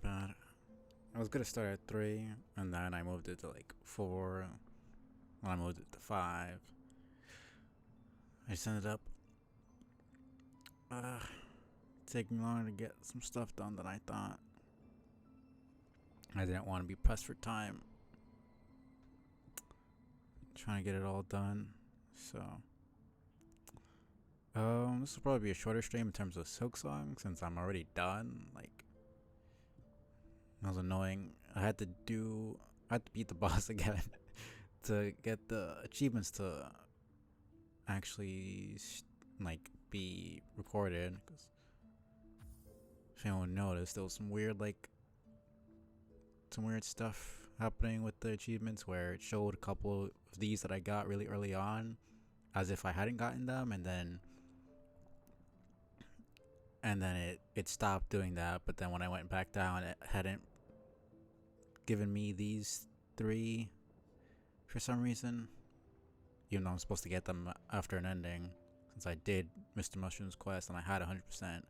My bad. I was gonna start at 3, and then I moved it to like 4, and I moved it to 5. I just ended up uh, taking longer to get some stuff done than I thought. I didn't want to be pressed for time, trying to get it all done. So, this will probably be a shorter stream in terms of Silksong since I'm already done. Like, it was annoying. I had to beat the boss again to get the achievements to actually like be recorded. Because if anyone noticed, there was some weird stuff happening with the achievements where it showed a couple of these that I got really early on as if I hadn't gotten them, and then it stopped doing that. But then when I went back down, it hadn't given me these 3 for some reason, even though I'm supposed to get them after an ending, since I did Mr. Mushroom's quest and I had 100%, and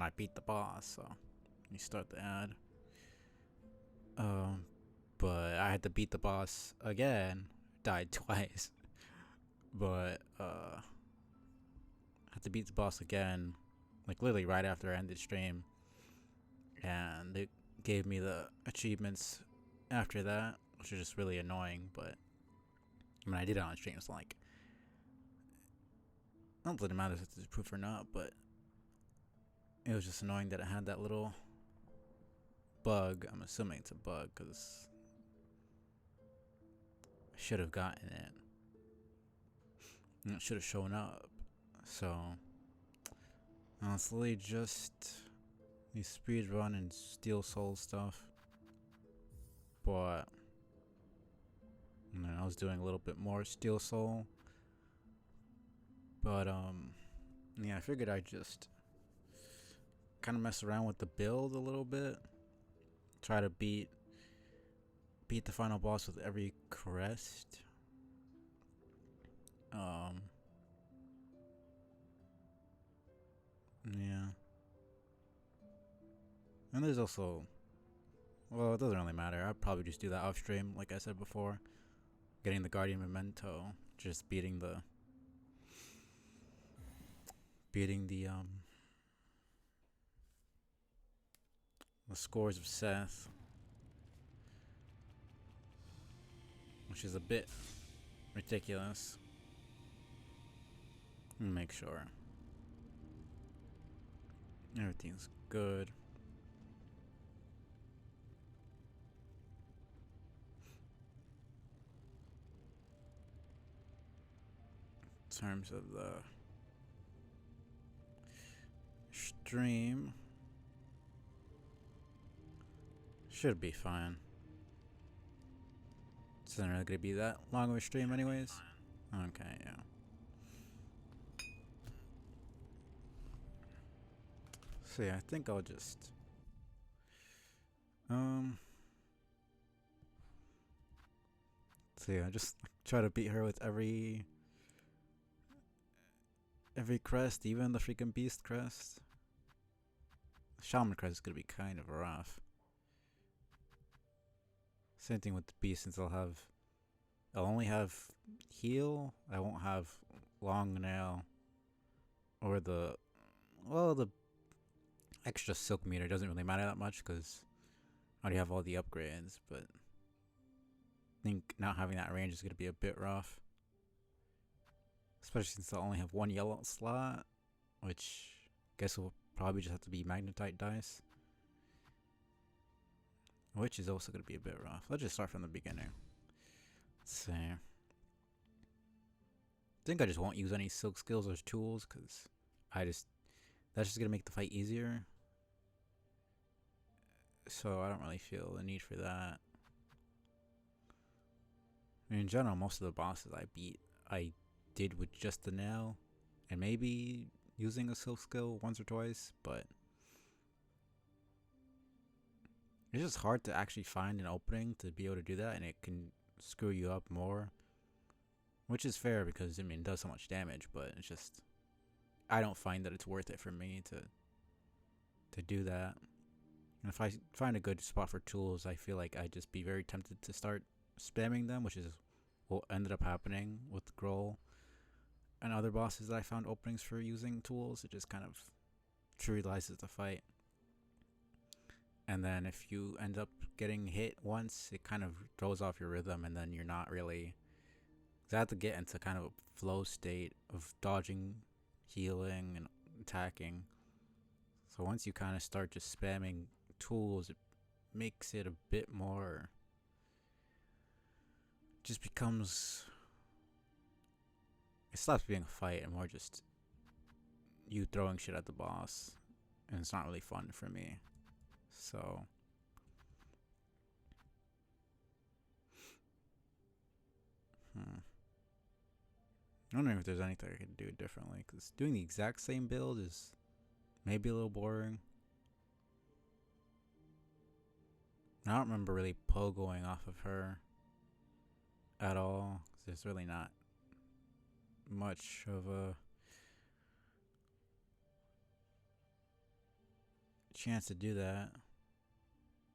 I beat the boss. So you start the ad. But I had to beat the boss again. Died twice, but I had to beat the boss again, like literally right after I ended stream, and it gave me the achievements after that, which is just really annoying. But I mean, I did it on stream, so like, I don't think it matters if it's proof or not, but it was just annoying that it had that little bug. I'm assuming it's a bug because I should have gotten it, and it should have shown up. So honestly, just these speed run and steal soul stuff. But I was doing a little bit more steal soul. But yeah, I figured I'd just kind of mess around with the build a little bit. Try to beat the final boss with every crest. Yeah. And there's also, well, it doesn't really matter. I'd probably just do that off stream, like I said before. Getting the Guardian Memento, just beating the the scores of Seth, which is a bit ridiculous. Make sure everything's good. In terms of the stream, should be fine. It's not really gonna be that long of a stream anyways. Okay, yeah. So yeah, I think I'll just so yeah, just try to beat her with every crest, even the freaking beast crest. Shaman crest is gonna be kind of rough. Same thing with the beast, since I'll only have heal. I won't have long nail or the extra silk meter doesn't really matter that much because I already have all the upgrades. But I think not having that range is gonna be a bit rough, especially since I'll only have 1 yellow slot, which I guess will probably just have to be magnetite dice, which is also going to be a bit rough. Let's just start from the beginning. Let's see. I think I just won't use any silk skills or tools because that's just going to make the fight easier. So I don't really feel the need for that. I mean, in general, most of the bosses I did with just the nail and maybe using a silk skill once or twice, but it's just hard to actually find an opening to be able to do that, and it can screw you up more, which is fair because I mean it does so much damage, but it's just I don't find that it's worth it for me to do that. And if I find a good spot for tools, I feel like I'd just be very tempted to start spamming them, which is what ended up happening with Grohl and other bosses that I found openings for using tools. It just kind of trivializes the fight. And then if you end up getting hit once, it kind of throws off your rhythm, and then you're not really. I have to get into kind of a flow state of dodging, healing, and attacking. So once you kind of start just spamming tools, it makes it a bit more. Just becomes. It stops being a fight and more just you throwing shit at the boss, and it's not really fun for me. So I'm wondering if there's anything I could do differently, because doing the exact same build is maybe a little boring. I don't remember really pogoing off of her at all. There's really not much of a chance to do that.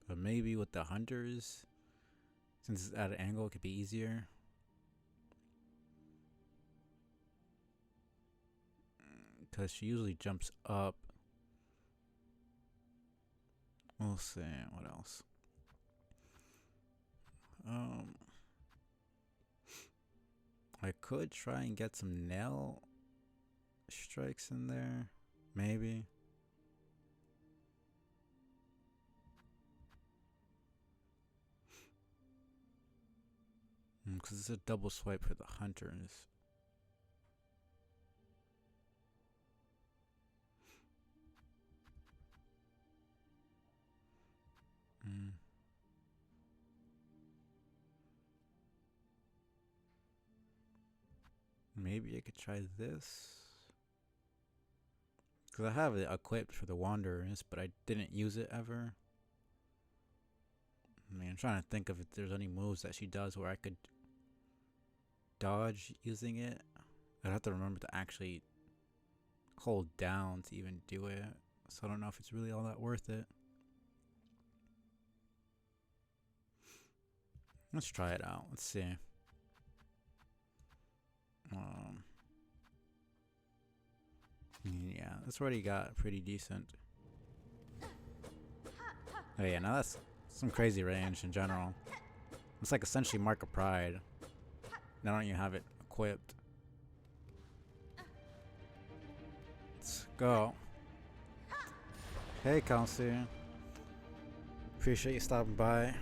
But maybe with the hunters, since it's at an angle, it could be easier. Because she usually jumps up. We'll see. What else? I could try and get some nail strikes in there. Maybe. Because it's a double swipe for the hunters. Maybe I could try this. Because I have it equipped for the Wanderers, but I didn't use it ever. I mean, I'm trying to think of if there's any moves that she does where I could dodge using it. I'd have to remember to actually hold down to even do it. So I don't know if it's really all that worth it. Let's try it out. Let's see. Yeah, that's already got pretty decent. Oh yeah, now that's some crazy range in general. It's like essentially Mark of Pride. Now don't you have it equipped? Let's go. Hey, Kelsey. Appreciate you stopping by.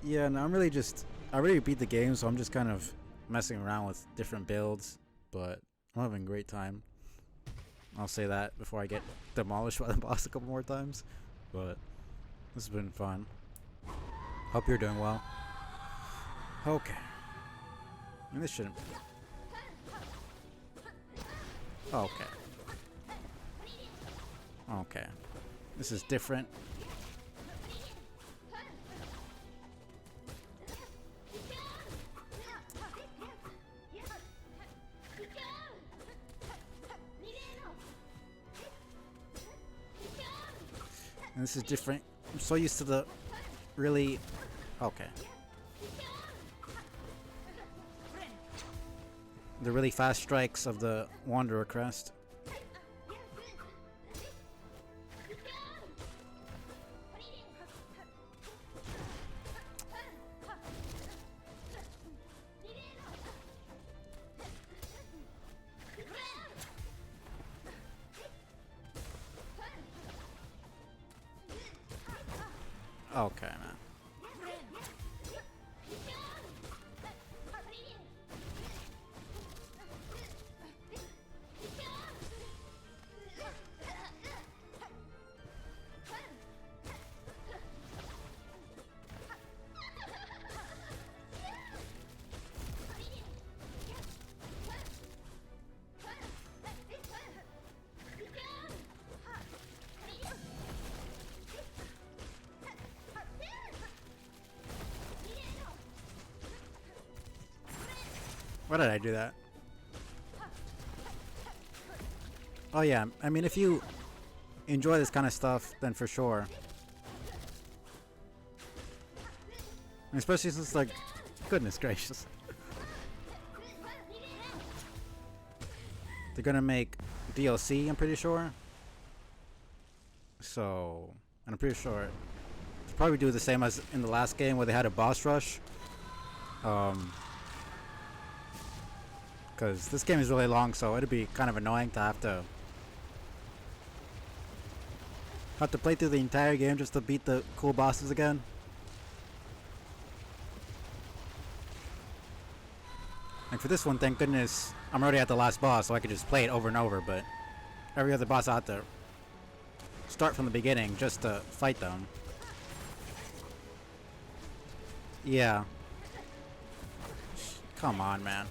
Yeah, no, I already beat the game, so I'm just kind of messing around with different builds, but I'm having a great time. I'll say that before I get demolished by the boss a couple more times, but this has been fun. Hope you're doing well. Okay. And this shouldn't. Okay. Okay. This is different. And this is different. I'm so used to the really. Okay. The really fast strikes of the Wanderer crest. Okay, man. Why did I do that? Oh yeah, I mean, if you enjoy this kind of stuff, then for sure, And especially since, like, goodness gracious. They're gonna make DLC, I'm pretty sure. So, and I'm pretty sure they'll probably do the same as in the last game where they had a boss rush. Because this game is really long, so it'd be kind of annoying to have to play through the entire game just to beat the cool bosses again. Like for this one, thank goodness I'm already at the last boss, so I could just play it over and over, but every other boss I have to start from the beginning just to fight them. Yeah. Come on, man.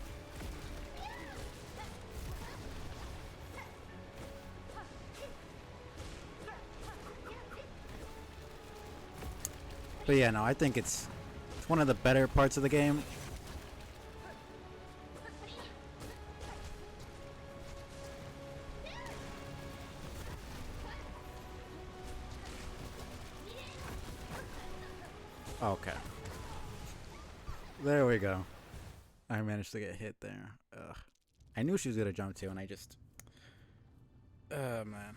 But yeah, no, I think it's one of the better parts of the game. Okay. There we go. I managed to get hit there. Ugh. I knew she was gonna jump too, and I just... man.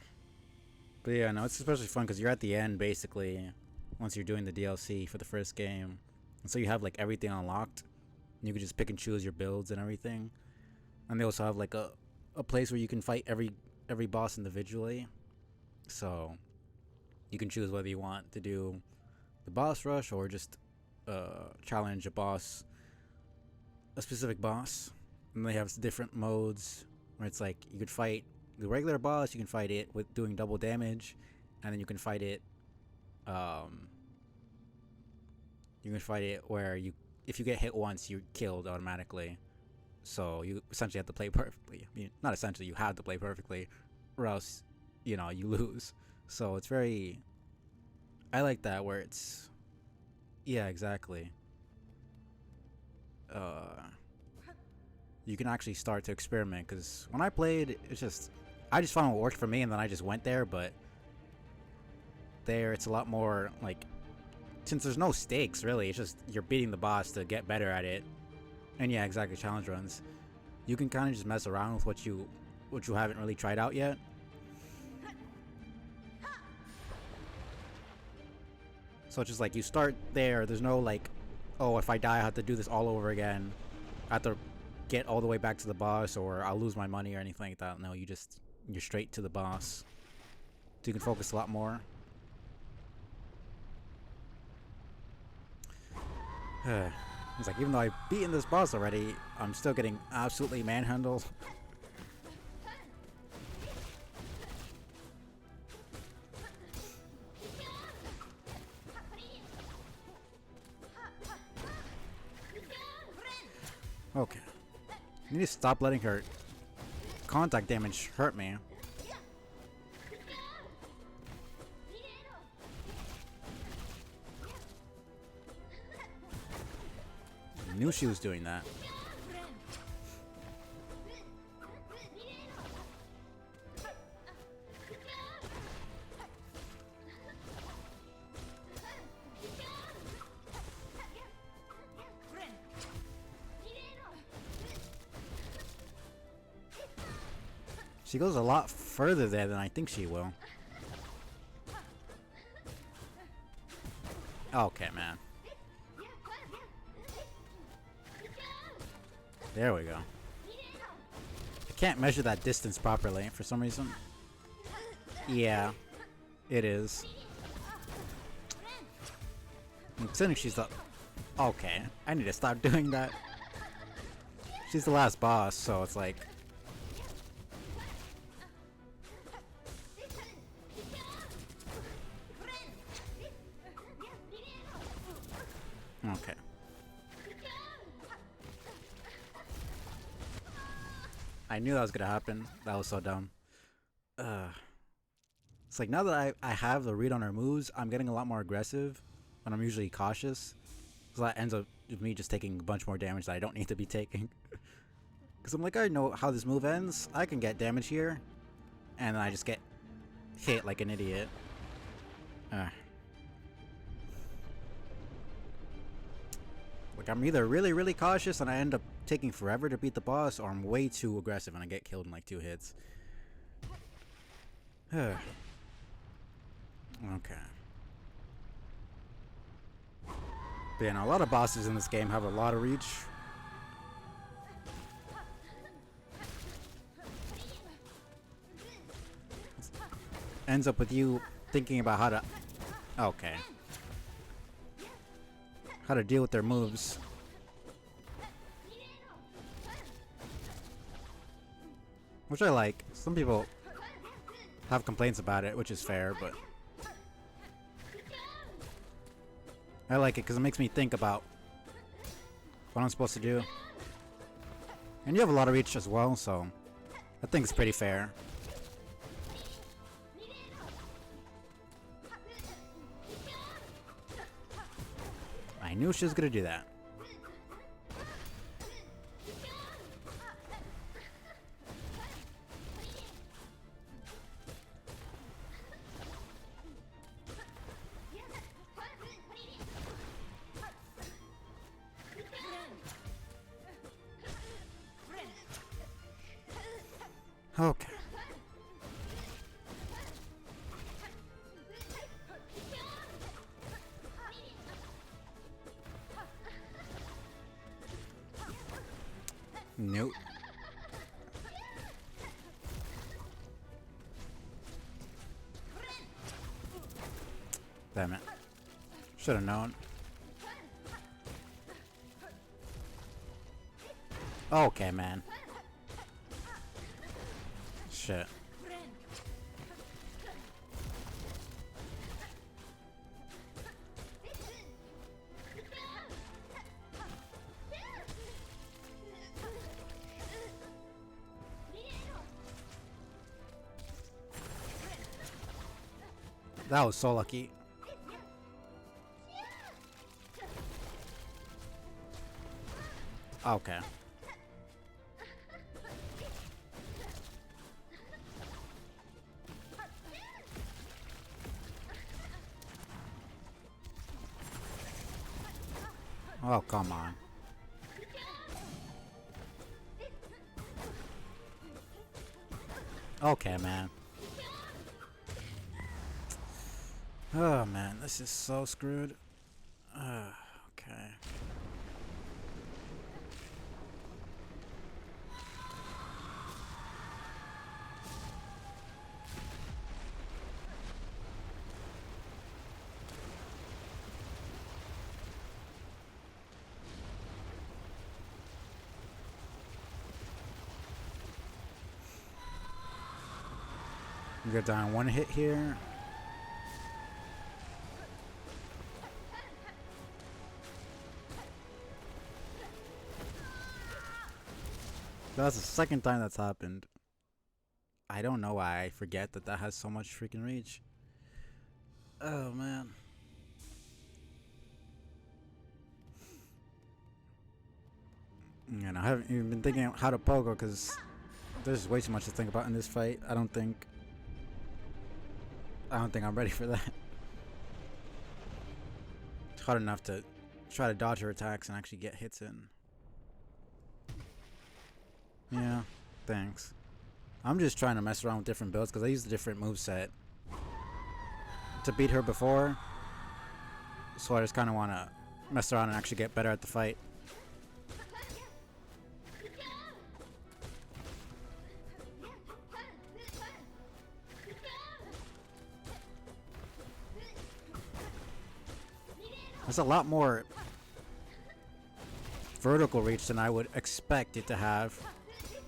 But yeah, no, it's especially fun because you're at the end, basically, once you're doing the DLC for the first game. And so you have, like, everything unlocked. You can just pick and choose your builds and everything. And they also have, like, a place where you can fight every boss individually. So you can choose whether you want to do the boss rush or just challenge a specific boss. And they have different modes where it's like you could fight the regular boss, you can fight it with doing double damage, and then you can fight it where if you get hit once, you're killed automatically. So you essentially have to play perfectly. I mean, not essentially, you have to play perfectly, or else, you lose. So it's very... I like that where it's... Yeah, exactly. You can actually start to experiment, because when I played, I just found what worked for me, and then I just went there, but there it's a lot more, like, since there's no stakes, really, it's just you're beating the boss to get better at it. And yeah, exactly, challenge runs. You can kind of just mess around with what you haven't really tried out yet. So it's just like you start there's no like, oh, if I die I have to do this all over again. I have to get all the way back to the boss or I'll lose my money or anything like that. No, you're straight to the boss. So you can focus a lot more. It's like, even though I've beaten this boss already, I'm still getting absolutely manhandled. Okay. I need to stop letting her contact damage hurt me. I knew she was doing that. She goes a lot further there than I think she will. Okay, man. There we go. I can't measure that distance properly for some reason. Yeah, it is. Considering she's the... Okay, I need to stop doing that. She's the last boss, so it's like... Okay. I knew that was gonna happen. That was so dumb. It's like now that I have the read on her moves, I'm getting a lot more aggressive when I'm usually cautious. So that ends up with me just taking a bunch more damage that I don't need to be taking. Because I'm like, I know how this move ends. I can get damage here. And then I just get hit like an idiot. Like, I'm either really, really cautious and I end up taking forever to beat the boss, or I'm way too aggressive and I get killed in like 2 hits. Okay. But yeah, no, a lot of bosses in this game have a lot of reach. Ends up with you thinking about how to... Okay. How to deal with their moves. Which I like. Some people have complaints about it, which is fair, but... I like it because it makes me think about what I'm supposed to do. And you have a lot of reach as well, so I think it's pretty fair. I knew she was gonna do that. Okay. Nope. Damn it. Should have known. Okay, man. Shit. That was so lucky. Okay. Oh, come on. Okay, man. Oh, man. This is so screwed. Okay. You got down 1 hit here. That's the second time that's happened. I don't know why I forget that that has so much freaking reach. Oh, man. You know, I haven't even been thinking how to pogo because there's way too much to think about in this fight. I don't think I'm ready for that. It's hard enough to try to dodge her attacks and actually get hits in. Yeah, thanks. I'm just trying to mess around with different builds because I used a different moveset to beat her before. So I just kind of want to mess around and actually get better at the fight. There's a lot more vertical reach than I would expect it to have.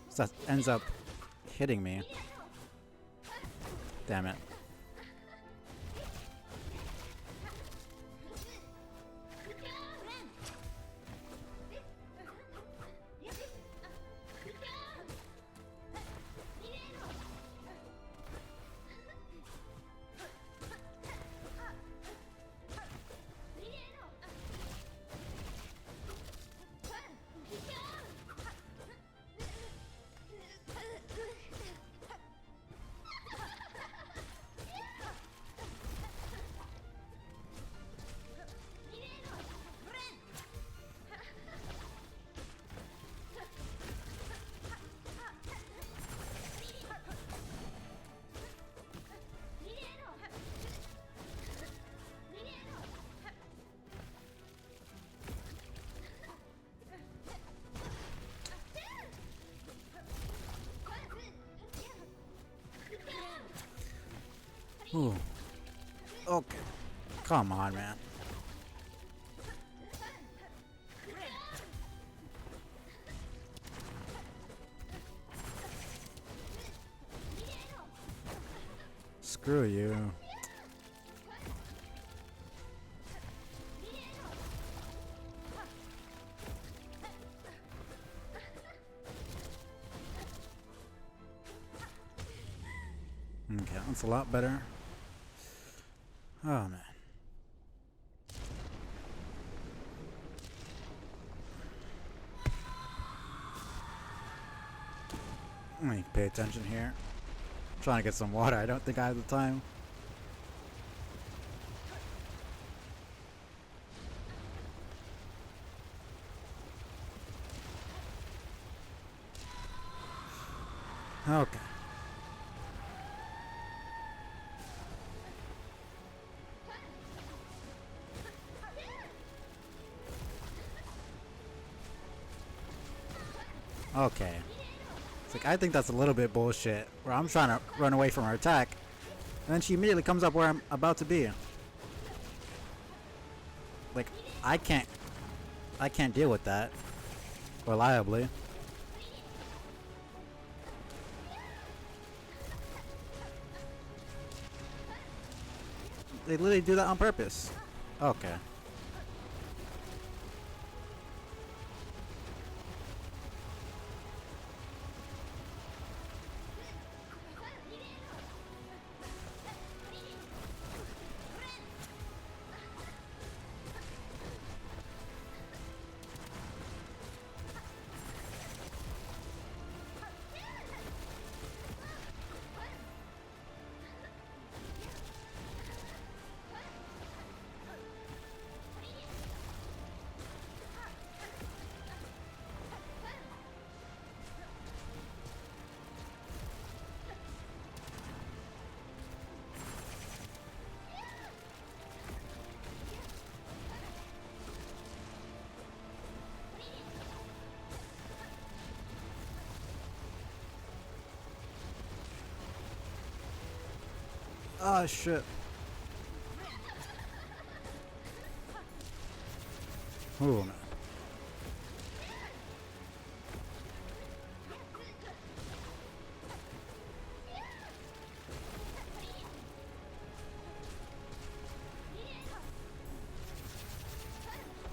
So that ends up hitting me. Damn it. Ooh. Okay. Come on, man. Screw you. Okay, that's a lot better. Oh man. Let me pay attention here. I'm trying to get some water. I don't think I have the time. Okay. Okay. It's like, I think that's a little bit bullshit. Where I'm trying to run away from her attack, and then she immediately comes up where I'm about to be. Like, I can't deal with that reliably. They literally do that on purpose. Okay. Oh shit. Ooh.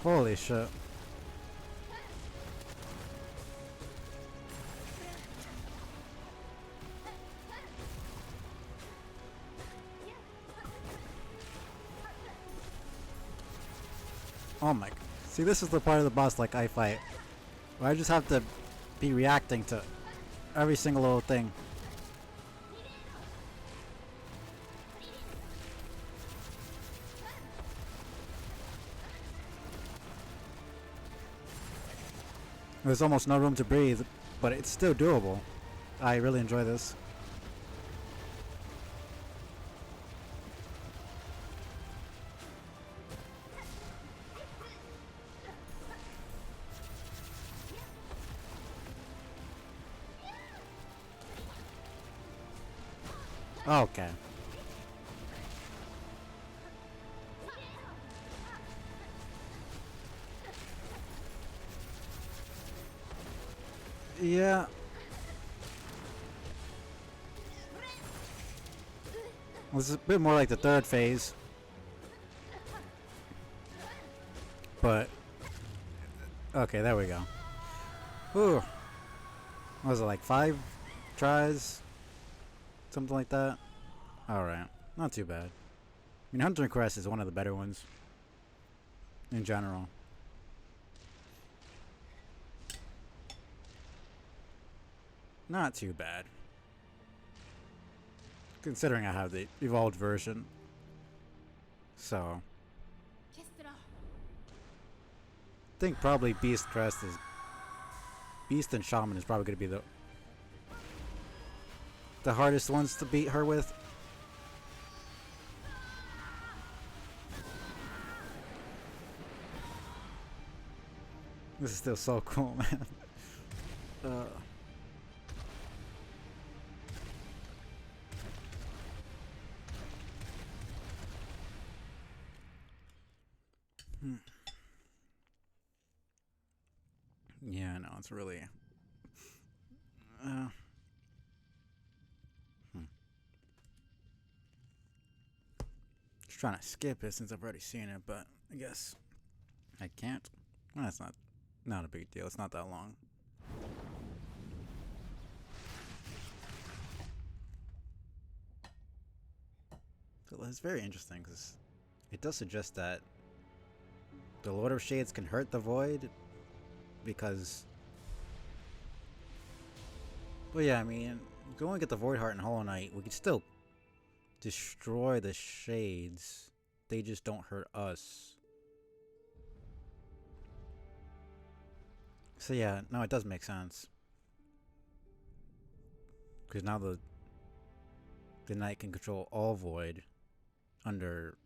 Holy shit. Oh my. See, this is the part of the boss like I fight, where I just have to be reacting to every single little thing. There's almost no room to breathe, but it's still doable. I really enjoy this. Okay. Yeah. This is a bit more like the third phase. But okay, there we go. Ooh. What was it, like 5 tries? Something like that? Alright. Not too bad. I mean, Hunter and Crest is one of the better ones. In general. Not too bad. Considering I have the evolved version. So. I think probably Beast Crest is... Beast and Shaman is probably going to be the hardest ones to beat her with. This is still so cool, man. Yeah, no, it's really. Uh, hmm. Just trying to skip it since I've already seen it, but I guess I can't. Well, that's not a big deal. It's not that long. So it's very interesting because it does suggest that the Lord of Shades can hurt the Void because. Well, yeah, I mean, going to get the Void Heart in Hollow Knight, we could still destroy the Shades. They just don't hurt us. So yeah, no, it does make sense. Because now the Knight can control all Void under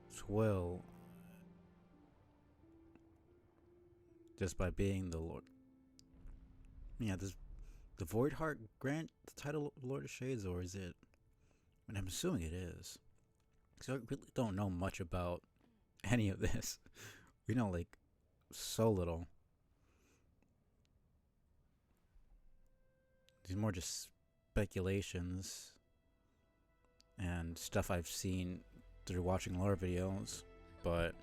its will just by being the Lord. Yeah, does the Void Heart grant the title Lord of Shades, or is it? And I'm assuming it is. So I really don't know much about any of this. We know like so little. These are more just speculations and stuff I've seen through watching lore videos, but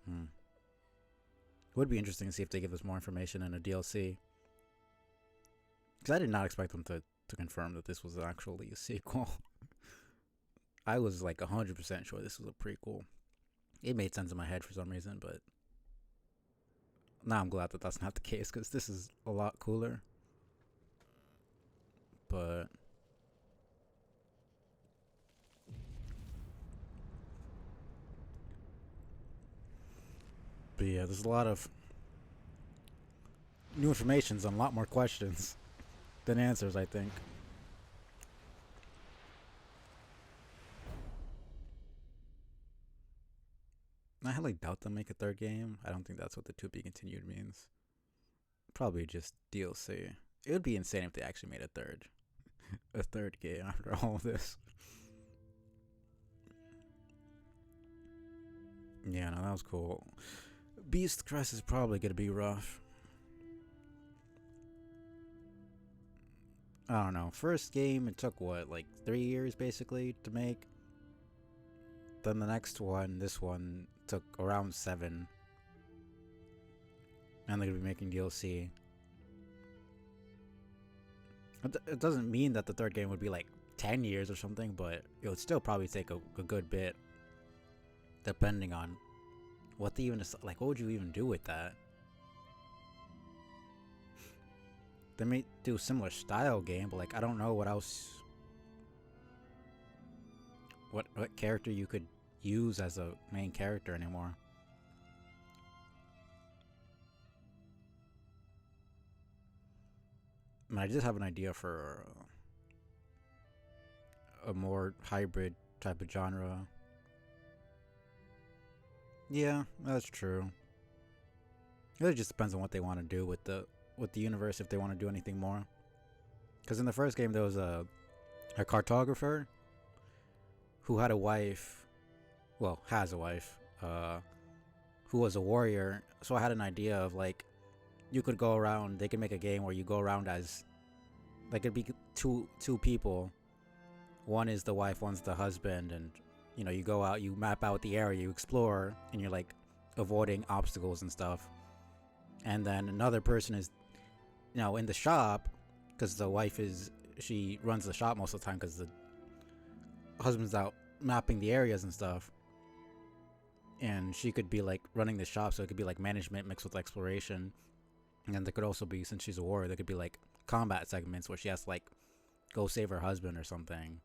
it would be interesting to see if they give us more information in a DLC. Because I did not expect them to confirm that this was actually a sequel. I was like 100% sure this was a prequel. It made sense in my head for some reason, but now I'm glad that that's not the case because this is a lot cooler. But yeah, there's a lot of new informations and a lot more questions than answers, I think. I highly doubt they'll make a third game. I don't think that's what the to be continued means. Probably just DLC. It would be insane if they actually made a third game after all of this. Yeah, no, that was cool. Beast Crest is probably gonna be rough. I don't know. First game, it took what, like 3 years basically to make. Then the next one, this one, took around 7. And they're gonna be making DLC. It doesn't mean that the third game would be like 10 years or something, but it would still probably take a good bit. Depending on what they even, like, what would you even do with that? They may do a similar style game, but like, I don't know what else. What character you could use as a main character anymore. I mean, I just have an idea for a more hybrid type of genre. Yeah, that's true. It just depends on what they want to do with the universe, if they want to do anything more. Because in the first game there was a cartographer who had a wife, well, has a wife, who was a warrior. So I had an idea of like, you could go around. They could make a game where you go around as, like, it'd be two people. One is the wife, one's the husband, and you go out, you map out the area, you explore, and you're like avoiding obstacles and stuff. And then another person is, in the shop, because the wife she runs the shop most of the time because the husband's out mapping the areas and stuff. And she could be like running the shop, so it could be like management mixed with exploration. And there could also be, since she's a warrior, there could be like combat segments where she has to like go save her husband or something.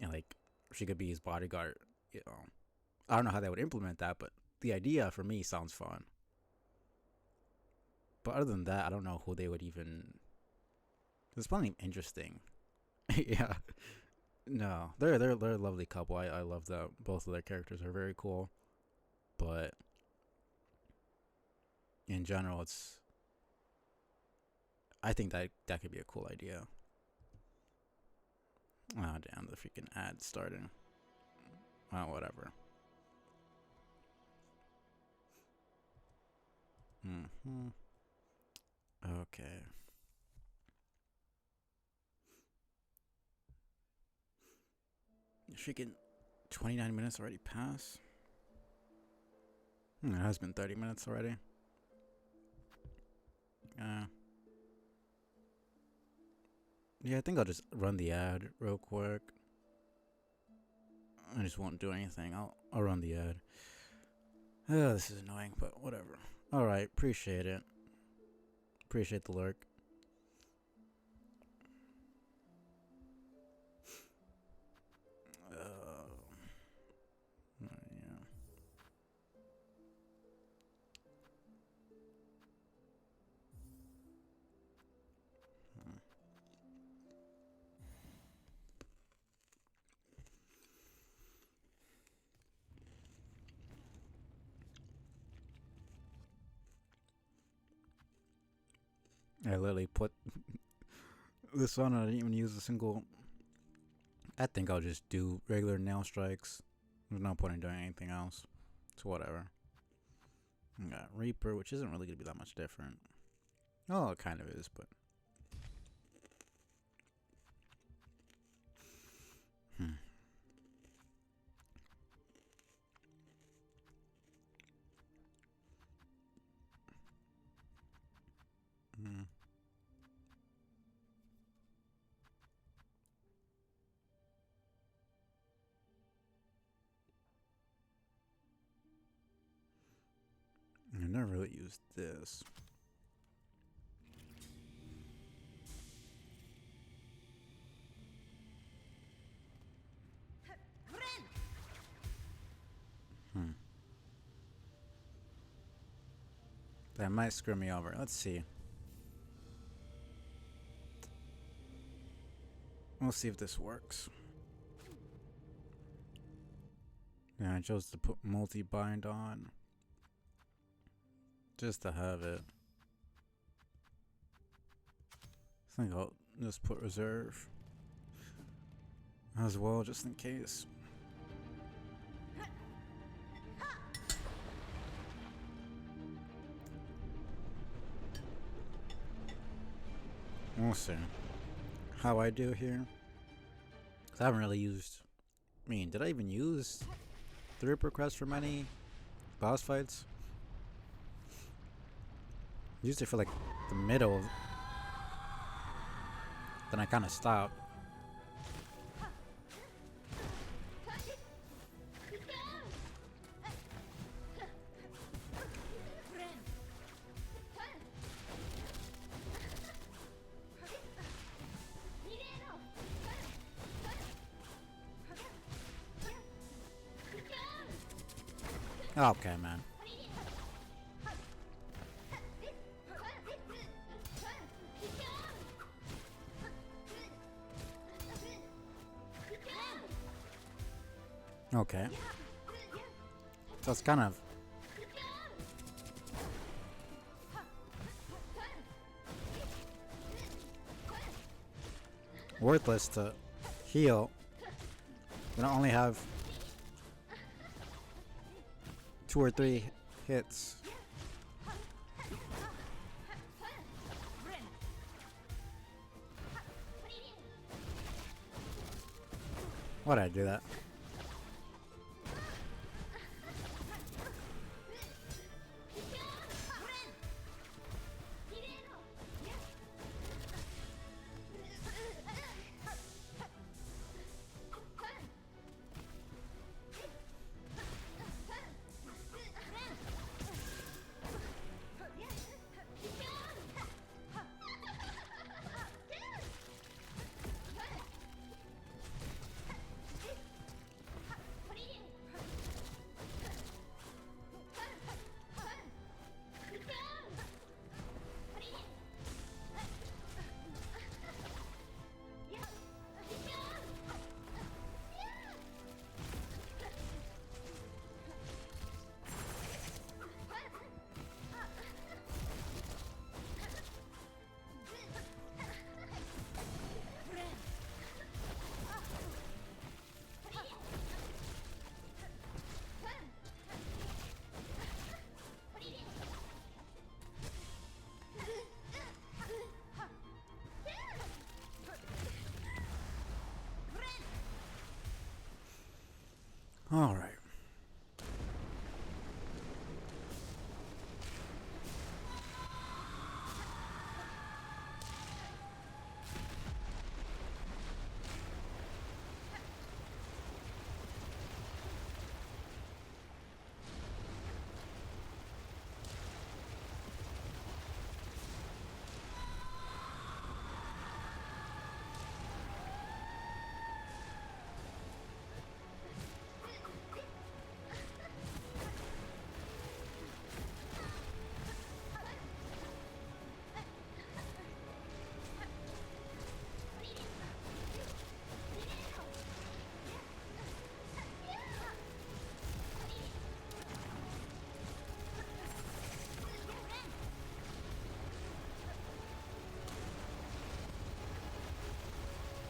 And like she could be his bodyguard. I don't know how they would implement that, but the idea for me sounds fun. But other than that, I don't know who they would even. It's probably interesting. Yeah. No, they're a lovely couple. I love that both of their characters are very cool. But in general, I think that could be a cool idea. Oh, damn, the freaking ad starting. Oh, whatever. Okay. Freaking 29 minutes already passed. It has been 30 minutes already. Yeah, I think I'll just run the ad real quick. I just won't do anything. I'll run the ad. Oh, this is annoying, but whatever. Alright, appreciate it. Appreciate the lurk. Yeah. I literally put this on and I didn't even use a single. I think I'll just do regular nail strikes. There's no point in doing anything else. It's whatever. I got Reaper, which isn't really going to be that much different. Oh, it kind of is, but. I never really used this. That might screw me over. Let's see. We'll see if this works. Yeah, I chose to put multi-bind on. Just to have it. I think I'll just put reserve as well, just in case. We'll see how I do here. Cause I haven't really used. I mean, did I even use the Ripper Crest for many boss fights? Used it for like the middle. Then I kind of stopped. Okay, man. Okay. So it's kind of worthless to heal. We don't only have 2 or 3 hits. Why'd I do that?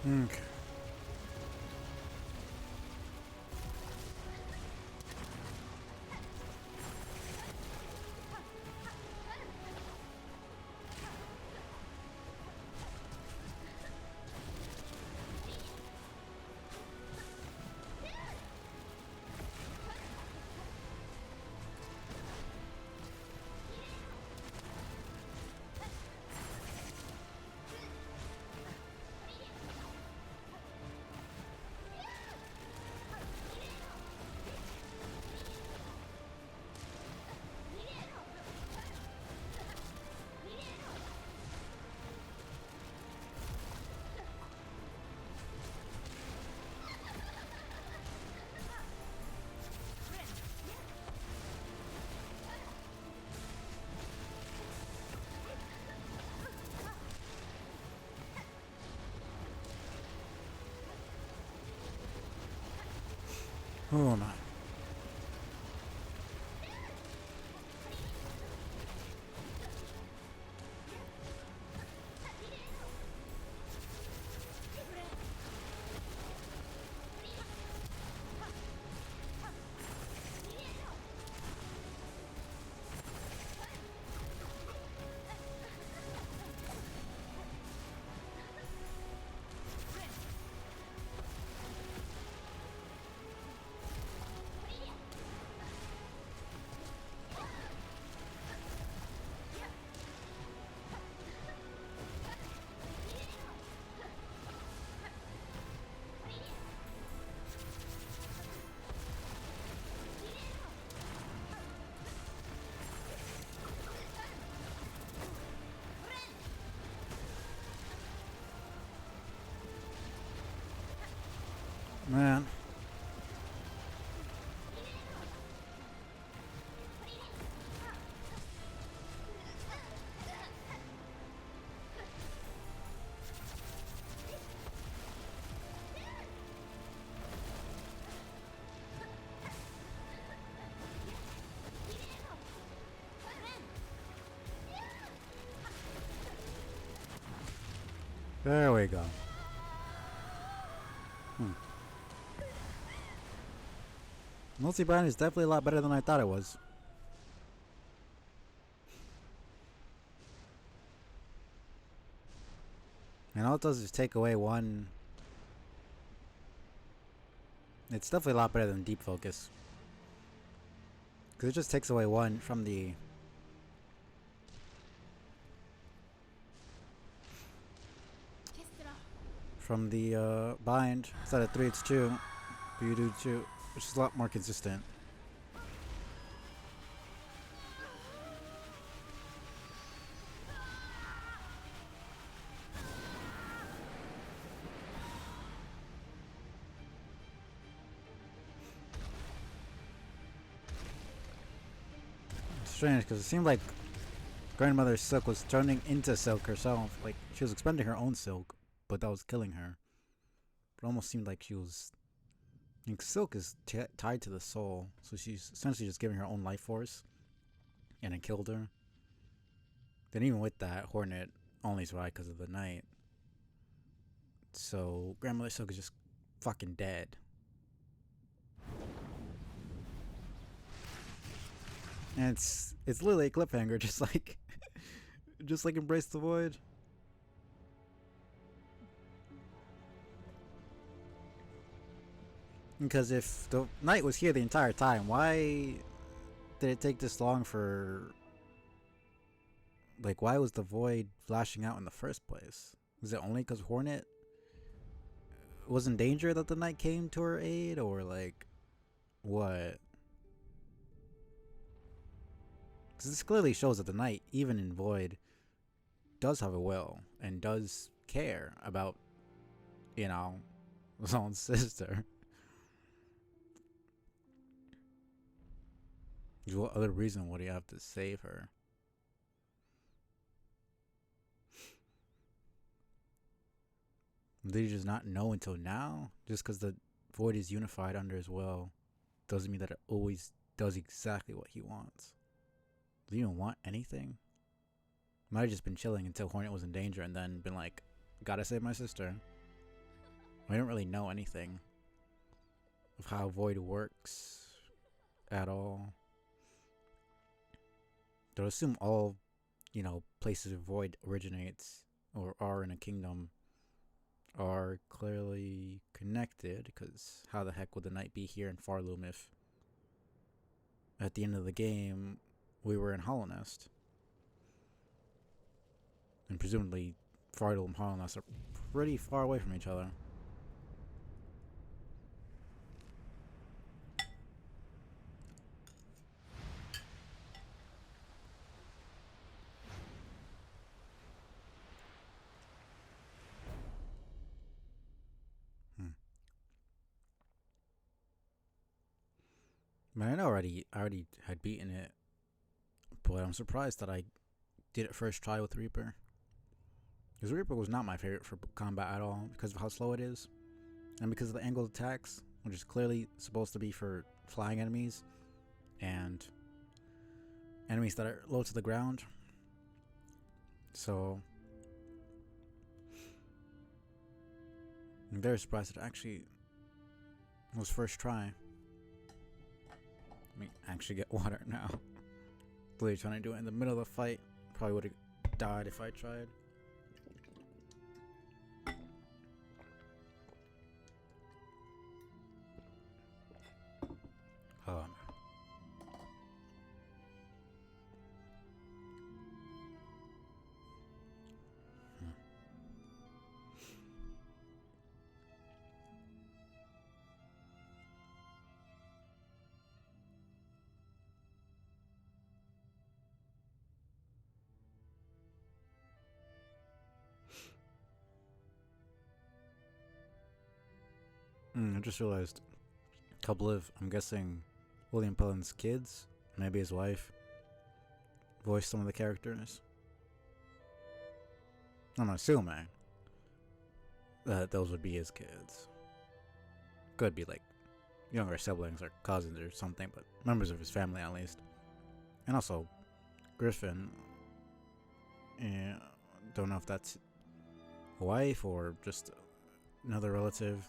Okay. Oh my. Man. There we go. Multi-brand is definitely a lot better than I thought it was. And all it does is take away one. It's definitely a lot better than deep focus. Because it just takes away one from the bind. Instead of 3, it's 2. But you do 2, which is a lot more consistent. It's strange because it seemed like Grandmother Silk was turning into Silk herself. Like she was expending her own Silk, but that was killing her. It almost seemed like she was. I think Silk is tied to the soul, so she's essentially just giving her own life force, and it killed her. Then even with that, Hornet only survived because of the night. So Grandmother Silk is just fucking dead. And it's literally a cliffhanger, just like Embrace the Void. Because if the knight was here the entire time, why did it take this long for... Like, why was the void flashing out in the first place? Was it only because Hornet was in danger that the knight came to her aid? Or, like, what? Because this clearly shows that the knight, even in void, does have a will and does care about, you know, his own sister. What other reason would he have to save her? Did he just not know until now? Just because the void is unified under his will doesn't mean that it always does exactly what he wants. Does he even want anything? Might have just been chilling until Hornet was in danger and then been like, gotta save my sister. We don't really know anything of how Void works at all. They'll assume all, places where Void originates or are in a kingdom are clearly connected, because how the heck would the knight be here in Farloom if at the end of the game we were in Hollow Nest? And presumably Farloom and Hollow Nest are pretty far away from each other. But I know I already had beaten it, but I'm surprised that I did it first try with Reaper. Because Reaper was not my favorite for combat at all, because of how slow it is, and because of the angled attacks, which is clearly supposed to be for flying enemies and enemies that are low to the ground. So I'm very surprised it actually was first try. Let me actually get water now. Literally trying to do it in the middle of the fight. Probably would have died if I tried. Oh no. I just realized a couple of, I'm guessing, William Cullen's kids, maybe his wife, voiced some of the characters. I'm assuming that those would be his kids. Could be like younger siblings or cousins or something, but members of his family at least. And also, Griffin, don't know if that's a wife or just another relative.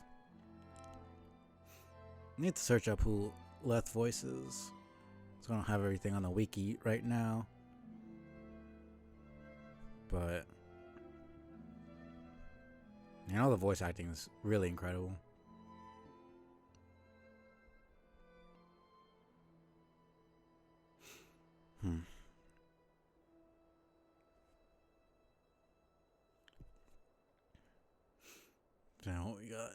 I need to search up who Leth voices. So I don't have everything on the wiki right now. But the voice acting is really incredible. Now we got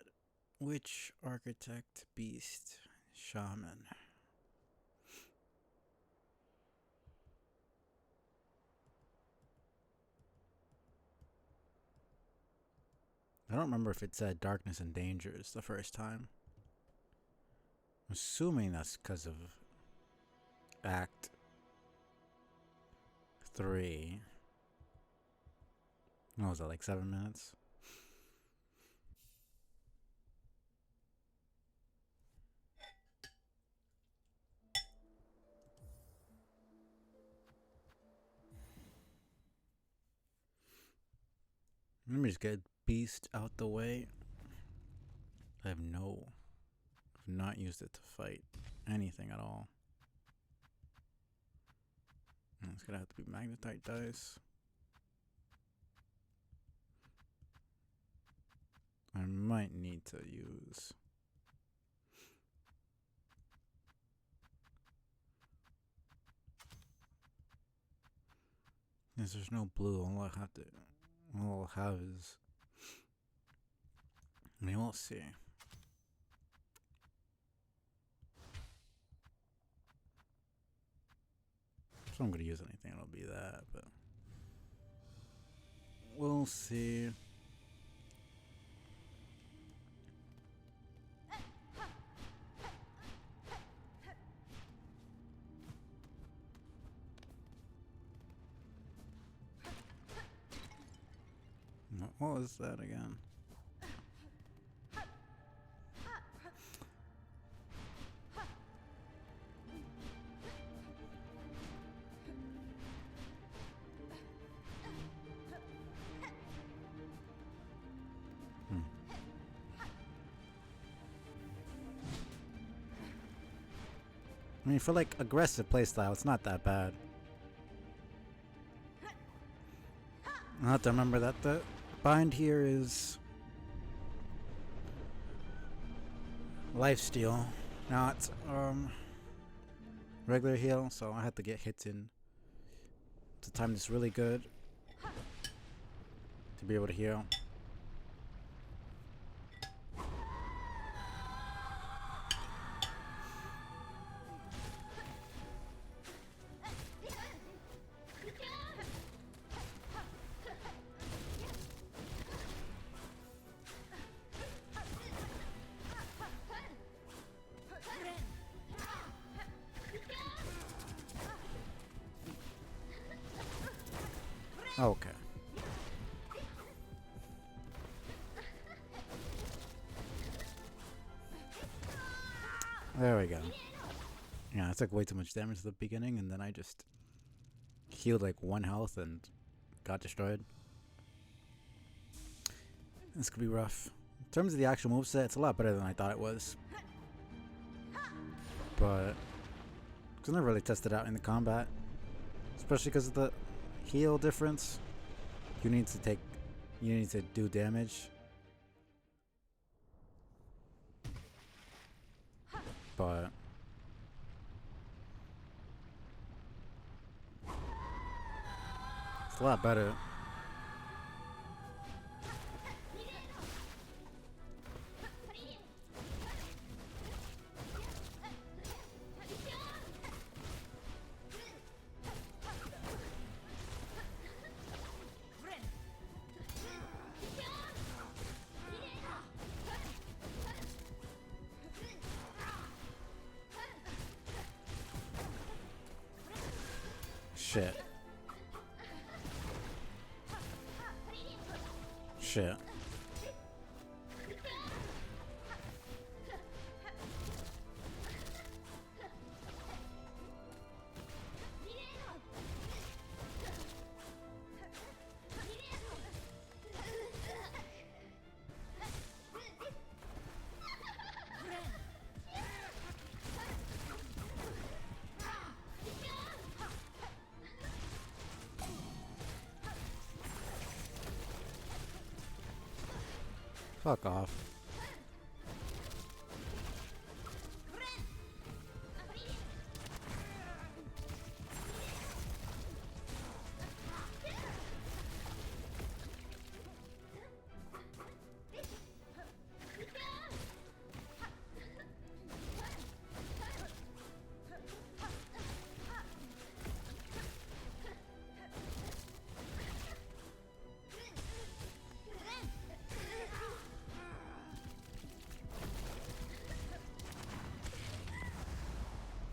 Witch, Architect, Beast, Shaman. I don't remember if it said Darkness and Dangers the first time. I'm assuming that's because of Act 3. What was that, like 7 minutes? Let me just get Beast out the way. I've not used it to fight anything at all. It's gonna have to be Magnetite dice. I might need to use because there's no blue. All I'll have is, we'll see. If I'm gonna use anything, it'll be that, but we'll see. What was that again? I mean, for like aggressive playstyle, it's not that bad. I have to remember that the bind here is lifesteal, not regular heal, so I have to get hits in to time this really good to be able to heal. Okay. There we go. Yeah, I took way too much damage at the beginning, and then I just healed like 1 health and got destroyed. This could be rough. In terms of the actual moveset, it's a lot better than I thought it was. But I never really tested out in the combat, especially because of the heal difference. You need to do damage. But it's a lot better. Shit. Shit. Fuck off.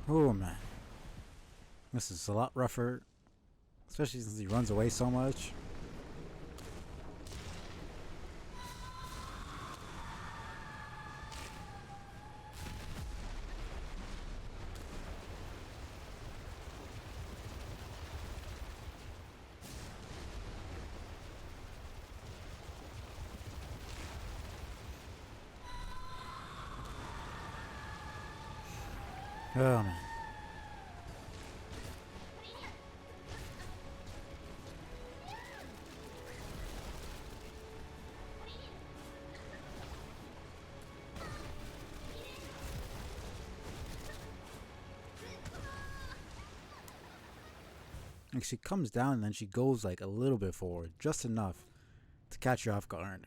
Oh man, this is a lot rougher, especially since he runs away so much. Oh man. Like she comes down and then she goes like a little bit forward, just enough to catch you off guard.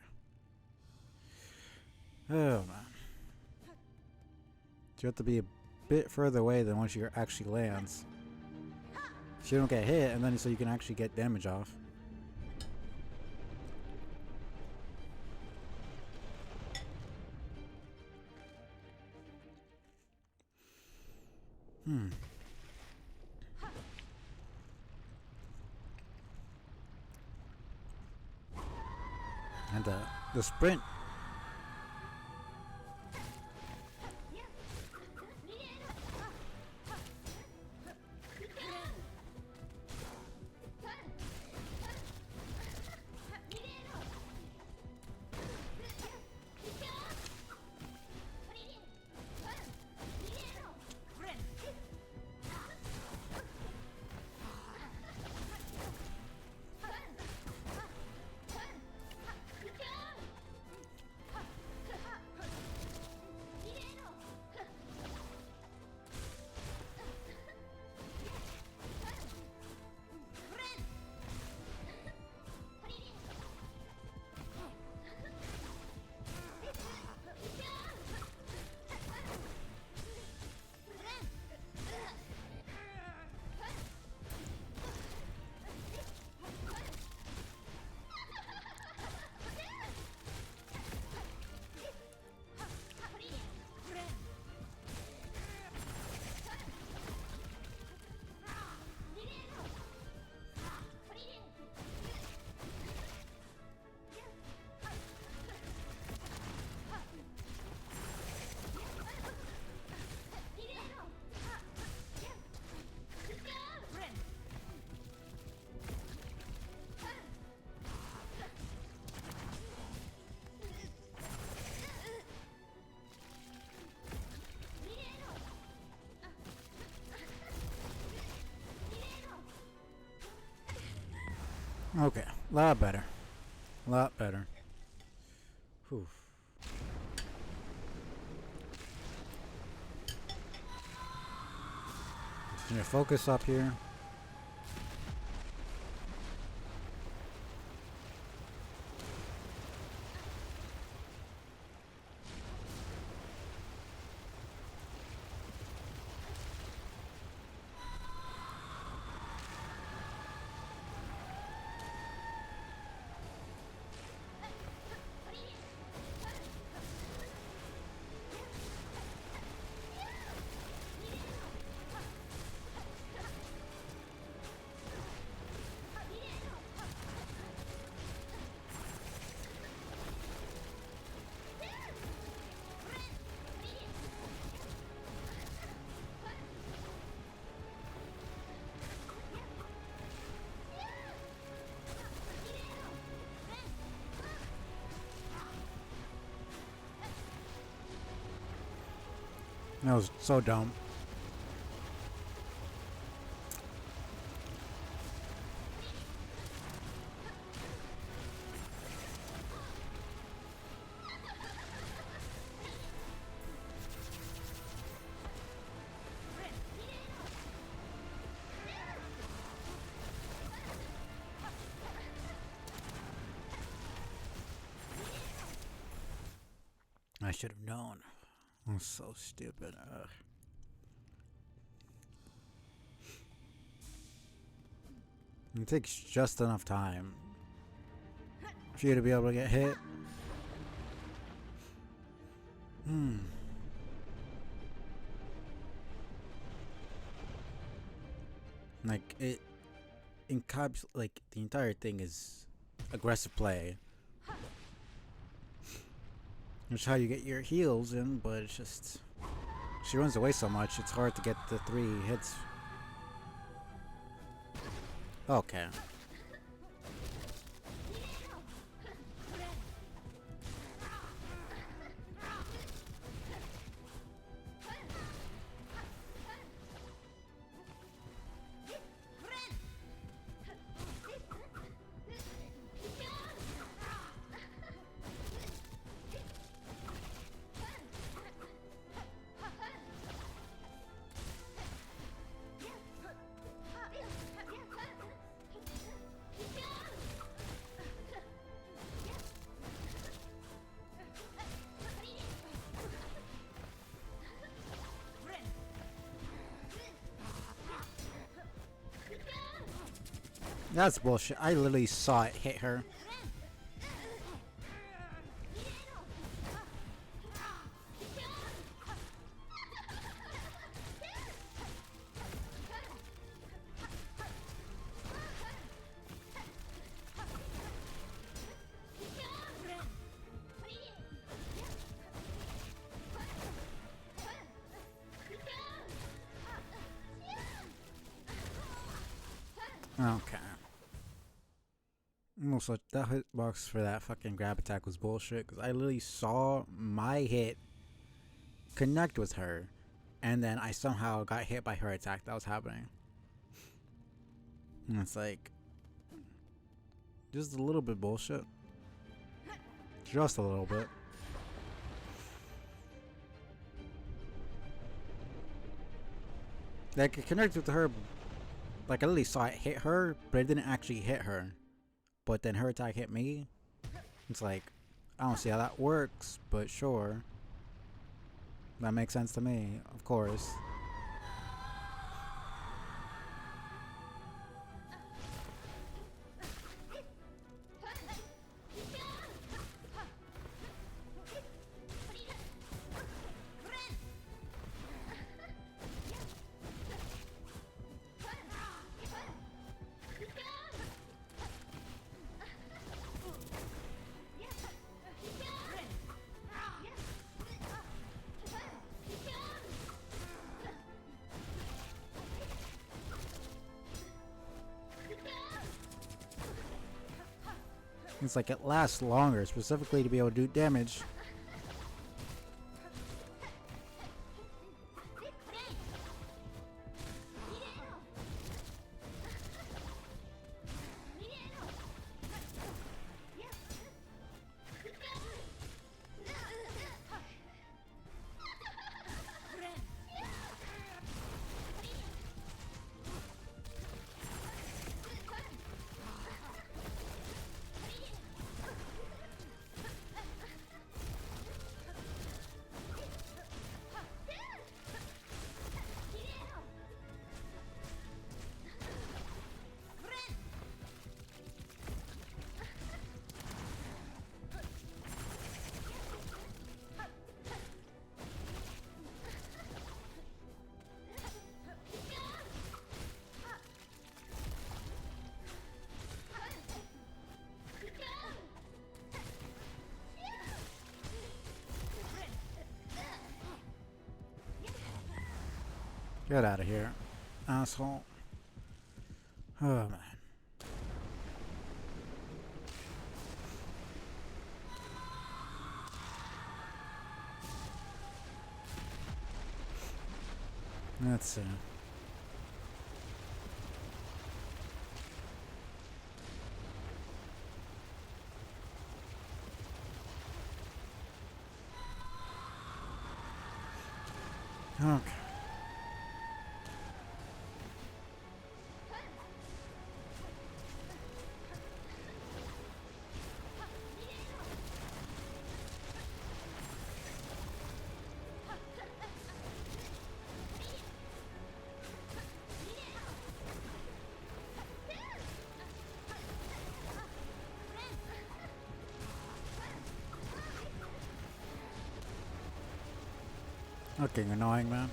Oh man. You have to be a bit further away than when she actually lands. So you don't get hit, and then so you can actually get damage off. And the sprint. Okay, a lot better. A lot better. Whew. Can you focus up here? That was so dumb. I should have known. I'm so stupid. Ugh. It takes just enough time for you to be able to get hit. Like it like the entire thing is aggressive play. Which is how you get your heals in, but it's just she runs away so much it's hard to get the 3 hits. Okay. That's bullshit. I literally saw it hit her. Okay. Also, that hitbox for that fucking grab attack was bullshit because I literally saw my hit connect with her, and then I somehow got hit by her attack that was happening. And it's like, just a little bit bullshit. Just a little bit. Like, it connected with her, like I literally saw it hit her, but it didn't actually hit her. But then her attack hit me. It's like, I don't see how that works, but sure. That makes sense to me, of course. It's like it lasts longer, specifically to be able to do damage. Get out of here, asshole. Oh, man. Let's see. Okay. Fucking annoying, man.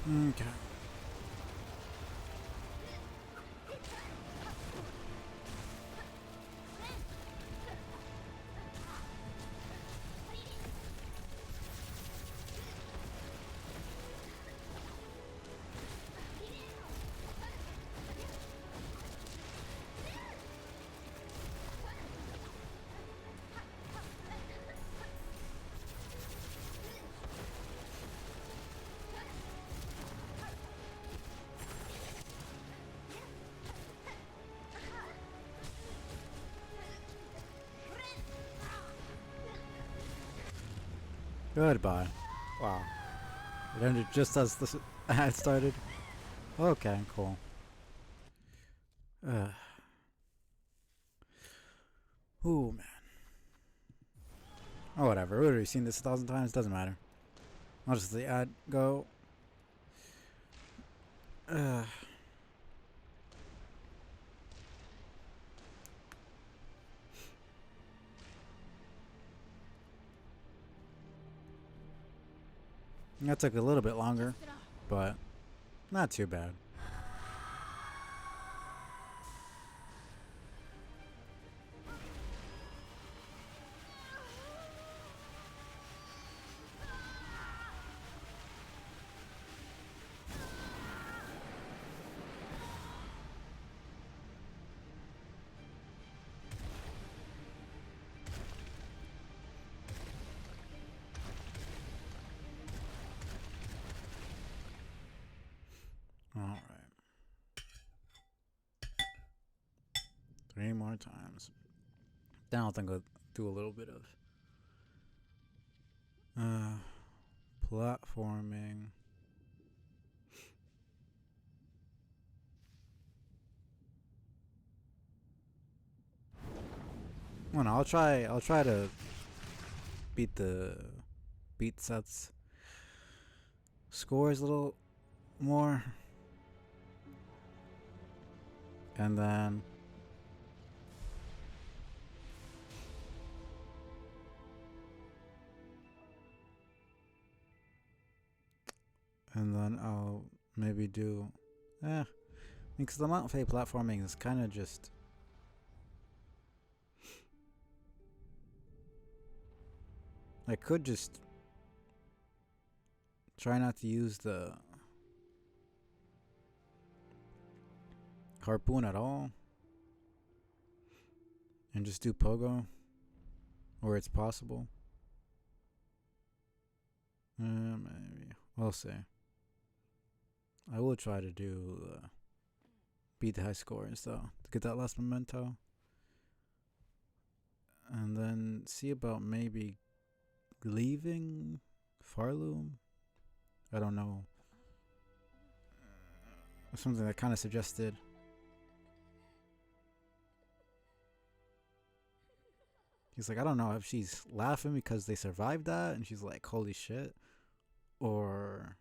Okay. Goodbye. Wow. It ended just as the ad started. Okay, cool. Ooh, man. Oh, whatever. We've already seen this 1,000 times. Doesn't matter. I'll just let the ad go. That took a little bit longer, but not too bad. Alright. 3 more times. Then I'll think I'll do a little bit of platforming. Well, no, I'll try to beat Seth's scores a little more. And then I'll maybe do because the Mount Fay platforming is kind of just I could just try not to use the harpoon at all and just do pogo where it's possible. Maybe we'll see. I will try to do beat the high scores though to get that last memento, and then see about maybe leaving Farloom. I don't know something that kind of suggested. He's like, I don't know if she's laughing because they survived that, and she's like, holy shit, or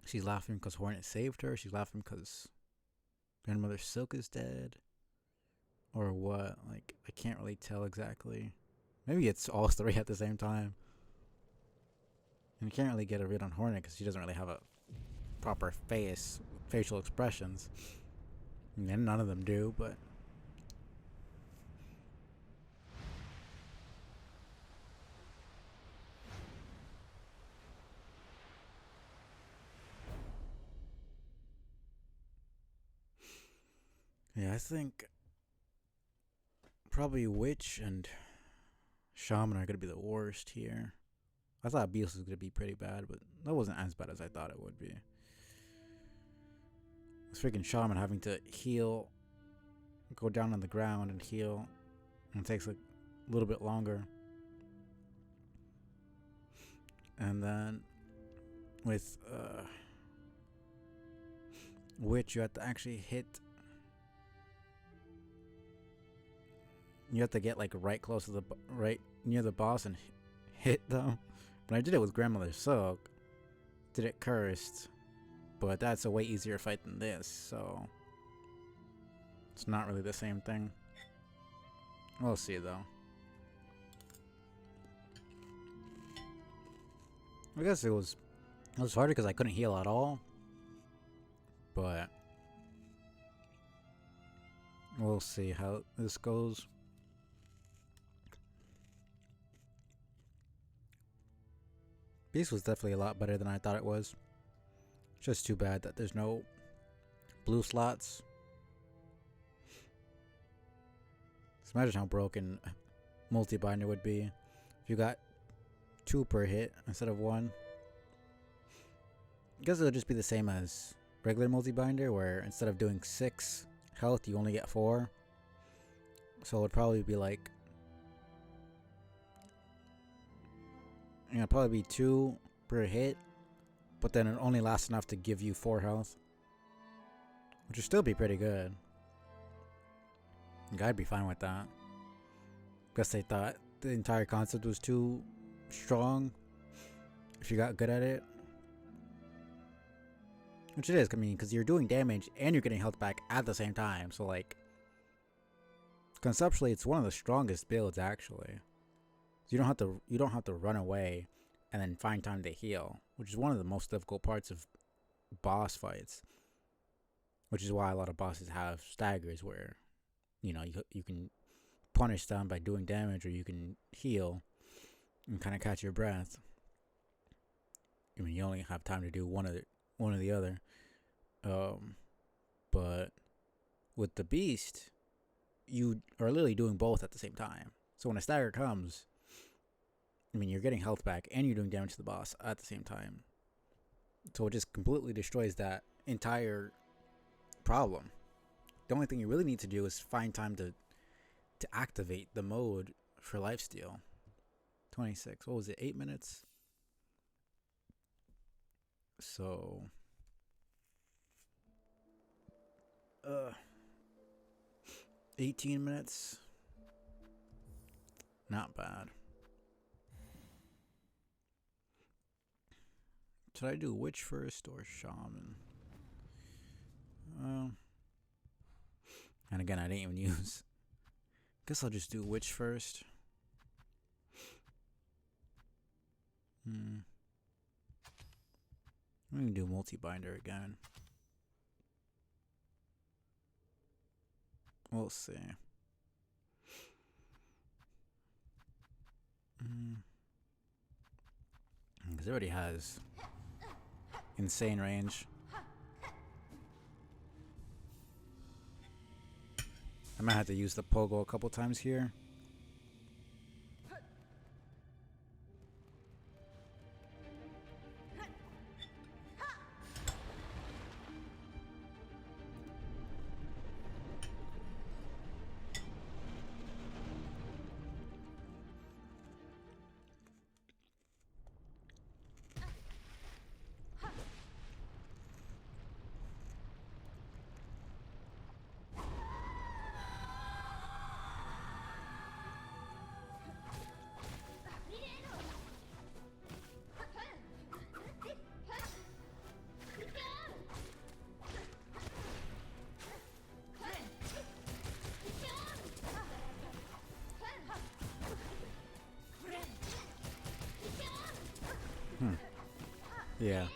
she's laughing because Hornet saved her. She's laughing because Grandmother Silk is dead, or what? Like, I can't really tell exactly. Maybe it's all three at the same time. And you can't really get a read on Hornet because she doesn't really have a proper facial expressions. I mean, none of them do, but yeah, I think probably Witch and Shaman are gonna be the worst here. I thought Beast was gonna be pretty bad, but that wasn't as bad as I thought it would be. This freaking Shaman having to heal, go down on the ground and heal, and it takes a little bit longer. And then with Witch, you have to actually hit. You have to get like right close to the right near the boss and hit them. But I did it with Grandmother Silk. Did it cursed, but that's a way easier fight than this, so it's not really the same thing. We'll see though. I guess it was harder because I couldn't heal at all, but we'll see how this goes. Beast was definitely a lot better than I thought it was. Just too bad that there's no blue slots. Just imagine how broken multi-binder would be if you got 2 per hit instead of 1. I guess it'll just be the same as regular multi-binder, where instead of doing 6 health, you only get 4. So it would probably be like, probably be 2 per hit, but then it only lasts enough to give you 4 health, which would still be pretty good. Like, I'd be fine with that. Guess they thought the entire concept was too strong if you got good at it, which it is. I mean, because you're doing damage and you're getting health back at the same time, so like conceptually, it's one of the strongest builds actually. You don't have to run away and then find time to heal, which is one of the most difficult parts of boss fights. Which is why a lot of bosses have staggers, where you can punish them by doing damage, or you can heal and kind of catch your breath. I mean, you only have time to do one or the other. But with the Beast, you are literally doing both at the same time. So when a stagger comes, I mean, you're getting health back and you're doing damage to the boss at the same time. So it just completely destroys that entire problem. The only thing you really need to do is find time to activate the mode for lifesteal. 26. What was it? 8 minutes? So 18 minutes. Not bad. Should I do Witch first or Shaman? And again, I didn't even use. Guess I'll just do Witch first. I'm gonna do multi-binder again. We'll see. Because it already has insane range. I might have to use the pogo a couple times here. Yeah.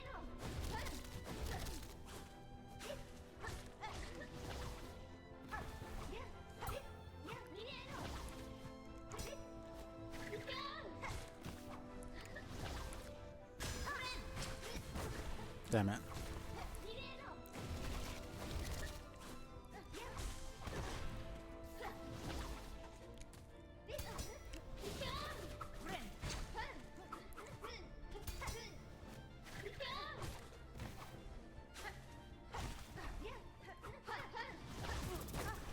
Damn it.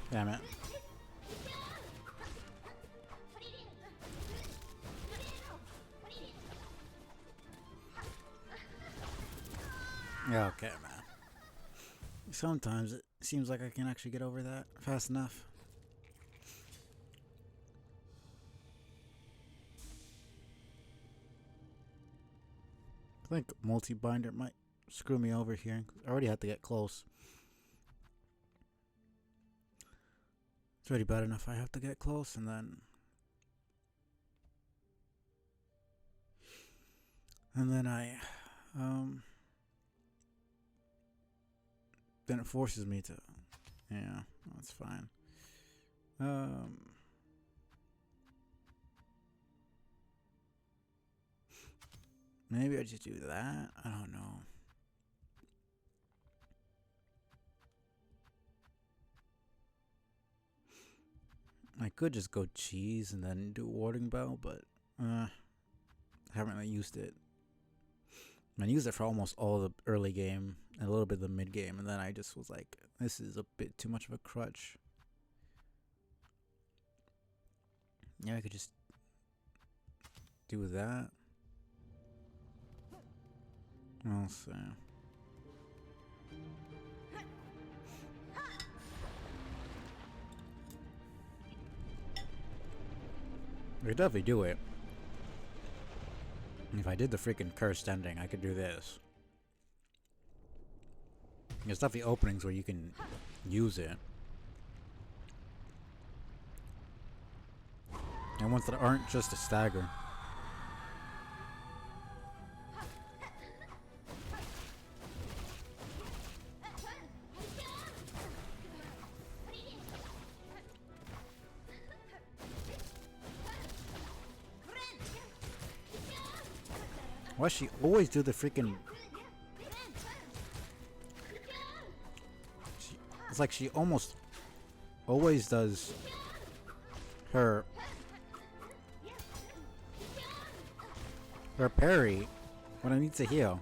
Damn it. Yeah, okay, man. Sometimes it seems like I can actually get over that fast enough. I think multi-binder might screw me over here. I already had to get close. It's already bad enough I have to get close, and then then it forces me to. Yeah, that's fine. Maybe I just do that. I don't know. I could just go cheese and then do warding bell, but I haven't really used it. I used it for almost all the early game and a little bit of the mid game, and then I just was like, this is a bit too much of a crutch. Yeah, I could just do that. I'll see. I could definitely do it. If I did the freaking cursed ending, I could do this. There's definitely openings where you can use it. And ones that aren't just a stagger. Why she always do the freaking... It's like she almost always does her parry when I need to heal.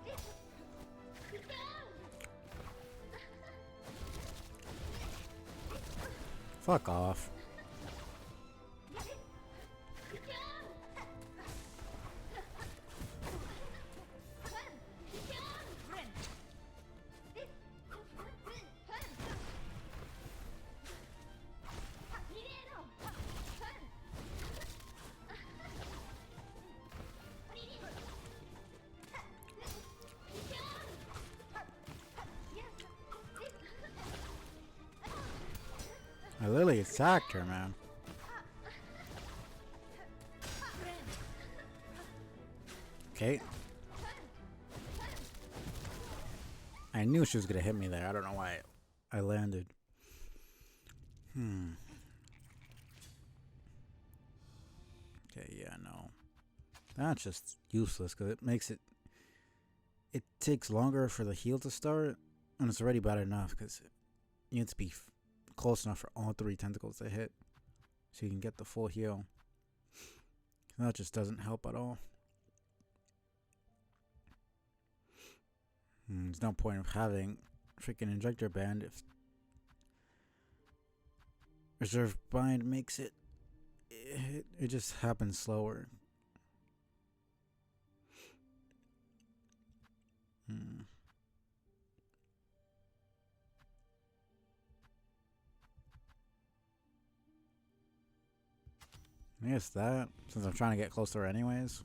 Fuck off. I literally attacked her, man. Okay. I knew she was gonna hit me there. I don't know why I landed. Okay, yeah, no. That's just useless because it makes it... It takes longer for the heal to start, and it's already bad enough because you need to be close enough for all 3 tentacles to hit so you can get the full heal. That just doesn't help at all. There's no point of having freaking injector band if reserve bind makes it just happens slower. I guess that, since I'm trying to get closer anyways.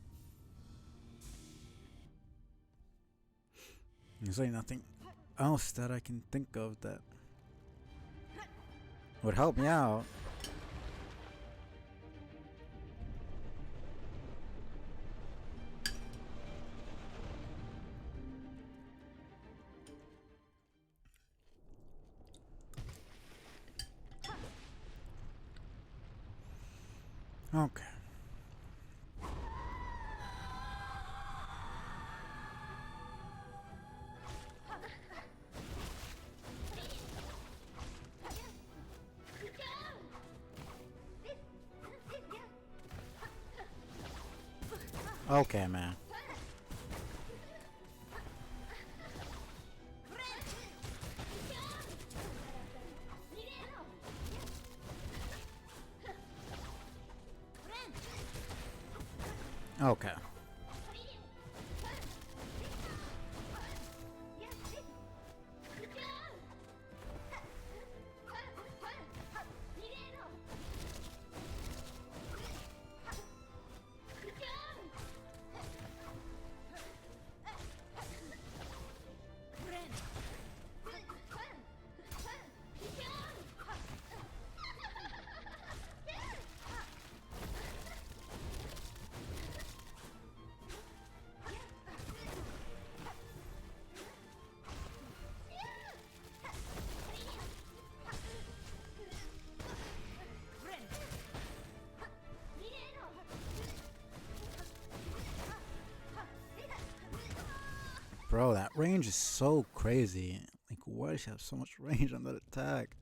There's like nothing else that I can think of that would help me out. Okay. Okay, man. Okay. Bro, that range is so crazy. Like, why does she have so much range on that attack?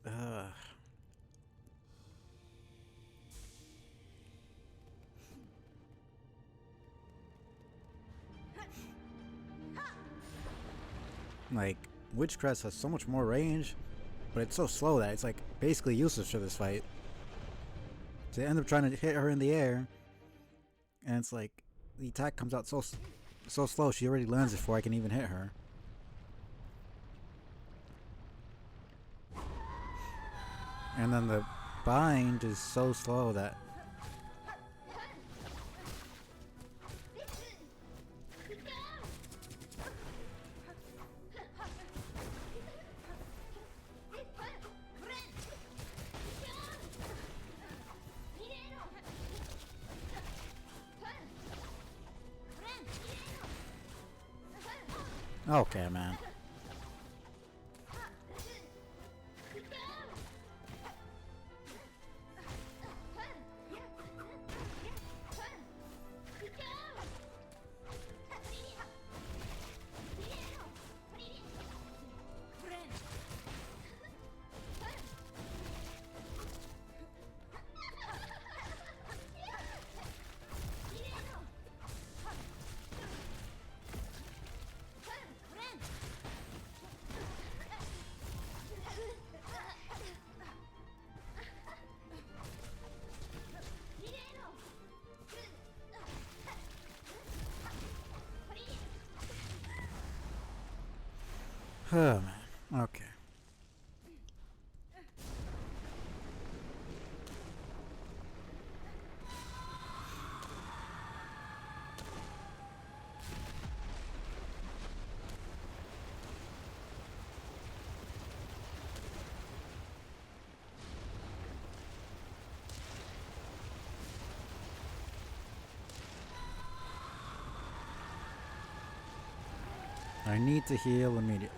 Ugh. Like, Witch Crest has so much more range, but it's so slow that it's like basically useless for this fight. So they end up trying to hit her in the air, and it's like the attack comes out so slow. She already lands before I can even hit her. And then the bind is so slow that okay, man. Oh man. Okay. I need to heal immediately.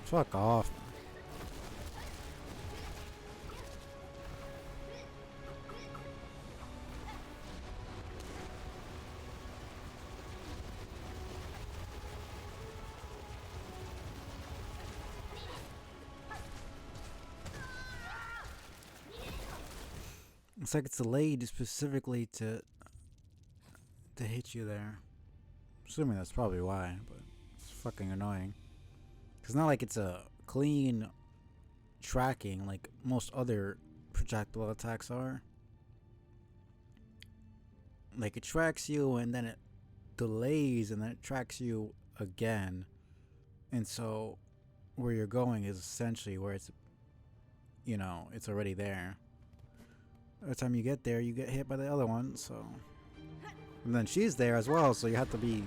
Fuck off. It's like it's delayed specifically to hit you there. Assuming that's probably why, but it's fucking annoying. It's not like it's a clean tracking like most other projectile attacks are. Like it tracks you and then it delays and then it tracks you again. And so where you're going is essentially where it's, you know, it's already there. By the time you get there, you get hit by the other one, so. And then she's there as well, so you have to be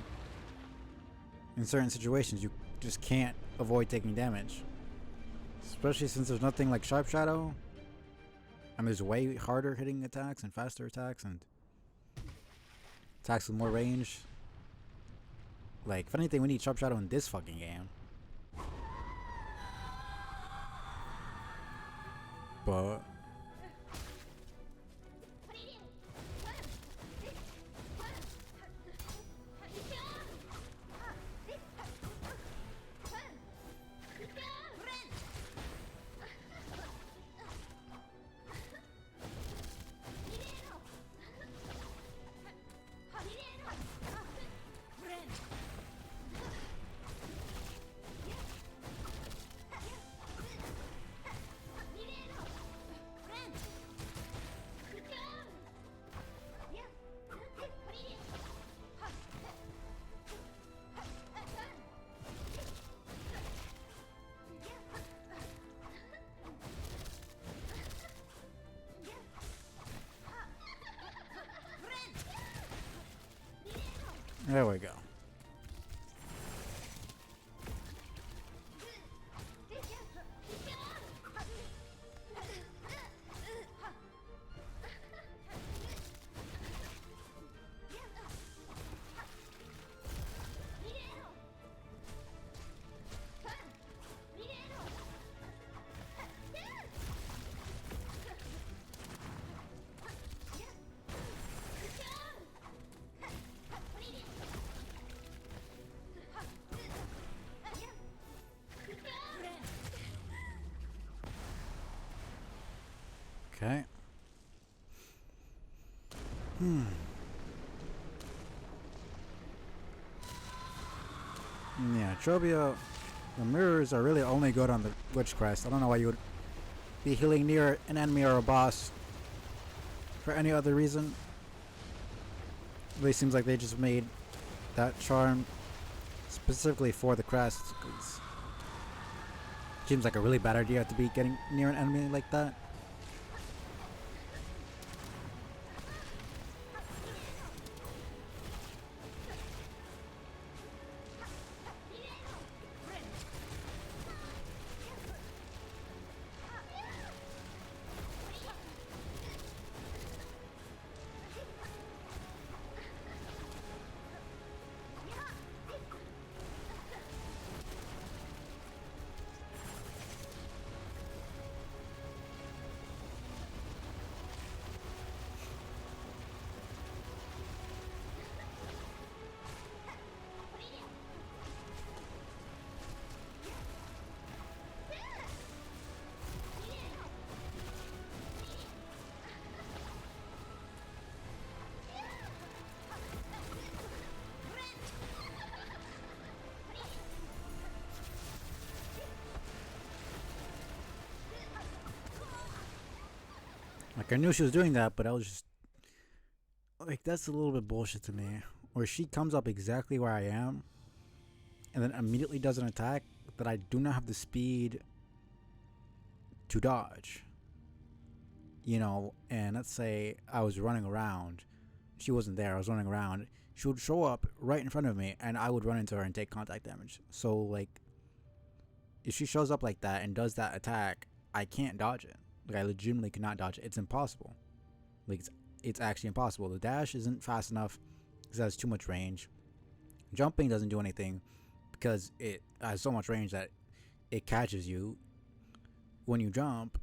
In certain situations, you just can't avoid taking damage. Especially since there's nothing like Sharp Shadow. And there's way harder hitting attacks and faster attacks and attacks with more range. Like, if anything, we need Sharp Shadow in this fucking game. But there we go. Okay. Yeah, Trobia, the mirrors are really only good on the Witch Crest. I don't know why you would be healing near an enemy or a boss for any other reason. It really seems like they just made that charm specifically for the crest. 'Cause it seems like a really bad idea to be getting near an enemy like that. Like, I knew she was doing that, but I was just like, that's a little bit bullshit to me. Where she comes up exactly where I am and then immediately does an attack that I do not have the speed to dodge. You know, and let's say I was running around, she wasn't there, I was running around, she would show up right in front of me and I would run into her and take contact damage. So, like, if she shows up like that and does that attack, I can't dodge it. Like, I legitimately cannot dodge it. It's impossible. Like, it's actually impossible. The dash isn't fast enough because it has too much range. Jumping doesn't do anything because it has so much range that it catches you when you jump.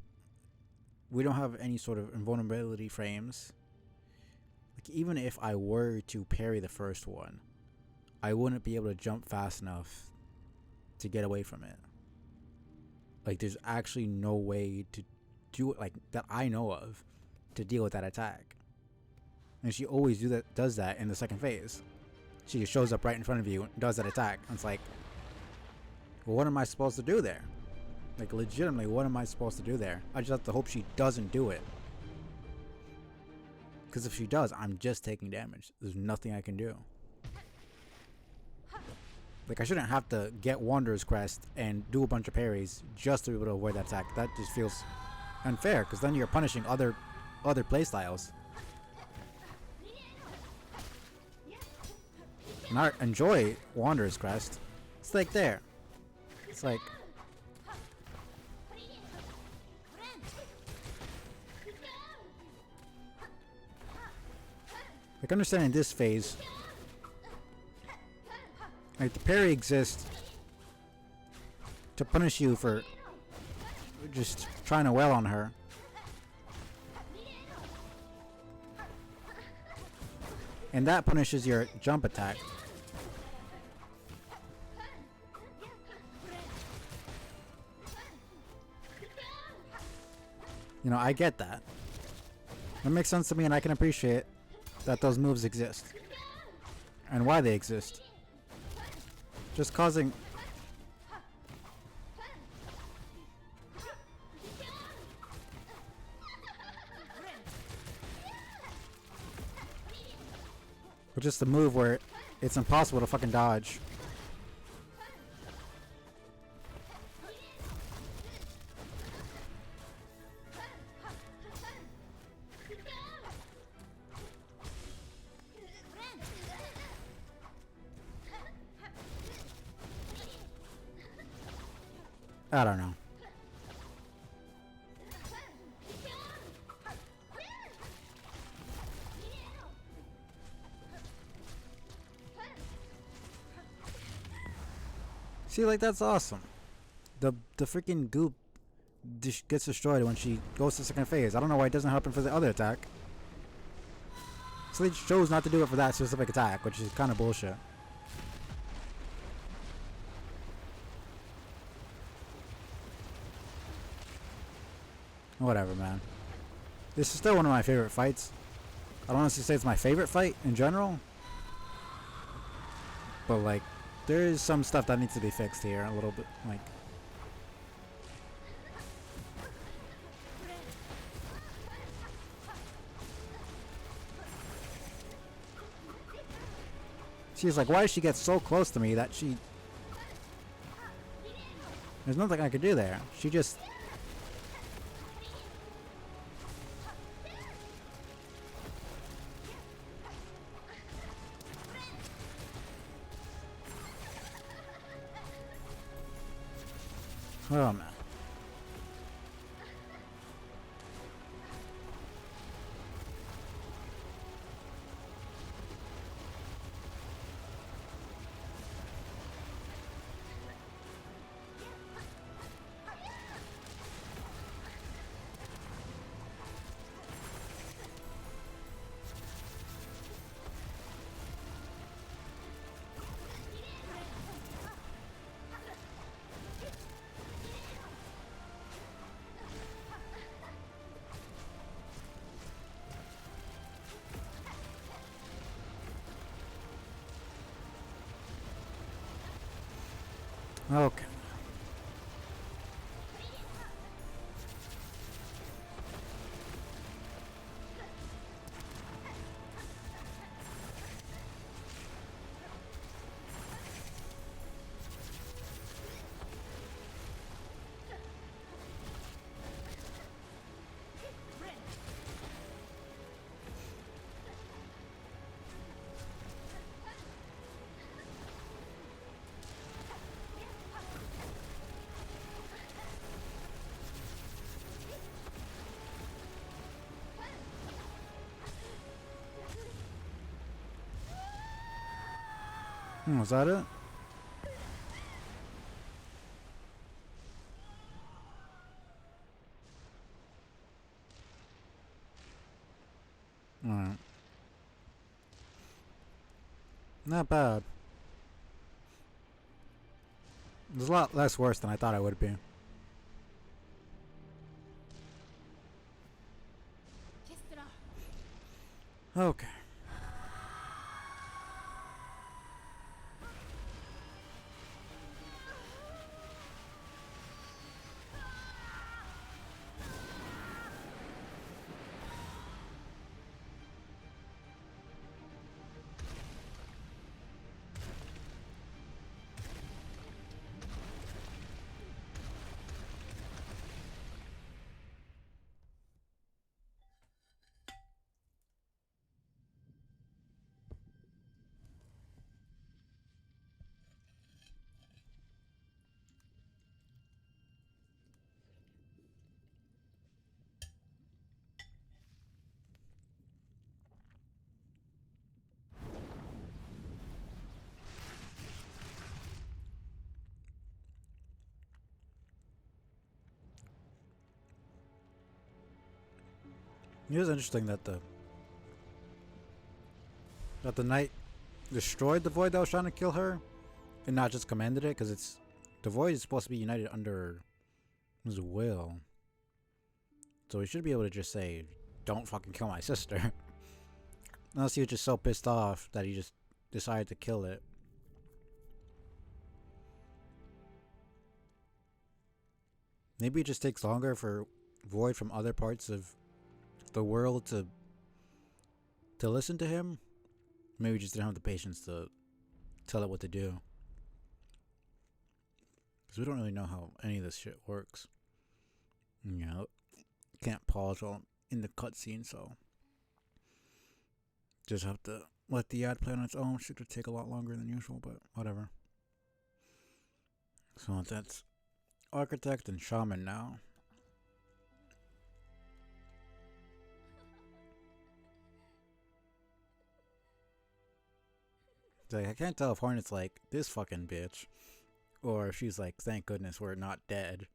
We don't have any sort of invulnerability frames. Like, even if I were to parry the first one, I wouldn't be able to jump fast enough to get away from it. Like, there's actually no way to do it, like, that I know of, to deal with that attack. And she always does that in the second phase. She just shows up right in front of you and does that attack. And it's like, well, what am I supposed to do there? Like, legitimately, what am I supposed to do there? I just have to hope she doesn't do it. Because if she does, I'm just taking damage. There's nothing I can do. Like, I shouldn't have to get Wanderer's Crest and do a bunch of parries just to be able to avoid that attack. That just feels unfair, because then you're punishing other playstyles. And I enjoy Wanderer's Crest. It's like there. It's like... Like, understanding this phase, like, the parry exists to punish you for just trying to wail on her. And that punishes your jump attack. You know, I get that. That makes sense to me, and I can appreciate that those moves exist. And why they exist. Just causing... But just the move where it's impossible to fucking dodge. I don't know. See, like, that's awesome. The freaking goop gets destroyed when she goes to second phase. I don't know why it doesn't happen for the other attack. So they chose not to do it for that specific attack, which is kind of bullshit. Whatever, man. This is still one of my favorite fights. I don't honestly say it's my favorite fight in general. But, like, there is some stuff that needs to be fixed here a little bit. Like, she's like, why does she get so close to me that she... There's nothing I could do there. She just... Oh, man. Okay. Was that it? Alright. Not bad. It's a lot less worse than I thought it would be. Okay. It was interesting that the knight destroyed the void that was trying to kill her, and not just commanded it, because it's the void is supposed to be united under his will. So he should be able to just say, "Don't fucking kill my sister." Unless he was just so pissed off that he just decided to kill it. Maybe it just takes longer for void from other parts of the world to listen to him. Maybe we just didn't have the patience to tell it what to do. Because we don't really know how any of this shit works. You know, can't pause while I'm in the cutscene, so just have to let the ad play on its own. Shit could take a lot longer than usual, but whatever. So that's Architect and Shaman now. Like, I can't tell if Hornet's like, this fucking bitch, or if she's like, thank goodness we're not dead,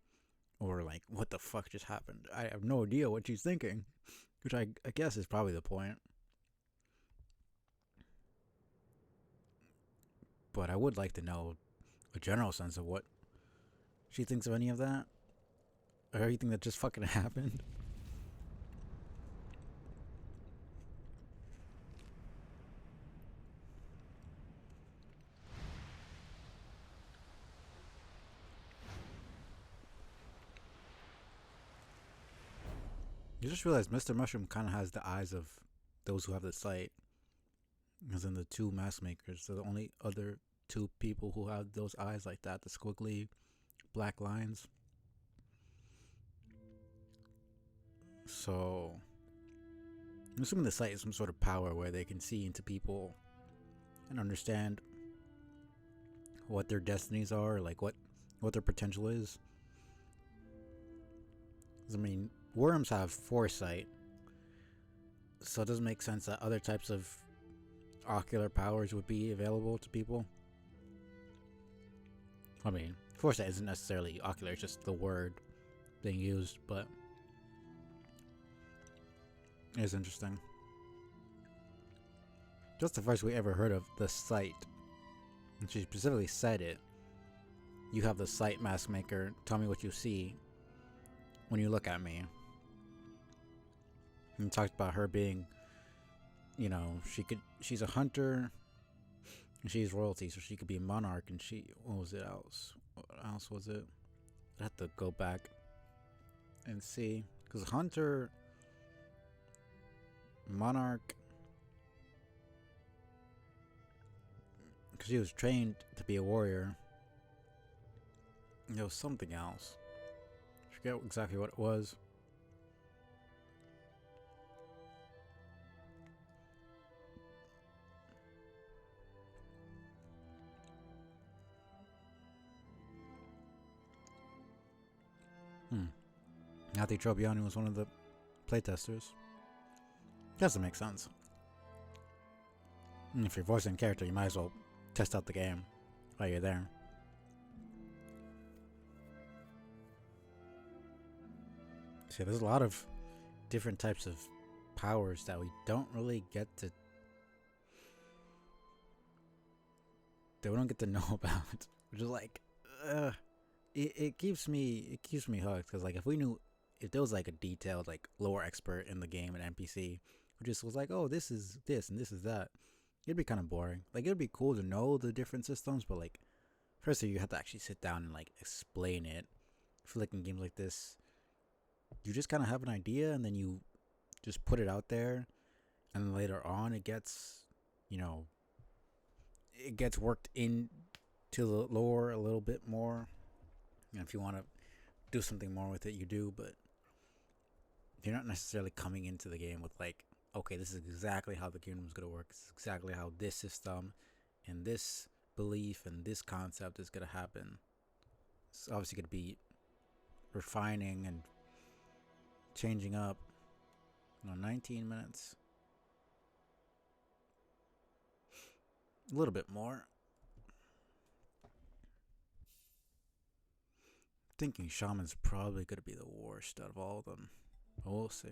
or like, what the fuck just happened. I have no idea what she's thinking, which I guess is probably the point. But I would like to know a general sense of what she thinks of any of that, or everything that just fucking happened. You just realized Mr. Mushroom kind of has the eyes of those who have the sight. As in the two mask makers. They're the only other two people who have those eyes like that. The squiggly black lines. So, I'm assuming the sight is some sort of power where they can see into people and understand what their destinies are, like what their potential is. I mean, worms have foresight, so it doesn't make sense that other types of ocular powers would be available to people. I mean, foresight isn't necessarily ocular, it's just the word being used, but it is interesting. Just the first we ever heard of the sight, and she specifically said it. You have the sight, mask maker. Tell me what you see when you look at me. And talked about her being, you know, she's a hunter, and she's royalty, so she could be a monarch, and what else was it? I'd have to go back and see, because hunter, monarch, because she was trained to be a warrior. There was something else. I forget exactly what it was. Nathy Trobiani was one of the playtesters. Doesn't make sense. And if you're voicing a character, you might as well test out the game while you're there. See, there's a lot of different types of powers that we don't really get to know about, which is like, it keeps me hooked, because like if there was like a detailed like lore expert in the game, an NPC who just was like, oh, this is this and this is that, it'd be kind of boring. Like, it'd be cool to know the different systems, but like, first you have to actually sit down and like explain it. I feel like in games like this, you just kind of have an idea and then you just put it out there, and then later on it gets, it gets worked into the lore a little bit more. And if you want to do something more with it, you do, but you're not necessarily coming into the game with like, okay, this is exactly how the kingdom is going to work. This is exactly how this system and this belief and this concept is going to happen. It's obviously going to be refining and changing up. 19 minutes. A little bit more. Thinking Shaman's probably going to be the worst out of all of them. But we'll see.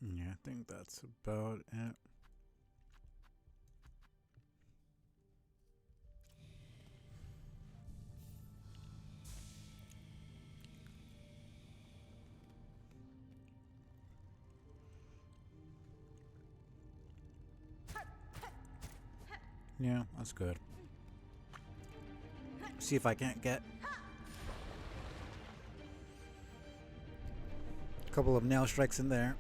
Yeah, I think that's about it. Yeah, that's good. See if I can't get a couple of nail strikes in there.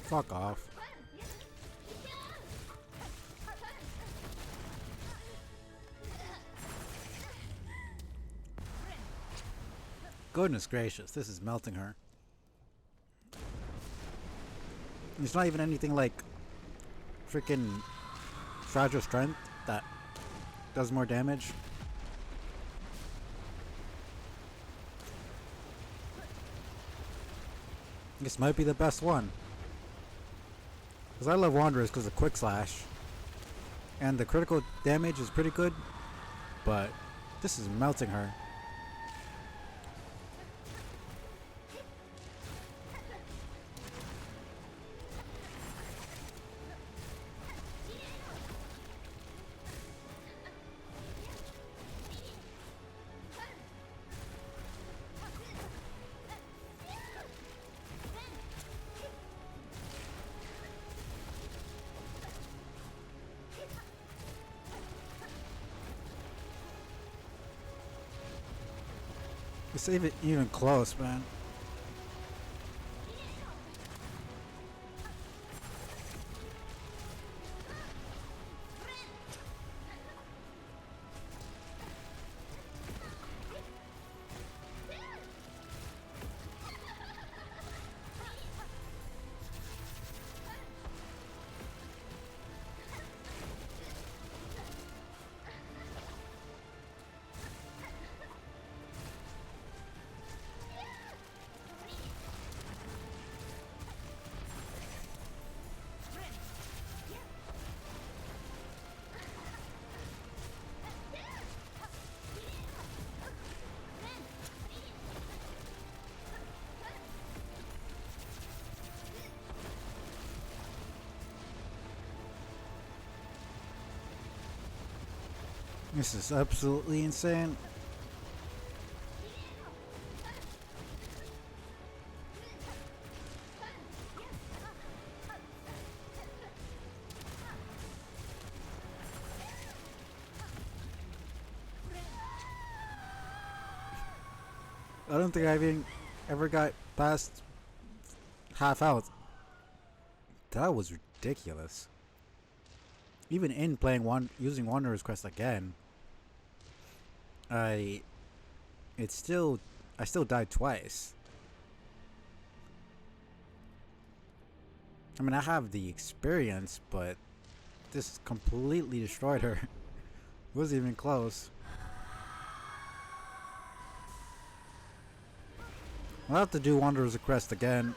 Fuck off. Goodness gracious, this is melting her. It's not even anything like freaking fragile strength that does more damage. This might be the best one. Because I love Wanderers because of Quick Slash. And the critical damage is pretty good. But this is melting her. It's even close, man. This is absolutely insane. I don't think I've even ever got past half health. That was ridiculous. Even in playing using Wanderer's Crest again, I still died twice. I mean, I have the experience, but this completely destroyed her. It wasn't even close. I'll have to do Wanderer's Crest again.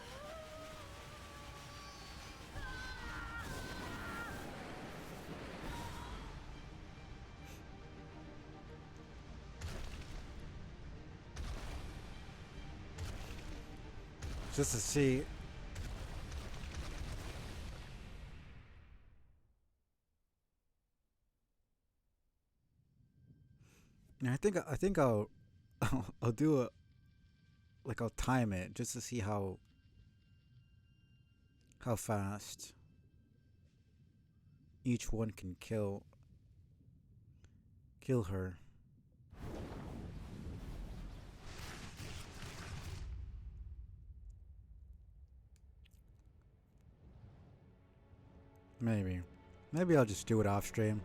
just to see. Yeah, I think I'll do a, like I'll time it just to see how fast each one can kill her. Maybe I'll just do it off stream.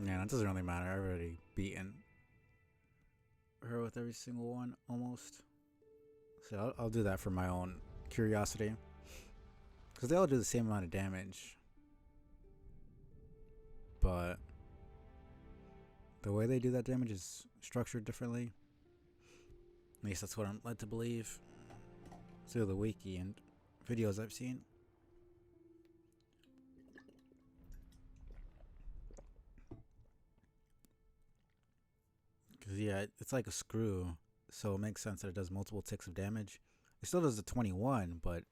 Yeah, it doesn't really matter. I've already beaten her with every single one almost. So I'll do that for my own curiosity. Because they all do the same amount of damage. But the way they do that damage is structured differently. At least that's what I'm led to believe through the wiki and videos I've seen. Because, yeah, it's like a screw. So it makes sense that it does multiple ticks of damage. It still does the 21, but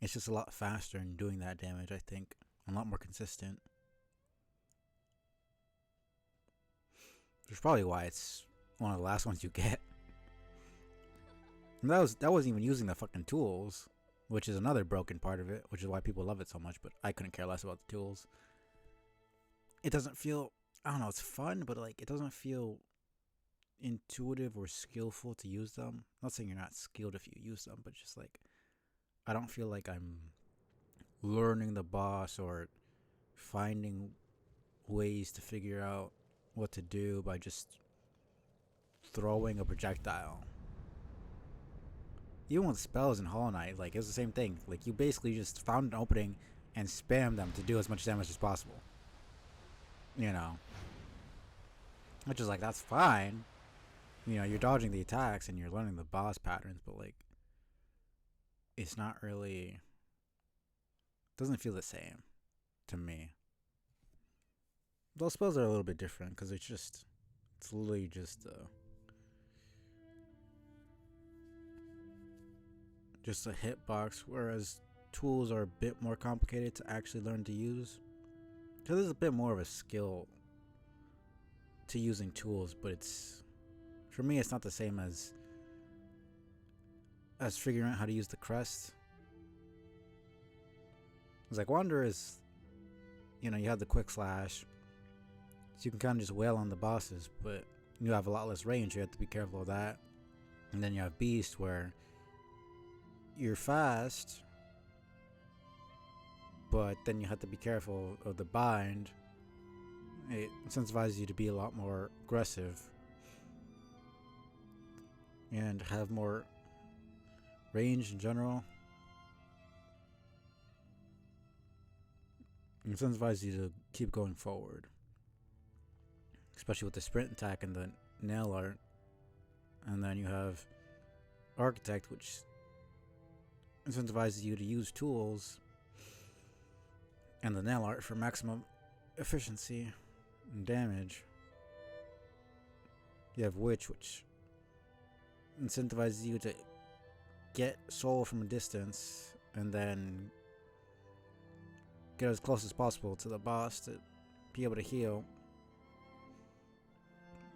it's just a lot faster in doing that damage, I think. A lot more consistent. Which is probably why it's one of the last ones you get. And that wasn't even using the fucking tools, which is another broken part of it, which is why people love it so much, but I couldn't care less about the tools. It doesn't feel, I don't know, it's fun, but like it doesn't feel intuitive or skillful to use them. I'm not saying you're not skilled if you use them, but just like I don't feel like I'm learning the boss or finding ways to figure out what to do by just throwing a projectile. Even with spells in Hollow Knight, like it was the same thing. Like you basically just found an opening and spam them to do as much damage as possible. You know, which is like that's fine. You know, you're dodging the attacks and you're learning the boss patterns, but like it's not really, doesn't feel the same to me. Those spells are a little bit different because it's literally just a hitbox, whereas tools are a bit more complicated to actually learn to use. So there's a bit more of a skill to using tools, but it's, for me, it's not the same as figuring out how to use the crest. It's like Wander is, you know, you have the quick slash, so you can kind of just wail on the bosses, but you have a lot less range. You have to be careful of that. And then you have Beast, where you're fast, but then you have to be careful of the bind. It incentivizes you to be a lot more aggressive and have more range in general. It incentivizes you to keep going forward, especially with the sprint attack and the nail art. And then you have Architect, which incentivizes you to use tools and the nail art for maximum efficiency and damage. You have Witch, which incentivizes you to get soul from a distance and then get as close as possible to the boss to be able to heal.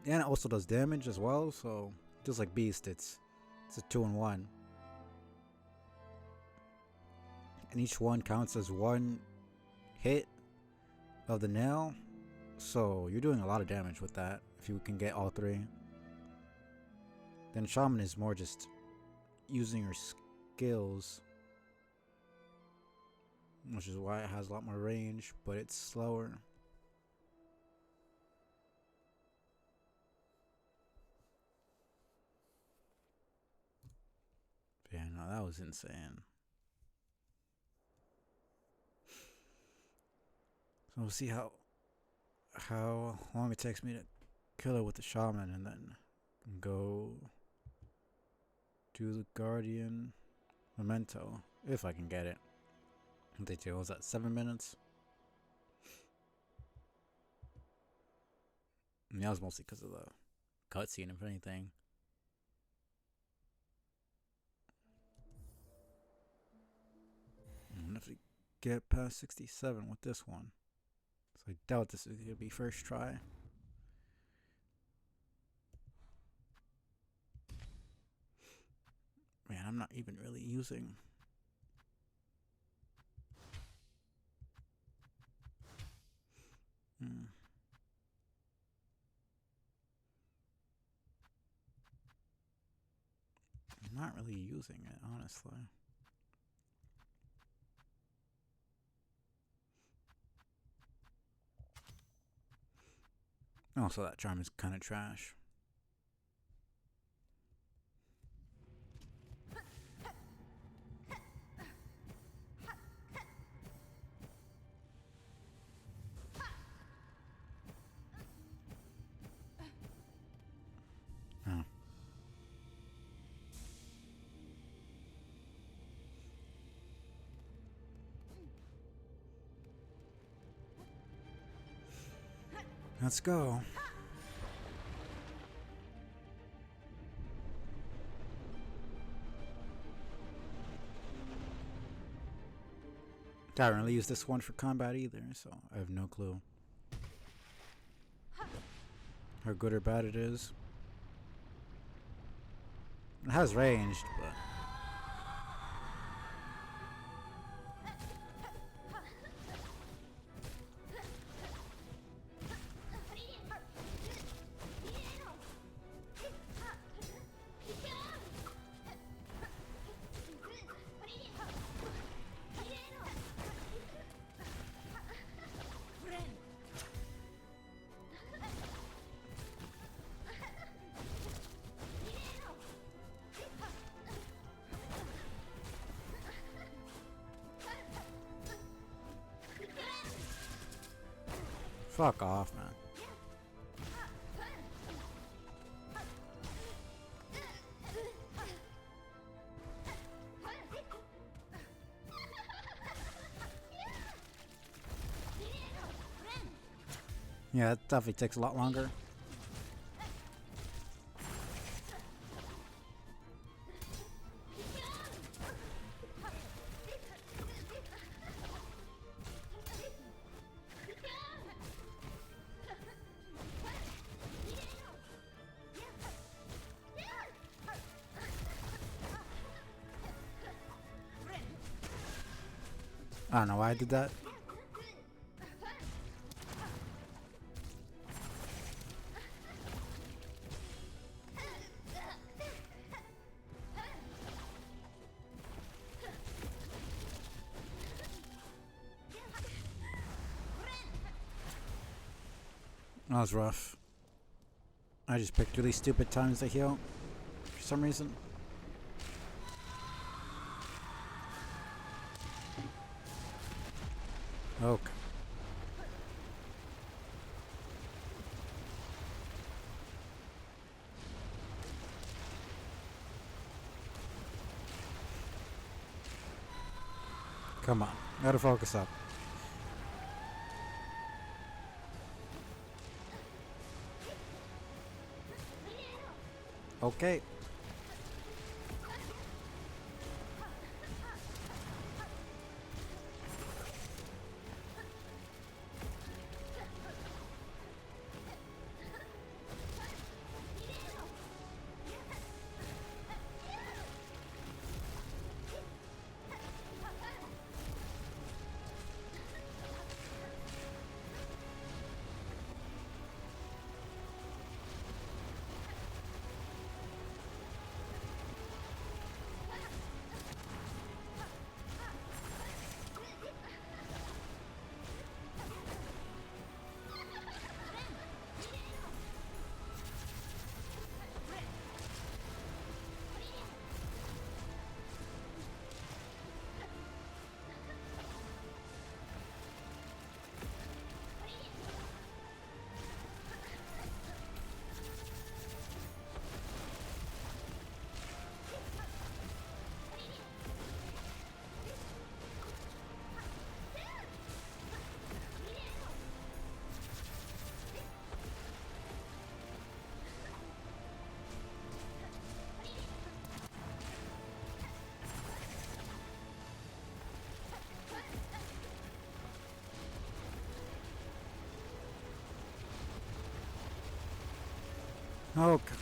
And it also does damage as well, so just like Beast, it's a 2-in-1. And each one counts as one hit of the nail, so you're doing a lot of damage with that if you can get all three. Then Shaman is more just using your skills, which is why it has a lot more range, but it's slower. Yeah, no, that was insane. So we'll see how long it takes me to kill her with the Shaman and then go to the Guardian Memento, if I can get it. What was that, 7 minutes? I mean, that was mostly because of the cutscene, if anything. I'm gonna have to get past 67 with this one. So I doubt this is gonna be first try. Man, I'm not even really using. I'm not really using it, honestly. Also, that charm is kind of trash. Oh. Let's go. I haven't really used this one for combat either, so I have no clue how good or bad it is. It has ranged, but fuck off, man. Yeah, that definitely takes a lot longer. I don't know why I did that. That was rough. I just picked really stupid times to heal for some reason. Okay. Come on. Gotta focus up. Okay. Okay.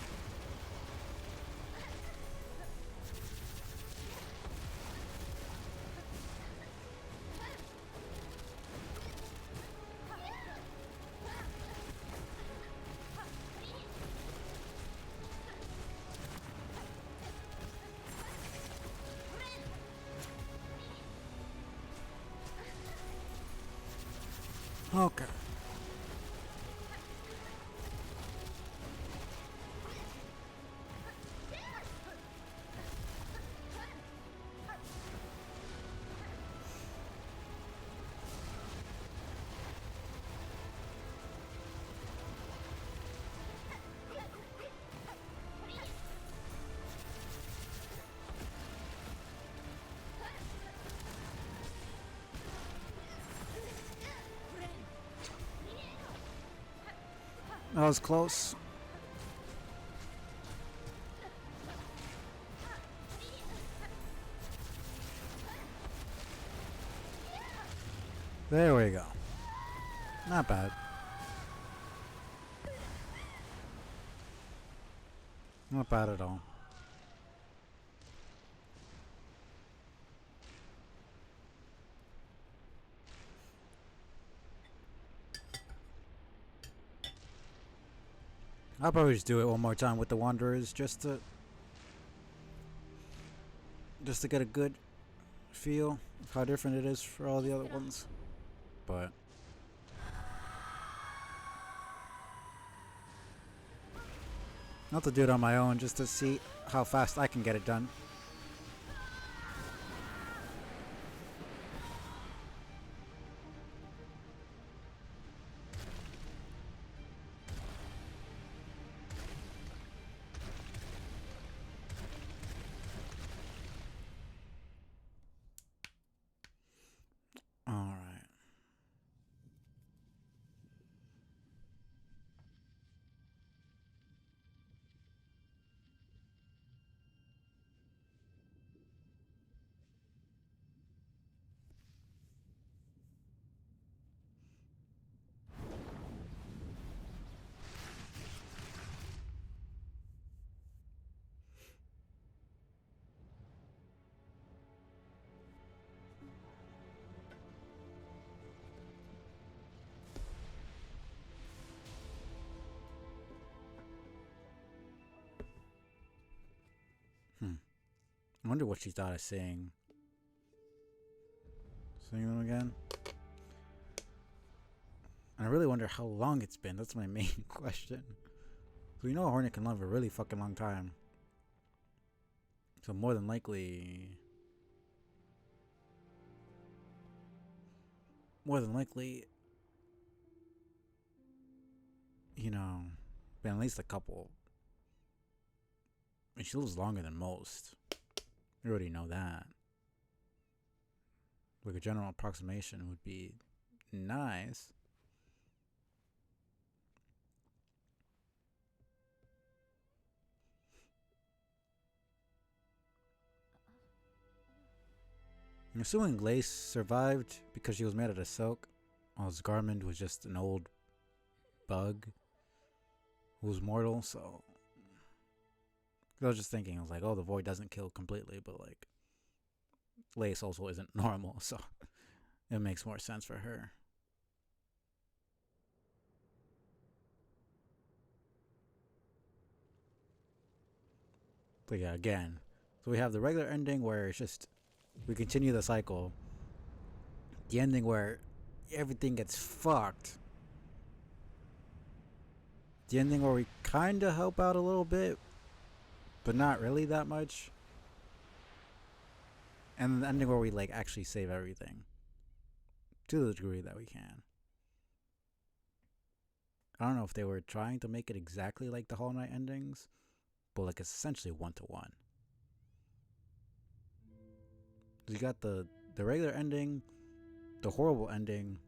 Okay. That was close. There we go. Not bad. Not bad at all. I'll probably just do it one more time with the Wanderers just to get a good feel of how different it is for all the other ones. But not to do it on my own, just to see how fast I can get it done. Alright. I wonder what she thought of saying. Seeing them again? And I really wonder how long it's been. That's my main question. So we know a hornet can live a really fucking long time. So more than likely, you know, been at least a couple. And she lives longer than most. You already know that. Like a general approximation would be nice. I'm assuming Lace survived because she was made out of silk, while his garment was just an old bug who was mortal, so I was just thinking, I was like, oh, the void doesn't kill completely, but like Lace also isn't normal, so it makes more sense for her. But yeah, again, so we have the regular ending where it's just we continue the cycle. The ending where everything gets fucked. The ending where we kind of help out a little bit, but not really that much. And the ending where we like actually save everything to the degree that we can. I don't know if they were trying to make it exactly like the Hollow Knight endings, but like it's essentially 1-to-1. You got the regular ending, the horrible ending,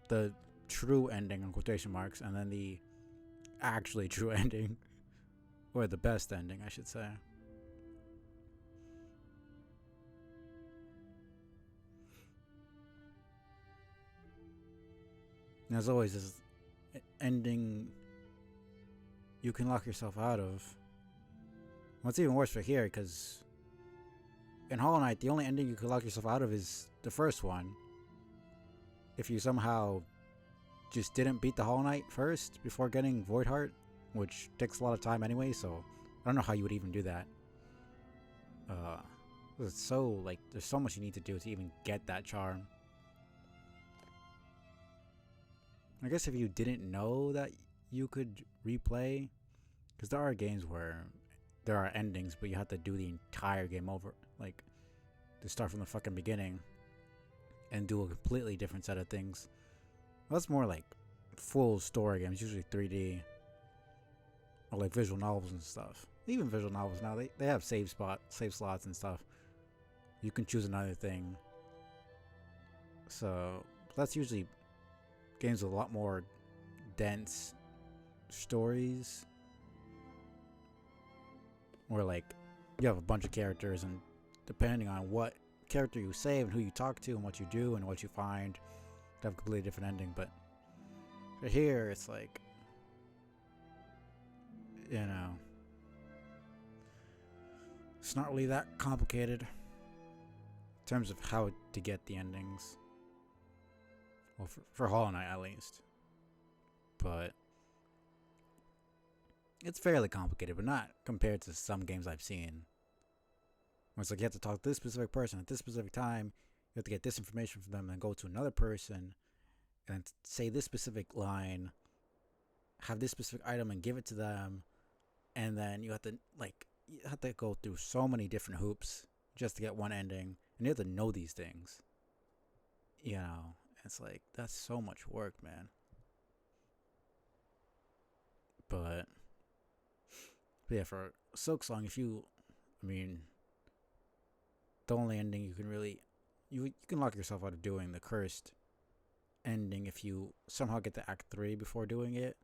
the true ending in quotation marks, and then the actually true ending, or the best ending, I should say. And as always, this ending you can lock yourself out of. What's even worse for here, because in Hollow Knight, the only ending you can lock yourself out of is the first one. If you somehow just didn't beat the Hollow Knight first before getting Void Heart, which takes a lot of time anyway, so I don't know how you would even do that. It's so, like, there's so much you need to do to even get that charm. I guess if you didn't know that you could replay, because there are games where there are endings, but you have to do the entire game over, like, to start from the fucking beginning and do a completely different set of things. Well, that's more like full story games, usually 3D, or like visual novels and stuff. Even visual novels now, they have save slots and stuff. You can choose another thing. So that's usually games with a lot more dense stories, where like you have a bunch of characters, and depending on what character you save and who you talk to and what you do and what you find, have a completely different ending. But for here, it's like, you know, it's not really that complicated in terms of how to get the endings. Well, for Hollow Knight at least. But it's fairly complicated, but not compared to some games I've seen. Where it's like you have to talk to this specific person at this specific time, you have to get this information from them and go to another person and say this specific line, have this specific item and give it to them, and then you have to go through so many different hoops just to get one ending, and you have to know these things. You know, it's like, that's so much work, man. But yeah, for Silksong, the only ending you can really, you can lock yourself out of doing the cursed ending if you somehow get to Act 3 before doing it,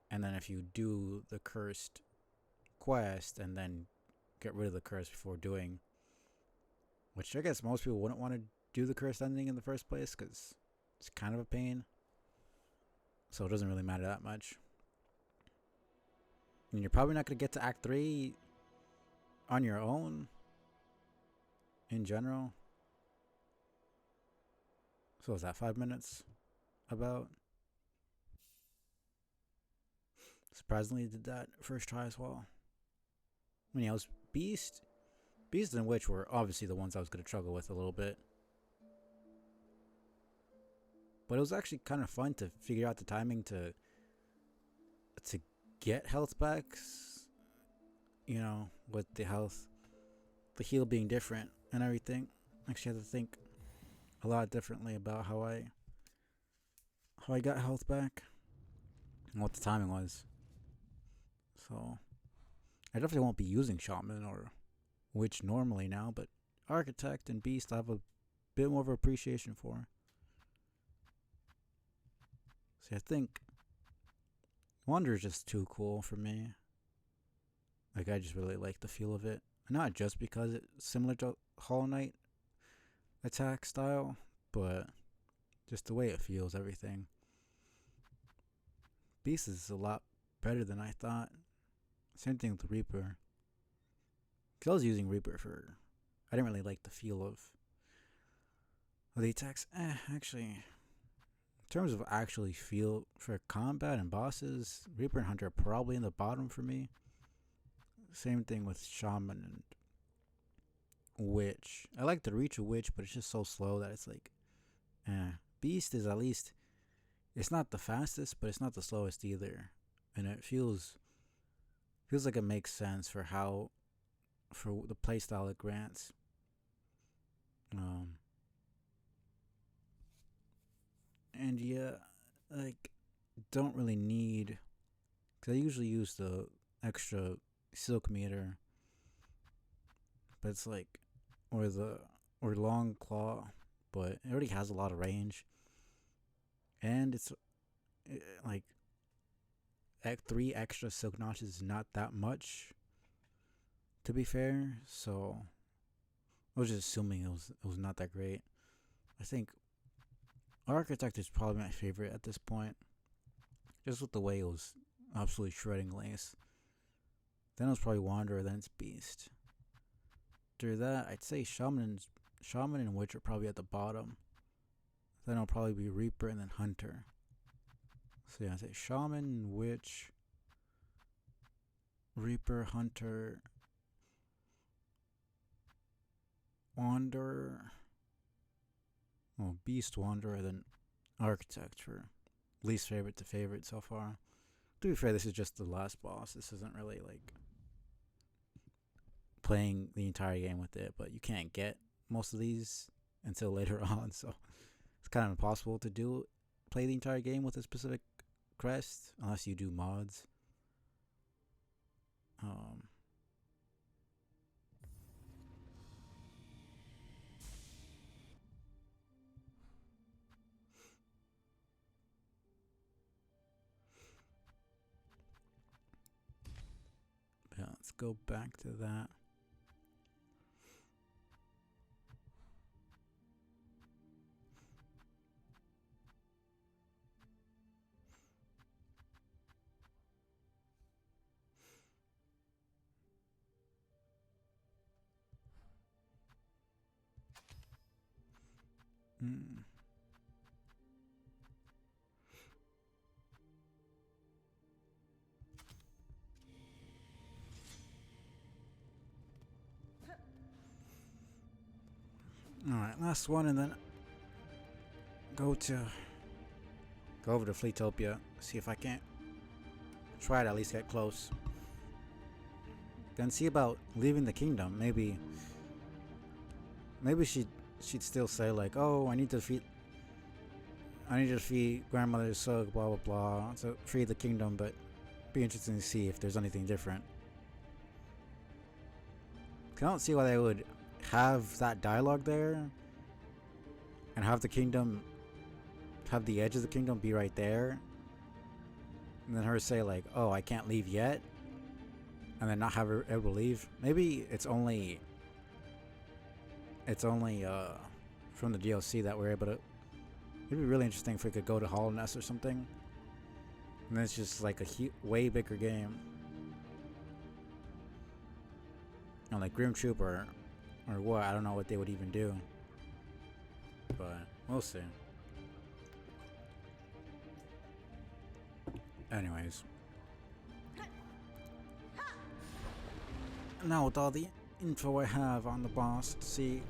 and then if you do the cursed quest and then get rid of the curse before doing, which I guess most people wouldn't want to do the cursed ending in the first place because it's kind of a pain, so it doesn't really matter that much. And you're probably not going to get to Act 3 on your own in general. So is that 5 minutes? About. Surprisingly, did that first try as well. I mean, I was Beast and Witch were obviously the ones I was going to struggle with a little bit. But it was actually kind of fun to figure out the timing to get health back. You know, with the heal being different and everything. Actually, I had to think a lot differently about how I got health back and what the timing was. So I definitely won't be using Shaman or Witch normally now, but Architect and Beast I have a bit more of appreciation for. See, I think Wonder is just too cool for me. Like, I just really like the feel of it. Not just because it's similar to Hollow Knight attack style, but just the way it feels, everything. Beast is a lot better than I thought. Same thing with Reaper. Because I was using Reaper I didn't really like the feel of the attacks. Actually, in terms of actually feel for combat and bosses, Reaper and Hunter are probably in the bottom for me. Same thing with Shaman and Witch. I like the reach of Witch, but it's just so slow that it's like, Beast is at least, it's not the fastest, but it's not the slowest either. And it feels like it makes sense for the playstyle it grants. And yeah, like, don't really need, because I usually use the extra silk meter, but it's like, or long claw, but it already has a lot of range, and it's like 3 extra silk notches is not that much, to be fair. So I was just assuming it was not that great. I think Architect is probably my favorite at this point, just with the way it was absolutely shredding Lace. Then it was probably Wanderer, then it's Beast. After that, I'd say Shaman and Witch are probably at the bottom. Then it'll probably be Reaper and then Hunter. So yeah, I'd say Shaman, Witch, Reaper, Hunter, Wanderer, well, Beast, Wanderer, then Architect for least favorite to favorite so far. To be fair, this is just the last boss. This isn't really like playing the entire game with it, but you can't get most of these until later on, so it's kind of impossible to play the entire game with a specific crest unless you do mods. Yeah, let's go back to that. Alright, last one, and then go over to Fleetopia, see if I can't try to at least get close. Then see about leaving the kingdom. Maybe she'd still say like, oh, I need to defeat Grandmother Sug, blah blah blah, to free the kingdom. But be interesting to see if there's anything different. I don't see why they would have that dialogue there and have the edge of the kingdom be right there, and then her say like, oh, I can't leave yet, and then not have her able to leave. Maybe it's only from the DLC that we're able to. It'd be really interesting if we could go to Hollowness or something, and then it's just like a way bigger game, and like Grim Troop or what, I don't know what they would even do, but we'll see. Anyways, now with all the info I have on the boss, to see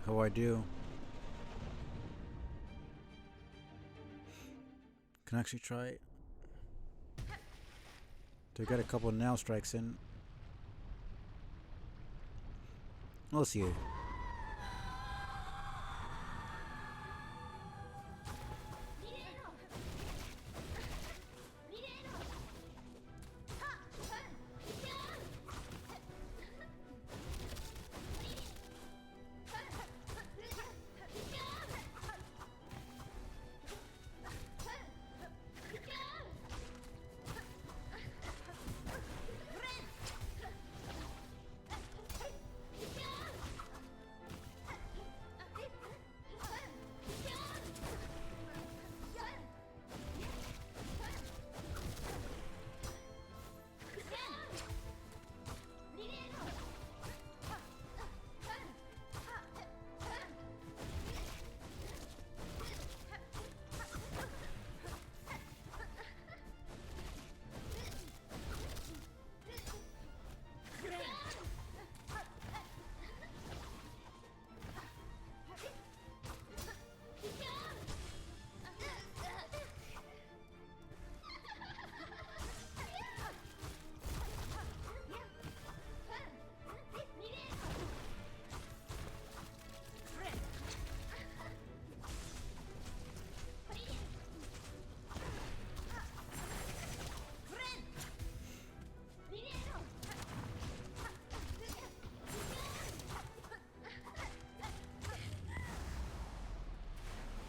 how I do. Can actually try to get a couple of nail strikes in. We'll see.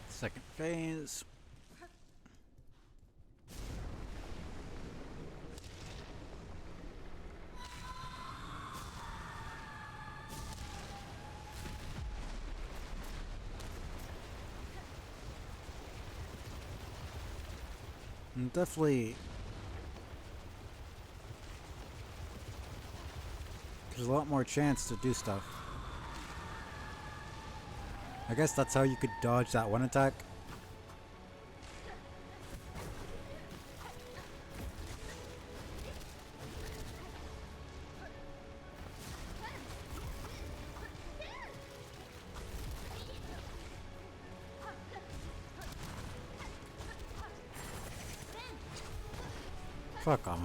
Second phase. I'm definitely there's a lot more chance to do stuff. I guess that's how you could dodge that one attack. Fuck off.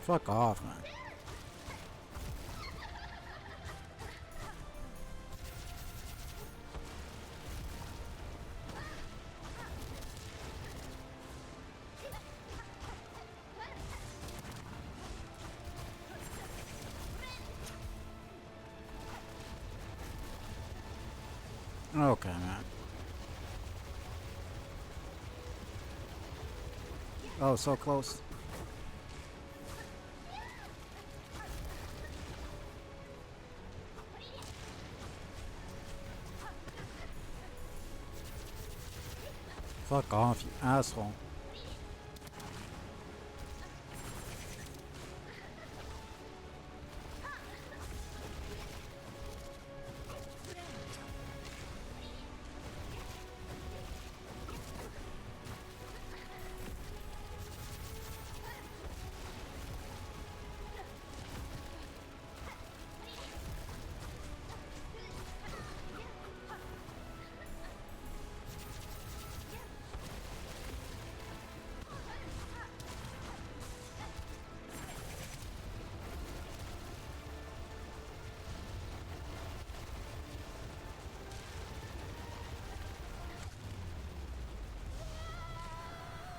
Fuck off, man. Okay, man. Oh, so close. Fuck off, you asshole.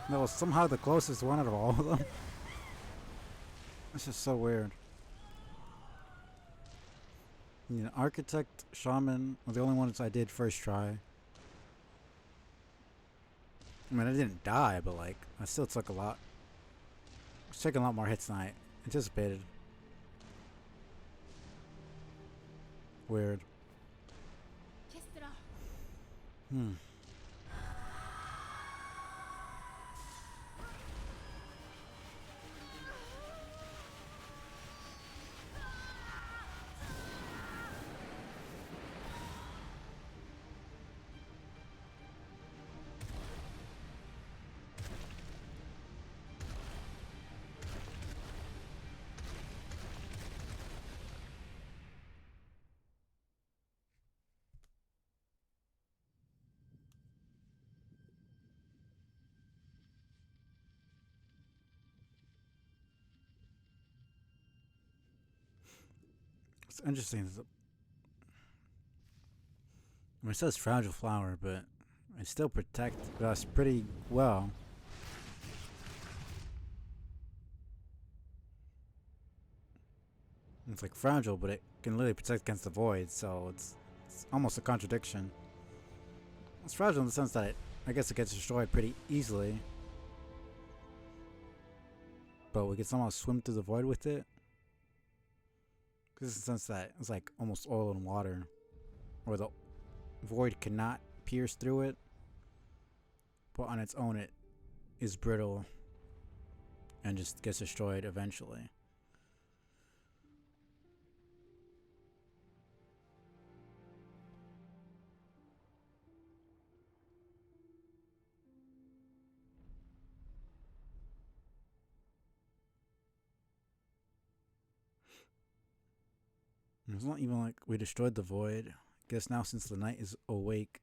That was somehow the closest one out of all of them. This is so weird. You know, Architect, Shaman were the only ones I did first try. I mean, I didn't die, but like, I still took a lot. I was taking a lot more hits than I anticipated. Weird. Hmm. It's interesting. I mean, it says fragile flower, but it still protects us pretty well. It's like fragile, but it can literally protect against the void, so it's almost a contradiction. It's fragile in the sense that I guess it gets destroyed pretty easily, but we can somehow swim through the void with it. Because in the sense that it's like almost oil and water, where the void cannot pierce through it, but on its own it is brittle and just gets destroyed eventually. It's not even like we destroyed the void. I guess now since the night is awake,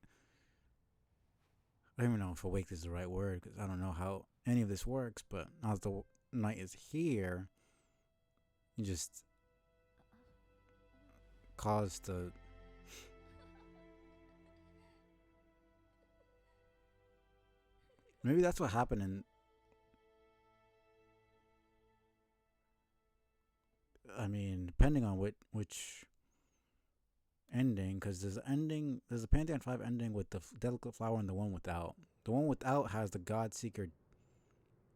I don't even know if awake is the right word because I don't know how any of this works, but now that the night is here, you just cause the Maybe that's what happened in. I mean, depending on which ending, because there's a Pantheon 5 ending with the Delicate Flower and the one without. The one without has the Godseeker.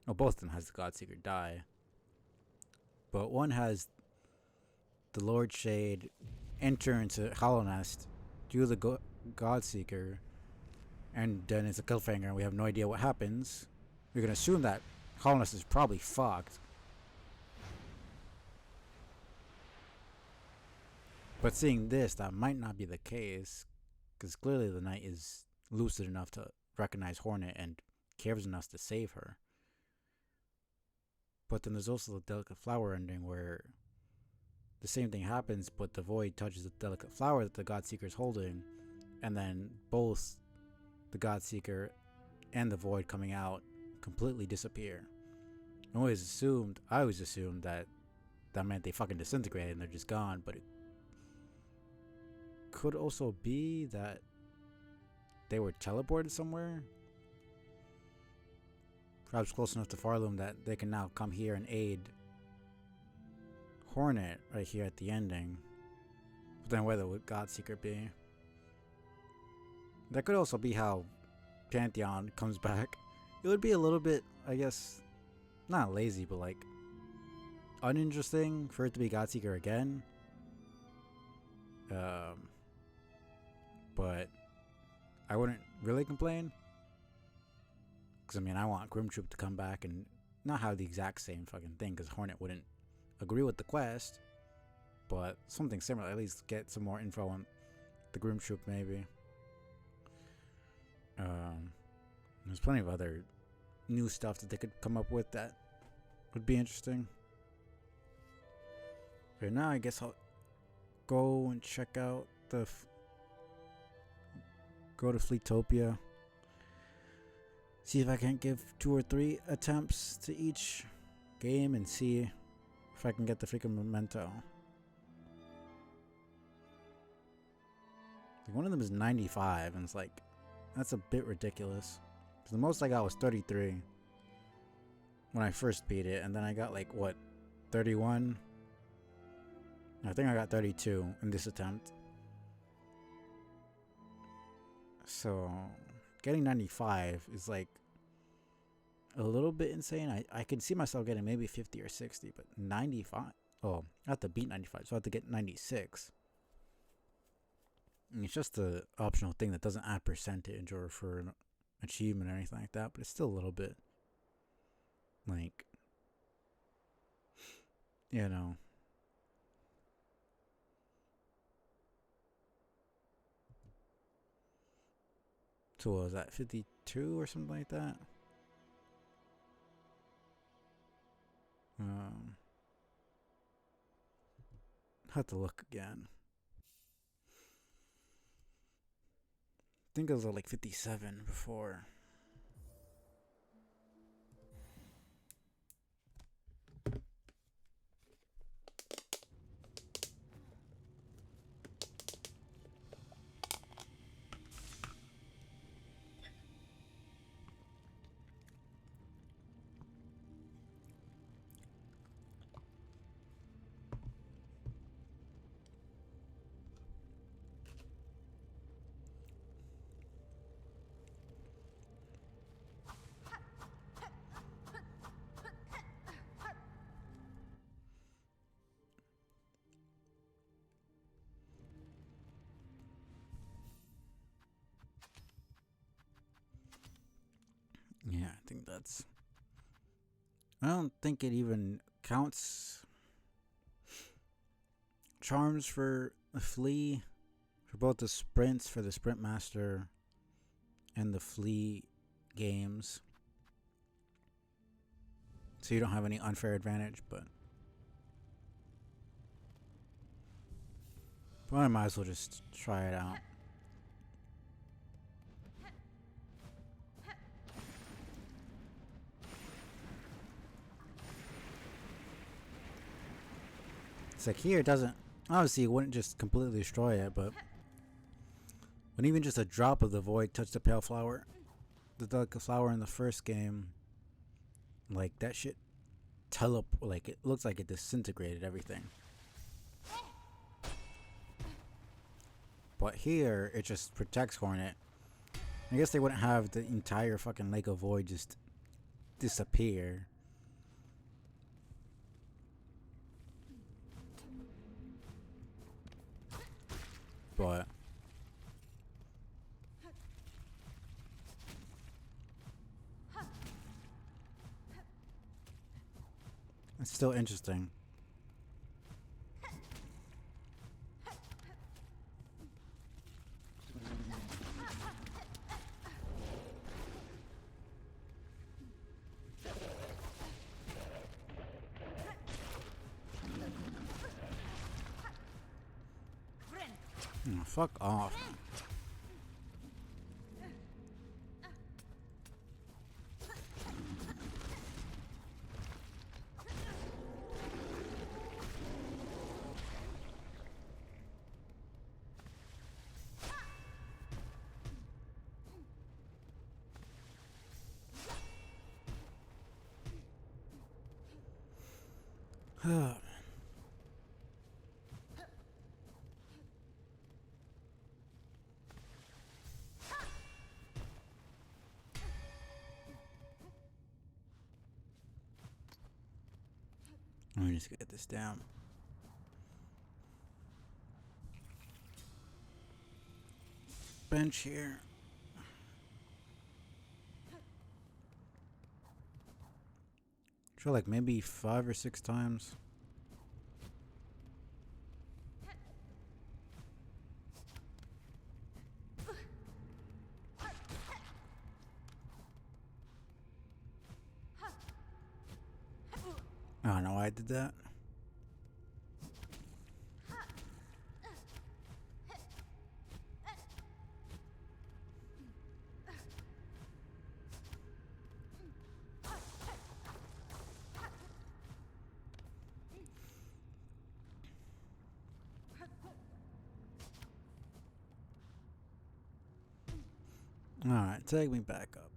Oh, both of them has the Godseeker die. But one has the Lord Shade enter into Hollow Nest, do the Godseeker, and then it's a cliffhanger and we have no idea what happens. We're going to assume that Hollow Nest is probably fucked. But seeing this, that might not be the case, because clearly the knight is lucid enough to recognize Hornet and cares enough to save her. But then there's also the Delicate Flower ending where the same thing happens, but the Void touches the Delicate Flower that the Godseeker is holding, and then both the Godseeker and the Void coming out completely disappear. I always assumed that meant they fucking disintegrated and they're just gone, but it could also be that they were teleported somewhere. Perhaps close enough to Farloom that they can now come here and aid Hornet right here at the ending. But then where would Godseeker be? That could also be how Pantheon comes back. It would be a little bit, I guess, not lazy, but like uninteresting for it to be Godseeker again. But I wouldn't really complain. Because, I mean, I want Grimtroop to come back and not have the exact same fucking thing, because Hornet wouldn't agree with the quest. But something similar, at least get some more info on the Grimtroop, maybe. There's plenty of other new stuff that they could come up with that would be interesting. Okay, now I guess I'll go and check out the go to Fleetopia, see if I can give 2 or 3 attempts to each game and see if I can get the freaking memento. Like, one of them is 95 and it's like, that's a bit ridiculous. The most I got was 33 when I first beat it, and then I got like, what, 31? I think I got 32 in this attempt. So getting 95 is like a little bit insane. I can see myself getting maybe 50 or 60, but 95? Oh, I have to beat 95, so I have to get 96. And it's just an optional thing that doesn't add percentage or for an achievement or anything like that, but it's still a little bit like, you know. So what was that, 52 or something like that? Have to look again. I think it was like 57 before. Yeah, I think that's... I don't think it even counts charms for the flea, for both the sprints for the Sprint Master and the flea games. So you don't have any unfair advantage, but I might as well just try it out. It's like here it doesn't, obviously it wouldn't just completely destroy it, but when even just a drop of the void touched the pale flower, the delicate flower in the first game, like that shit like it looks like it disintegrated everything. But here it just protects Hornet. I guess they wouldn't have the entire fucking Lake of Void just disappear. But it's still interesting. Oh, fuck off. Let me just get this down. Bench here. Try like maybe 5 or 6 times. I don't know why I did that. Alright, take me back up.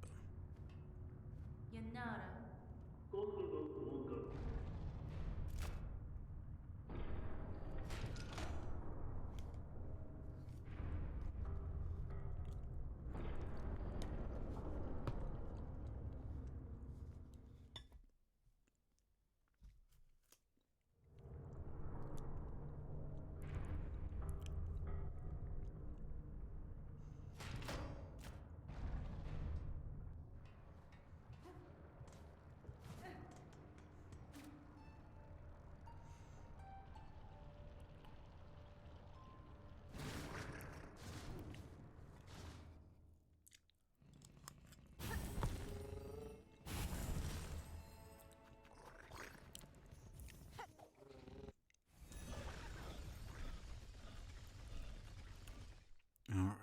Alright.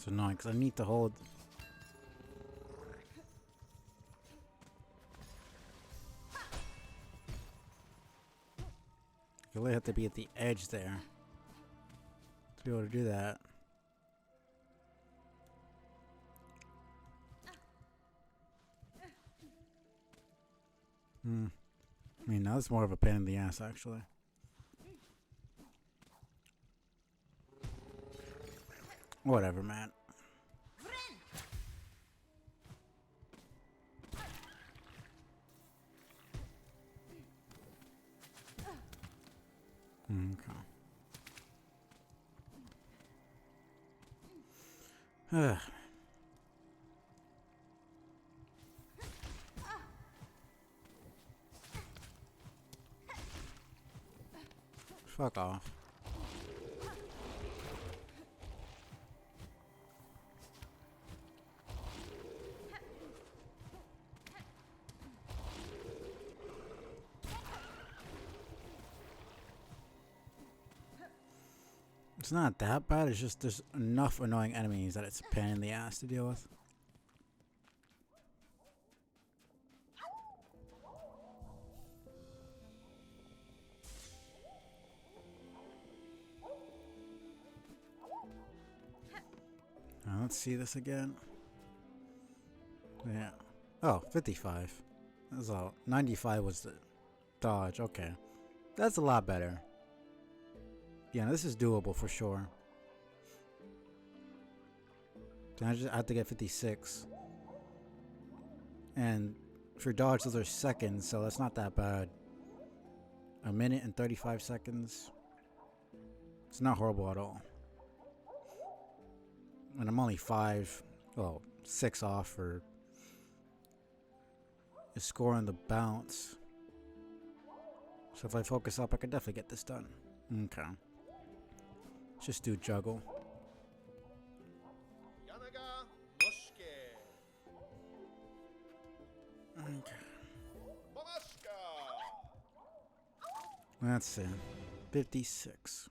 It's annoying because I need to hold. You really have to be at the edge there to be able to do that. I mean, that's more of a pain in the ass, actually. Whatever, man. Okay. Fuck off. It's not that bad, it's just there's enough annoying enemies that it's a pain in the ass to deal with. Now, let's see this again. Yeah. Oh, 55. That's all. 95 was the dodge. Okay. That's a lot better. Yeah, this is doable for sure. I have to get 56. And for dodge, those are seconds, so that's not that bad. A minute and 35 seconds. It's not horrible at all. And I'm only 6 off for scoring the bounce. So if I focus up, I can definitely get this done. Okay. Let's just do juggle. Okay. Let's see. 56.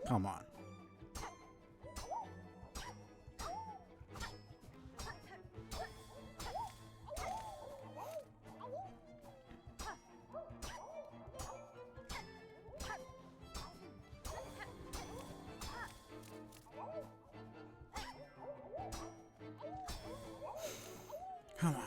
Come on. Come on.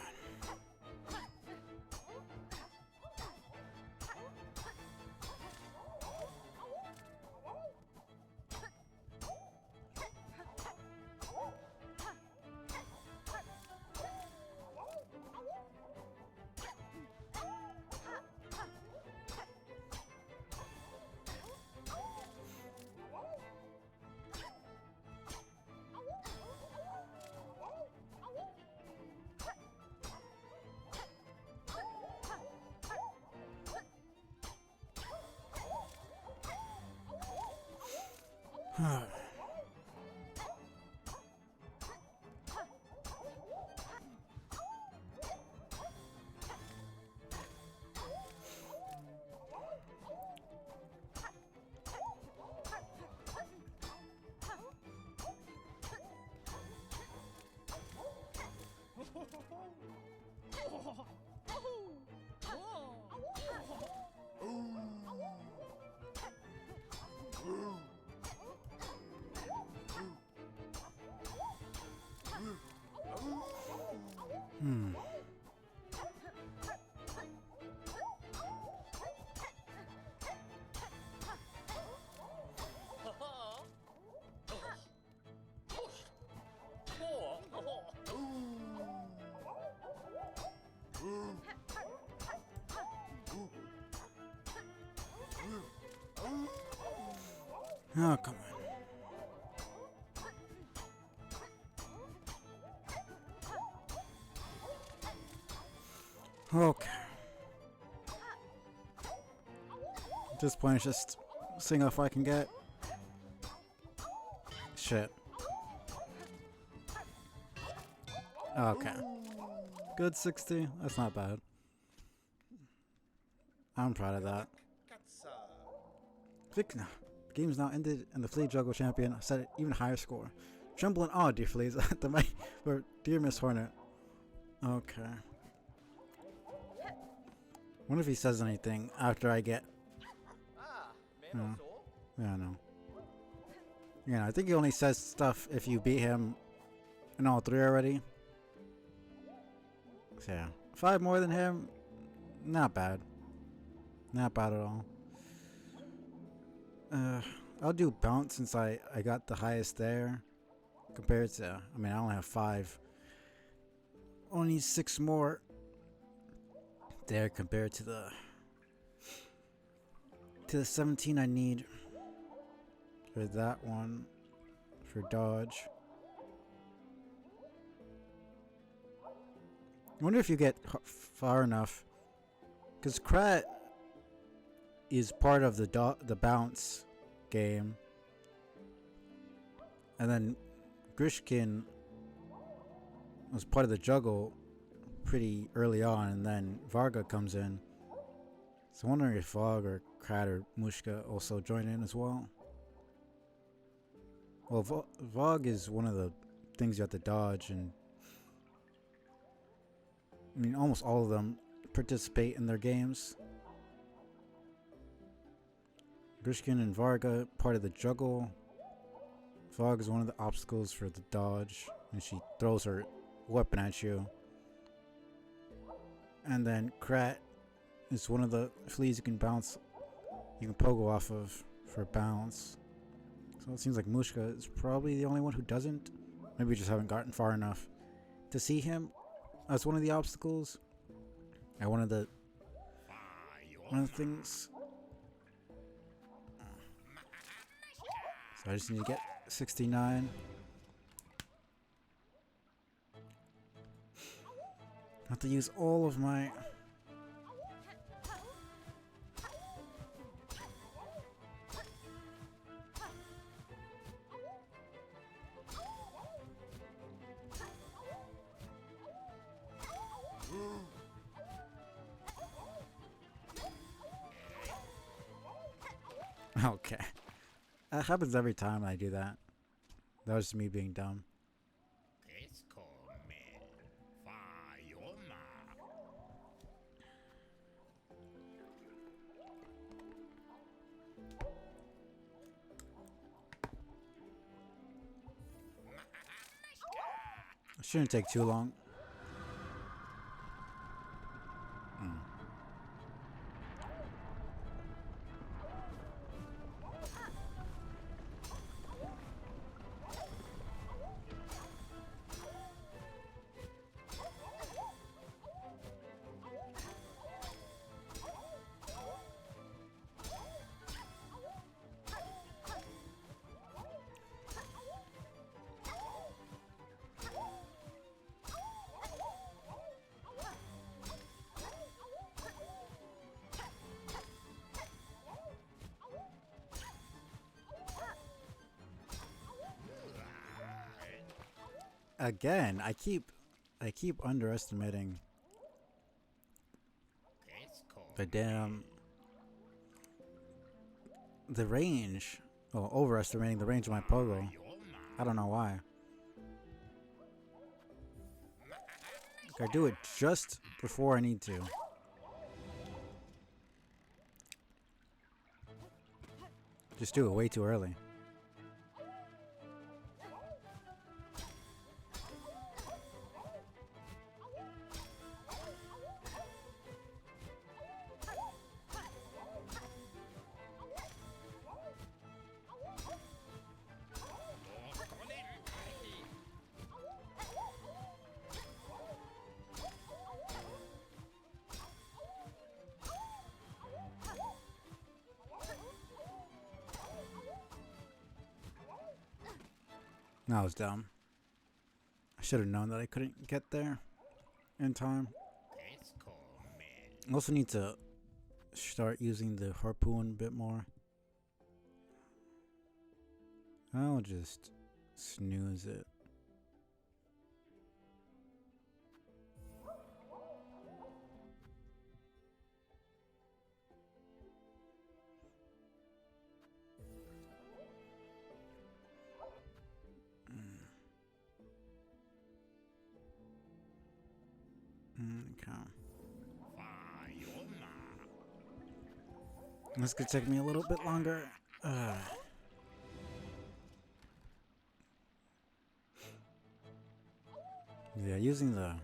Oh, come on. Okay. At this point, it's just seeing how far I can get. Shit. Okay. Good 60. That's not bad. I'm proud of that. The game's now ended, and the Flea Juggle champion set an even higher score. Tremble in awe, dear Fleas, at the might for dear Miss Hornet. Okay. Wonder if he says anything after I get. Yeah, I know. Yeah, I think he only says stuff if you beat him in all 3 already. So yeah, 5 more than him, not bad. Not bad at all. I'll do bounce since I got the highest there. Compared to, I mean, I only have 5. Only 6 more there compared to the 17 I need for that one for dodge. I wonder if you get far enough, because Krat is part of the bounce game, and then Grishkin was part of the juggle pretty early on, and then Varga comes in. So I'm wondering if Vog or Krat or Mushka also join in as well. Well, Vog is one of the things you have to dodge, and I mean almost all of them participate in their games. Grishkin and Varga part of the juggle. Vog is one of the obstacles for the dodge, and she throws her weapon at you. And then Krat is one of the fleas you can bounce, you can pogo off of for bounce. So it seems like Mushka is probably the only one who doesn't. Maybe we just haven't gotten far enough to see him as one of the obstacles. And one of the things. So I just need to get 69. I have to use all of my. Okay. That happens every time I do that. That was just me being dumb. It shouldn't take too long. Again, I keep underestimating the range. Well, overestimating the range of my pogo. I don't know why. I do it just before I need to. Just do it way too early. That was dumb. I should have known that I couldn't get there in time. I also need to start using the harpoon a bit more. I'll just snooze it. Okay. This could take me a little bit longer. Yeah, using the...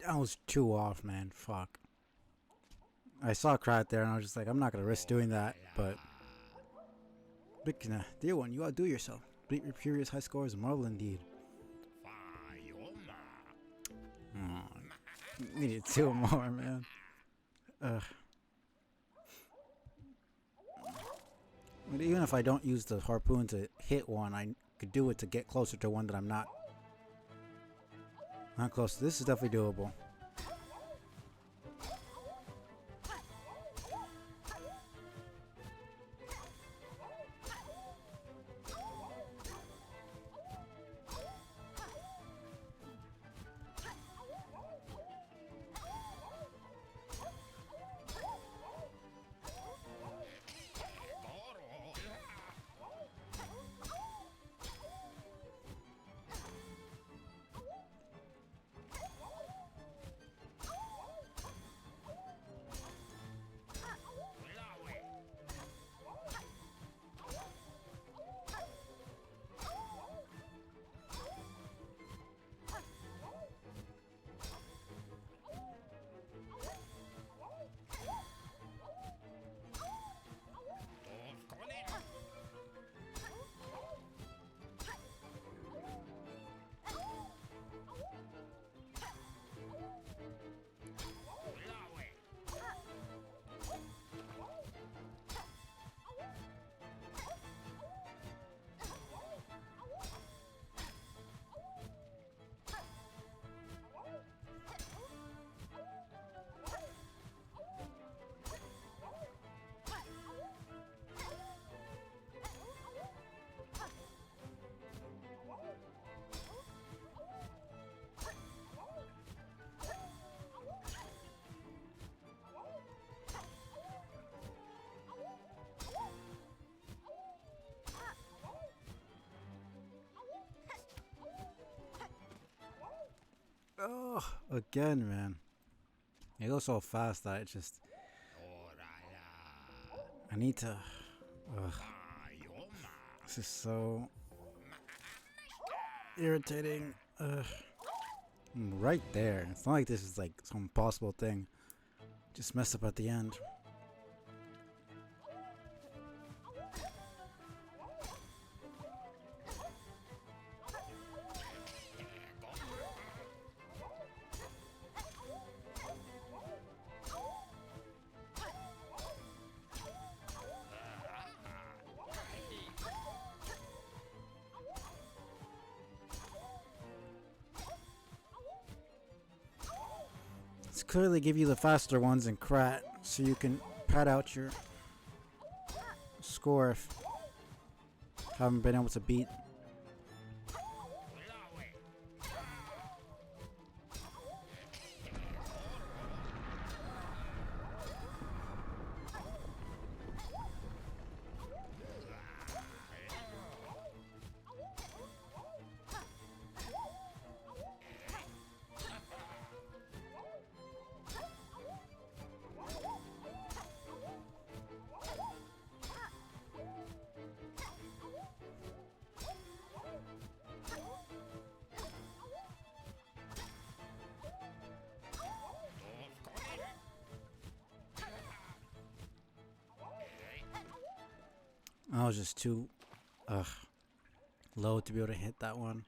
I was too off, man. Fuck. I saw Krat there and I was just like, I'm not gonna risk doing that, but... Dear one, you outdo yourself. Beat your previous high score is a marvel indeed. Oh, needed 2 more, man. Ugh. But even if I don't use the harpoon to hit one, I could do it to get closer to one that I'm not close to. This is definitely doable. Oh, again, man. It goes so fast that it just... I need to... Ugh. This is so... irritating. Ugh. Right there. It's not like this is like some impossible thing. Just messed up at the end. It's clearly give you the faster ones in Krat, so you can pad out your score if Haven't been able to beat. I was just too low to be able to hit that one.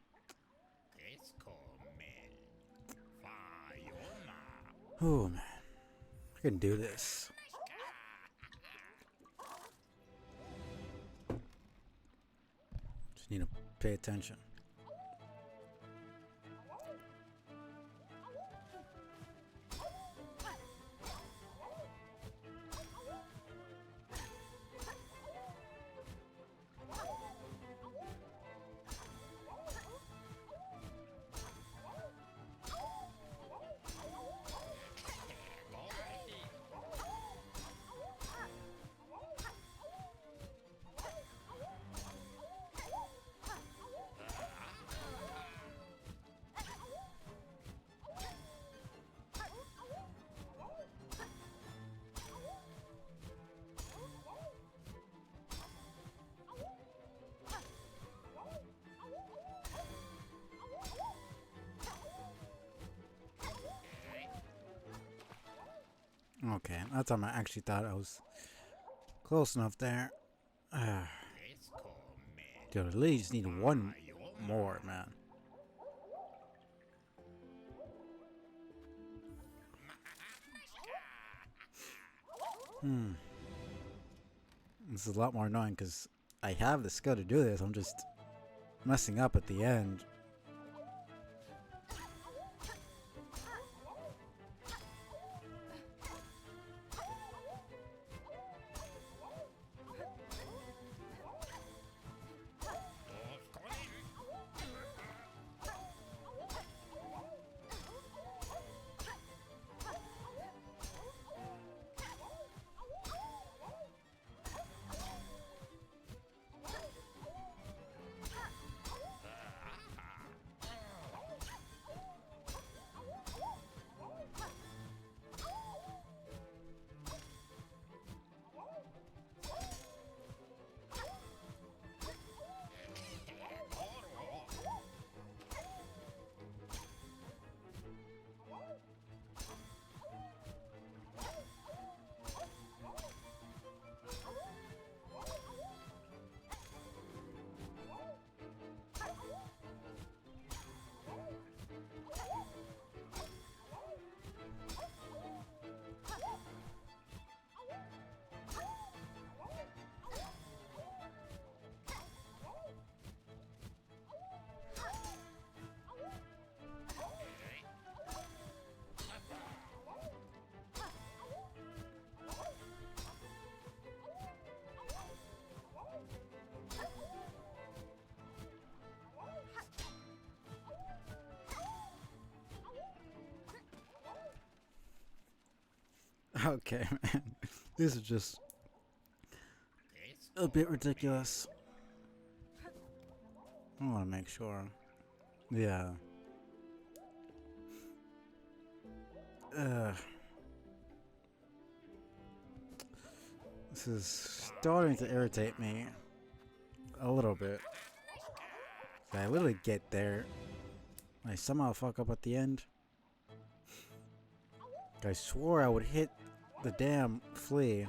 Oh man, I can do this. Just need to pay attention. Okay, that time I actually thought I was close enough there. Dude, I literally just need one more, man. This is a lot more annoying because I have the skill to do this. I'm just messing up at the end. Okay, man. This is just a bit ridiculous. I want to make sure. Yeah. This is starting to irritate me a little bit. I literally get there. I somehow fuck up at the end. I swore I would hit the damn flea.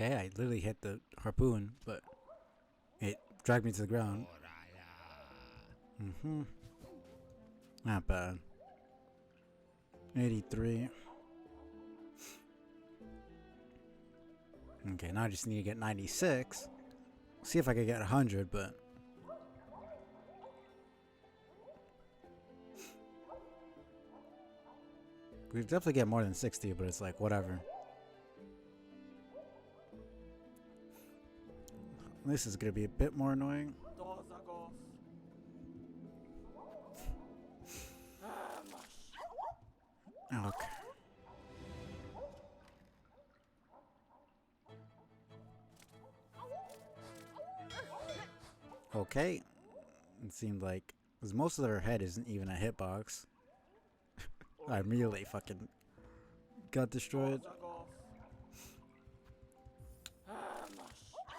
Okay, I literally hit the harpoon, but it dragged me to the ground. Not bad. 83. Okay, now I just need to get 96. See if I can get 100, but we definitely get more than 60, but it's like whatever. This is gonna be a bit more annoying. Okay. Okay. It seemed like, because most of their head isn't even a hitbox. I immediately fucking got destroyed.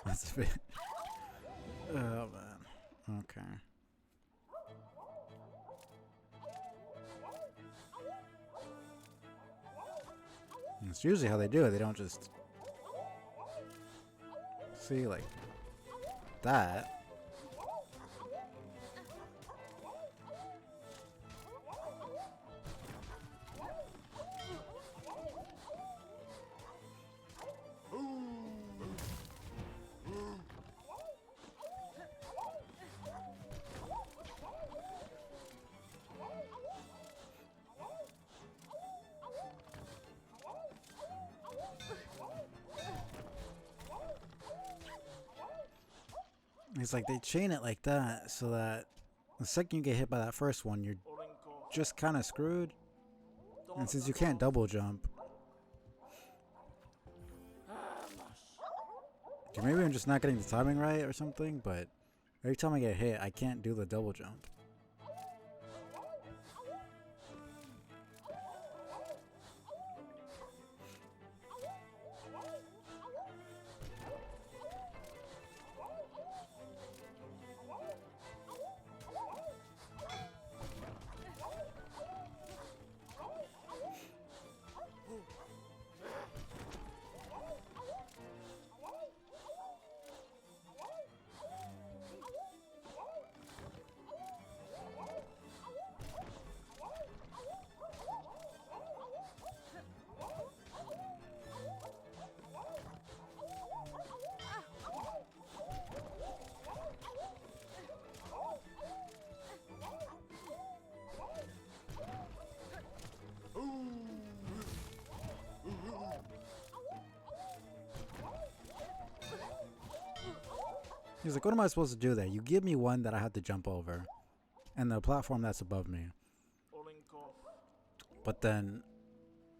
That's a bit. Oh man. Okay. It's usually how they do it. They don't just see like that. It's like they chain it like that so that the second you get hit by that first one, you're just kind of screwed. And since you can't double jump, okay, maybe I'm just not getting the timing right or something, but every time I get hit, I can't do the double jump. He's like, what am I supposed to do there? You give me one that I have to jump over, and the platform that's above me. But then,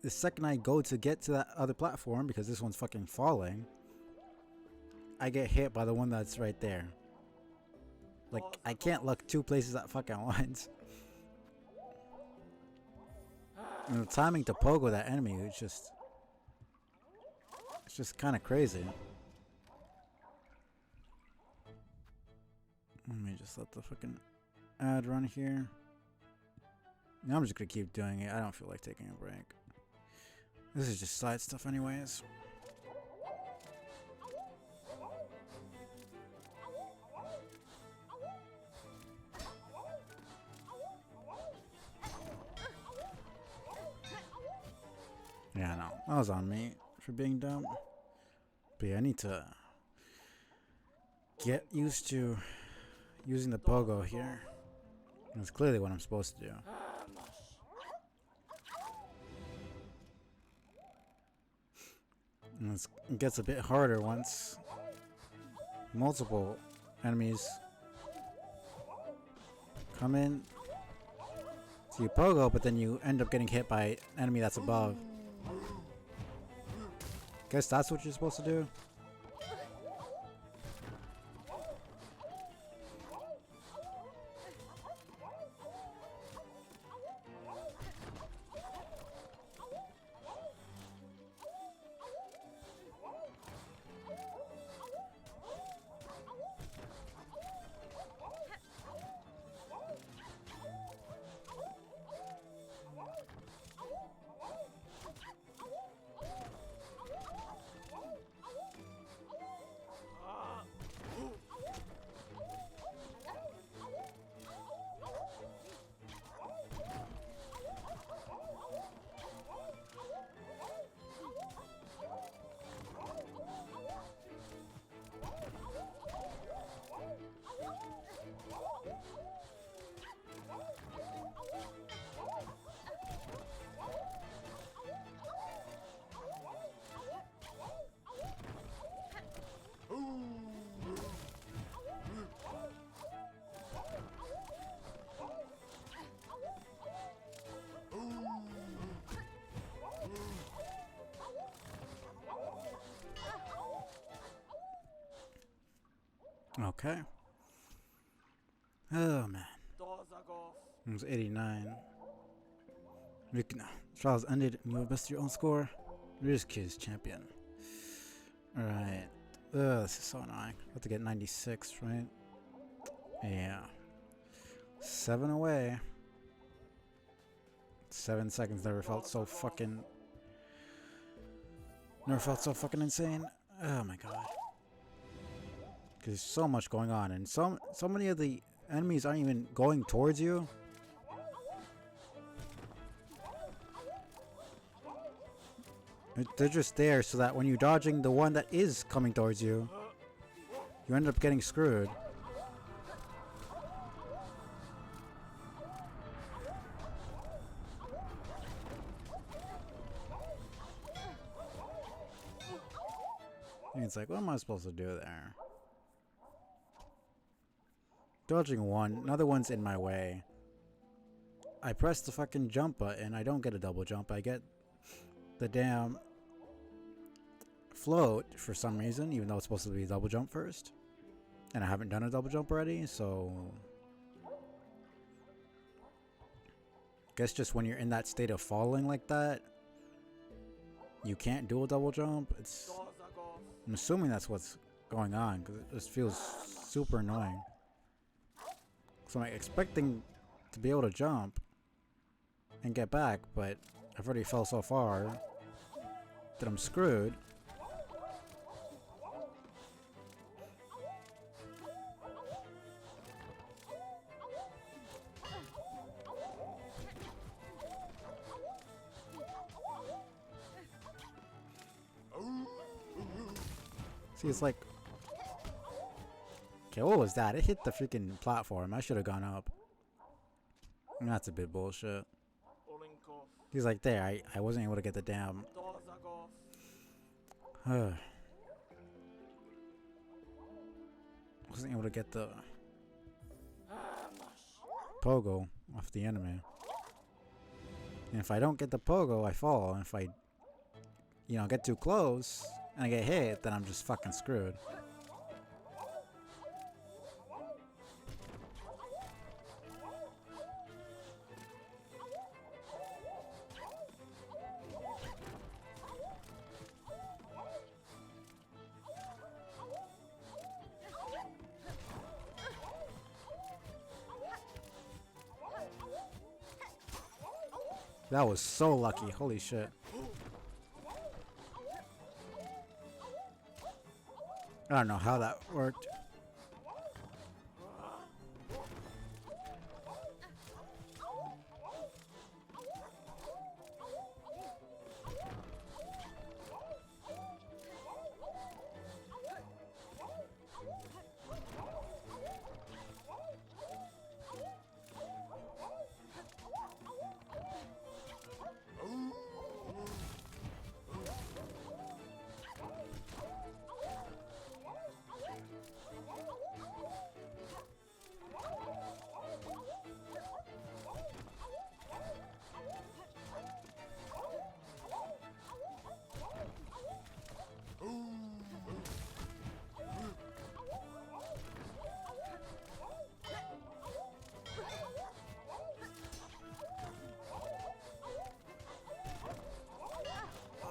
the second I go to get to that other platform, because this one's fucking falling, I get hit by the one that's right there. Like, I can't look two places at fucking once. And the timing to pogo that enemy, it's just kind of crazy. Let me just let the fucking ad run here. Now I'm just gonna keep doing it. I don't feel like taking a break. This is just side stuff anyways. Yeah, no. That was on me for being dumb. But yeah, I need to get used to using the pogo here. That's clearly what I'm supposed to do. And it gets a bit harder once multiple enemies come in. So you pogo, but then you end up getting hit by an enemy that's above. Guess that's what you're supposed to do? Okay. Oh man. It was 89. Trials ended and you have bested your own score. Risk Kids champion. Alright. This is so annoying. I have to get 96, right? Yeah. 7 away. 7 seconds never felt so fucking insane. Oh my god. Because there's so much going on and so many of the enemies aren't even going towards you. They're just there so that when you're dodging the one that is coming towards you, you end up getting screwed. And it's like, what am I supposed to do there? Dodging one, another one's in my way. I press the fucking jump button, I don't get a double jump, I get the damn float for some reason, even though it's supposed to be a double jump first. And I haven't done a double jump already, so... guess just when you're in that state of falling like that, you can't do a double jump. I'm assuming that's what's going on, because it just feels super annoying. So I'm expecting to be able to jump and get back, but I've already fell so far that I'm screwed. See, it's like... okay, what was that? It hit the freaking platform. I should have gone up. That's a bit bullshit. He's like, there, I wasn't able to get the damn... wasn't able to get the... pogo off the enemy. And if I don't get the pogo, I fall. And if I, you know, get too close and I get hit, then I'm just fucking screwed. That was so lucky, holy shit. I don't know how that worked.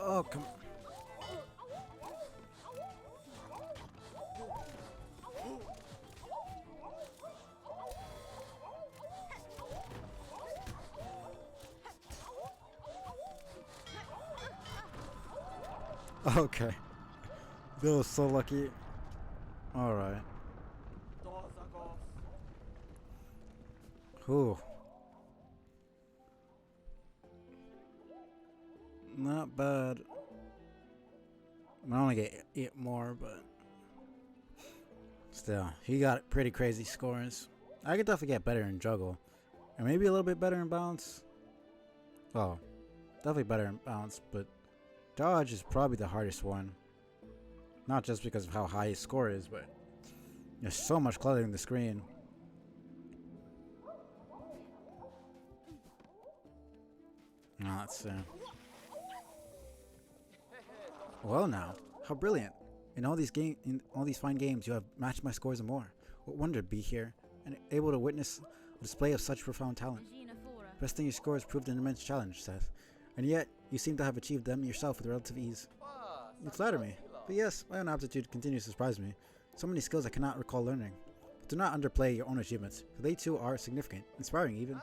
Oh, come on. Okay. That was so lucky. Alright. Whew. Not bad. I only get 8 more, but still, he got pretty crazy scores. I could definitely get better in juggle, and maybe a little bit better in bounce. Oh, definitely better in bounce, but dodge is probably the hardest one. Not just because of how high his score is, but there's so much cluttering the screen. Let's see. Well now, how brilliant. In all these fine games, you have matched my scores and more. What wonder to be here and able to witness a display of such profound talent. Besting your scores proved an immense challenge, Seth, and yet you seem to have achieved them yourself with relative ease. You flatter me, but yes, my own aptitude continues to surprise me. So many skills I cannot recall learning. But do not underplay your own achievements, for they too are significant, inspiring even.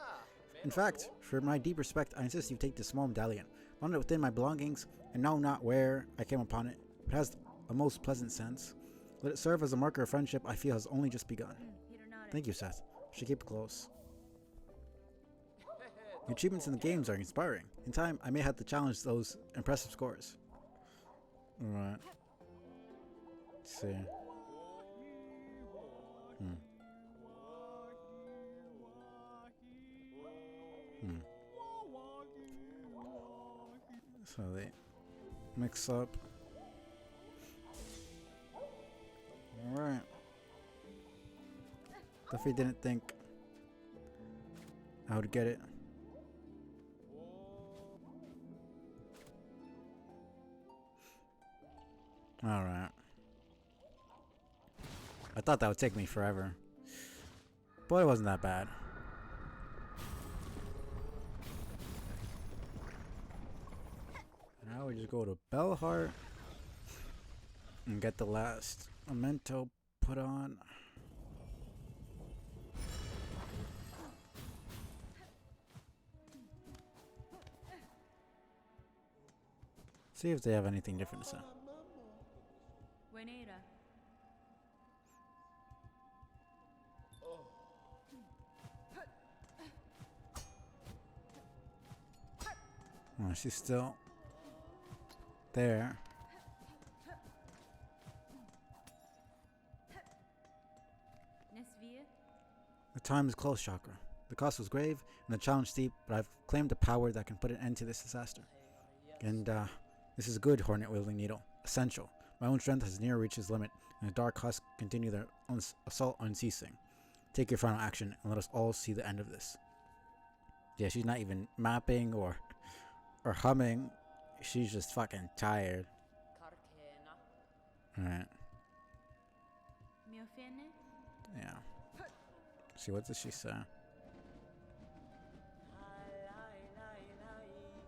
In fact, for my deep respect, I insist you take this small medallion, found it within my belongings, and know not where I came upon it, but has a most pleasant sense. Let it serve as a marker of friendship I feel has only just begun. Thank you, Seth. I should keep it close. The achievements in the games are inspiring. In time, I may have to challenge those impressive scores. Alright. Let's see. So they mix up. Alright. Definitely didn't think I would get it. Alright. I thought that would take me forever. But it wasn't that bad. Now we just go to Bellheart and get the last memento put on. See if they have anything different to say. Oh, she's still there. The time is close, Chakra. The cost was grave and the challenge steep, but I've claimed a power that can put an end to this disaster. And this is good, Hornet-wielding Needle. Essential. My own strength has near reached its limit, and the Dark Husk continue their assault unceasing. Take your final action, and let us all see the end of this. Yeah, she's not even mapping or humming. She's just fucking tired. Alright. Yeah. See, what does she say?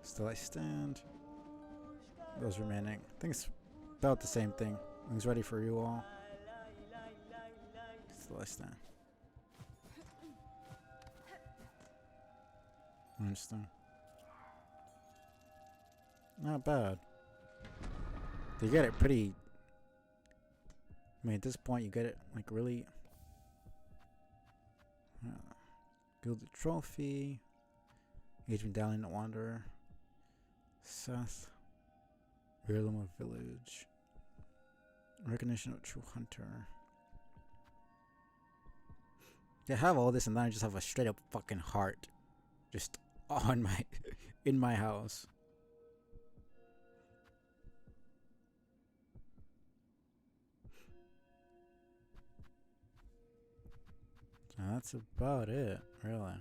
Still I stand. Those remaining. I think it's about the same thing. Things ready for you all. Still I stand. Interesting. Not bad. They get it pretty. I mean, at this point, you get it like really. Gilded Trophy. Age Medallion Wanderer. Seth. Heirloom of Village. Recognition of True Hunter. Yeah, I have all this and then I just have a straight up fucking heart. Just on my. In my house. So that's about it, really.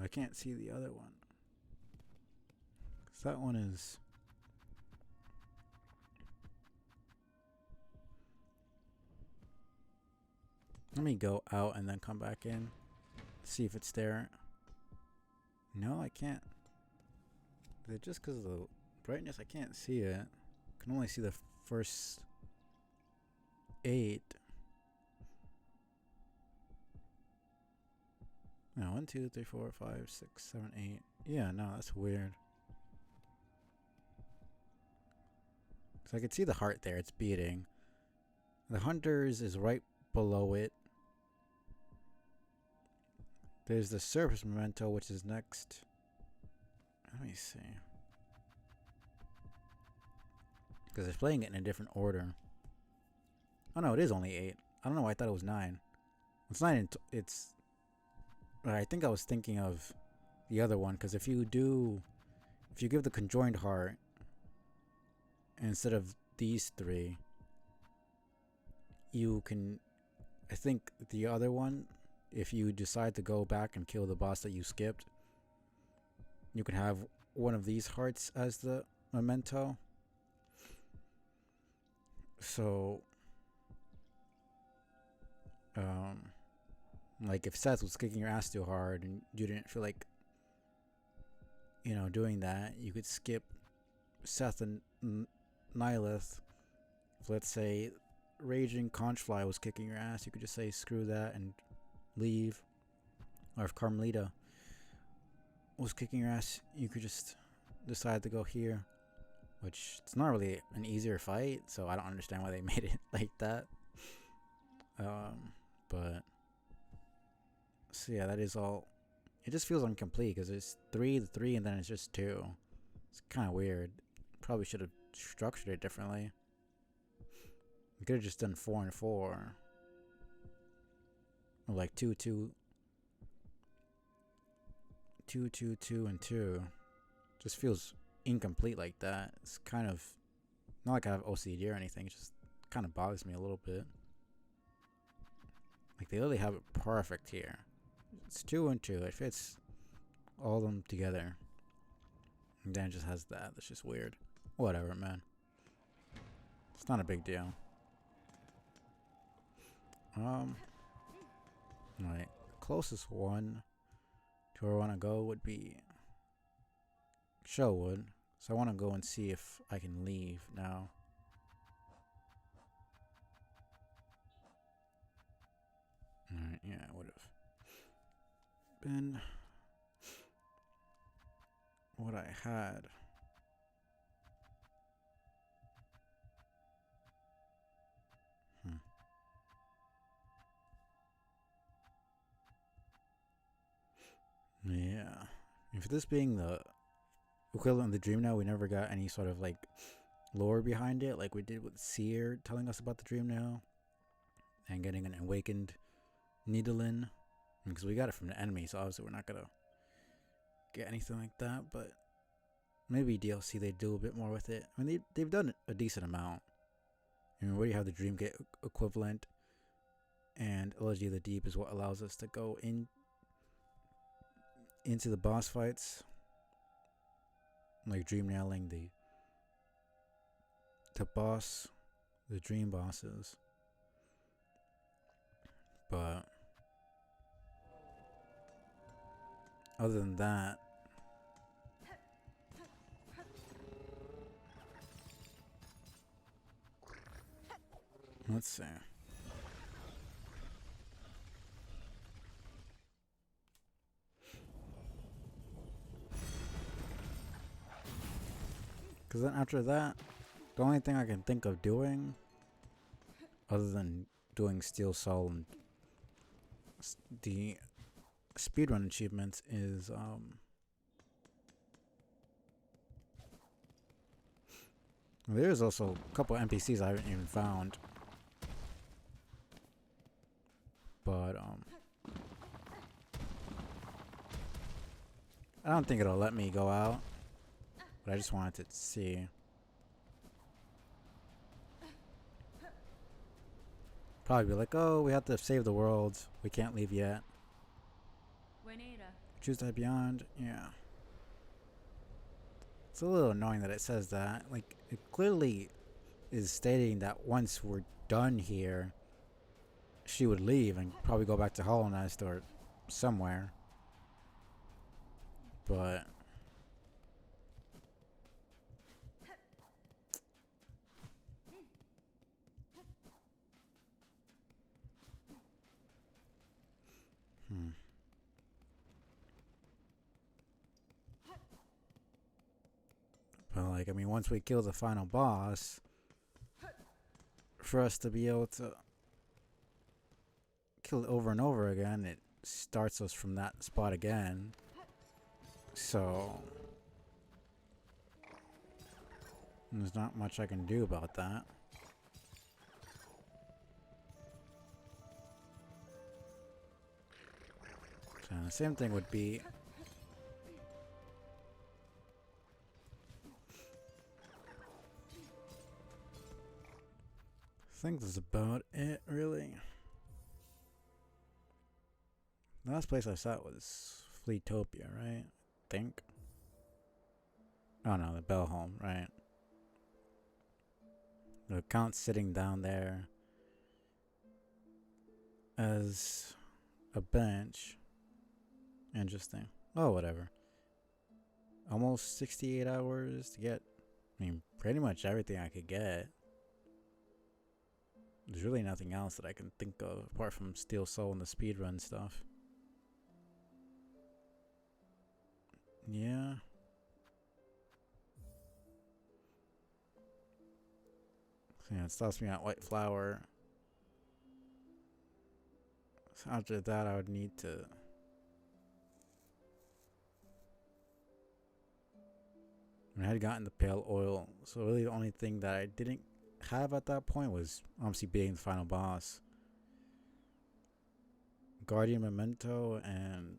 I can't see the other one. 'Cause that one is... Let me go out and then come back in. See if it's there. No, I can't. Is it just because of the brightness? I can't see it. I can only see the first 8. No, 1, 2, 3, 4, 5, 6, 7, 8. Yeah, no, that's weird. So I can see the heart there, it's beating. The Hunters is right below it. There's the Surface Memento, which is next. Let me see. Because it's playing it in a different order. Oh no, it is only 8. I don't know why I thought it was 9. It's 9, it's... I think I was thinking of the other one, because if you give the Conjoined Heart instead of these 3, you can, I think the other one if you decide to go back and kill the boss that you skipped, you can have one of these hearts as the memento. So, like if Seth was kicking your ass too hard and you didn't feel like, doing that, you could skip Seth and Nihilith. If, let's say, Raging Conchfly was kicking your ass, you could just say screw that and leave. Or if Carmelita was kicking your ass, you could just decide to go here. Which, it's not really an easier fight, so I don't understand why they made it like that. But so yeah, that is all. It just feels incomplete because it's 3 to 3 and then it's just 2. It's kind of weird. Probably should have structured it differently. We could have just done 4 and 4, or like 2, 2, 2, 2, 2, and 2. Just feels incomplete like that. It's kind of not like I have OCD or anything. It just kind of bothers me a little bit. Like they literally have it perfect here. It's 2 and 2. It fits all of them together. And then it just has that. That's just weird. Whatever, man. It's not a big deal. Right. Closest one to where I want to go would be Sherwood. So I want to go and see if I can leave now. Alright, yeah, it would have been what I had. Yeah. And for this being the equivalent of the dream now, we never got any sort of like lore behind it like we did with Seer telling us about the dream now and getting an awakened Nidalin, because we got it from the enemy, so obviously we're not gonna get anything like that, but maybe DLC they do a bit more with it. I mean they've done a decent amount. I mean, where you have the Dreamgate equivalent, and Elegy of the Deep is what allows us to go into the boss fights, like dream nailing the boss, the dream bosses. But other than that, let's see. Because then after that, the only thing I can think of doing, other than doing Steel Soul and the speedrun achievements, is there's also a couple NPCs I haven't even found. But I don't think it'll let me go out. But I just wanted to see. Probably be like, oh, we have to save the world. We can't leave yet. Choose that beyond. Yeah. It's a little annoying that it says that. Like, it clearly is stating that once we're done here, she would leave and probably go back to Hollow Nest or somewhere. But But like, I mean, once we kill the final boss, for us to be able to kill it over and over again, it starts us from that spot again. So there's not much I can do about that. So the same thing would be I think that's about it, really. The last place I saw it was Fleetopia, right? Think. Oh no, the Bell Home, right? The account sitting down there as a bench. Interesting. Oh, whatever. Almost 68 hours to get, I mean, pretty much everything I could get. There's really nothing else that I can think of apart from Steel Soul and the speedrun stuff. Yeah. Yeah, it stops me at White Flower. So after that, I would need to. I had gotten the Pale Oil, so really the only thing that I didn't have at that point was obviously beating the final boss. Guardian Memento and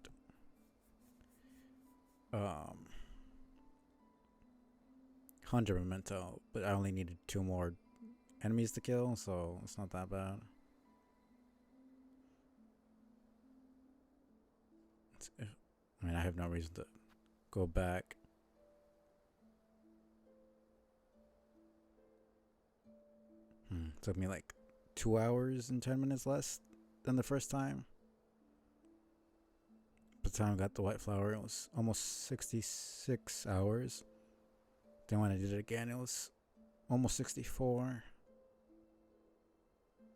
Hunter Memento, but I only needed 2 more enemies to kill, so it's not that bad. I mean, I have no reason to go back. Took me like 2 hours and 10 minutes less than the first time. By the time I got the White Flower, it was almost 66 hours. Then when I did it again, it was almost 64.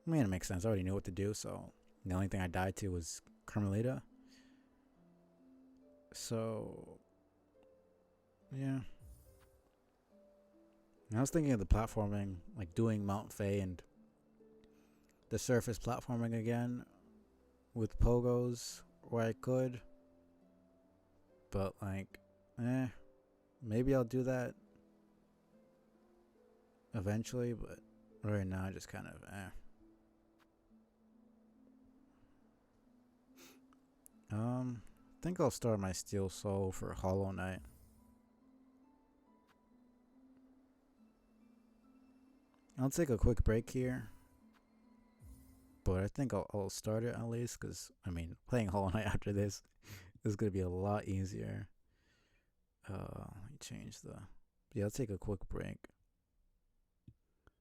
I mean, it makes sense. I already knew what to do, so the only thing I died to was Carmelita. So, yeah. And I was thinking of the platforming, like doing Mount Faye and the surface platforming again with pogos where I could. But, like, maybe I'll do that eventually, but right now I just kind of, I think I'll start my Steel Soul for Hollow Knight. I'll take a quick break here, but I think I'll start it at least because, I mean, playing Hollow Knight after this is going to be a lot easier. Let me change the. Yeah, I'll take a quick break.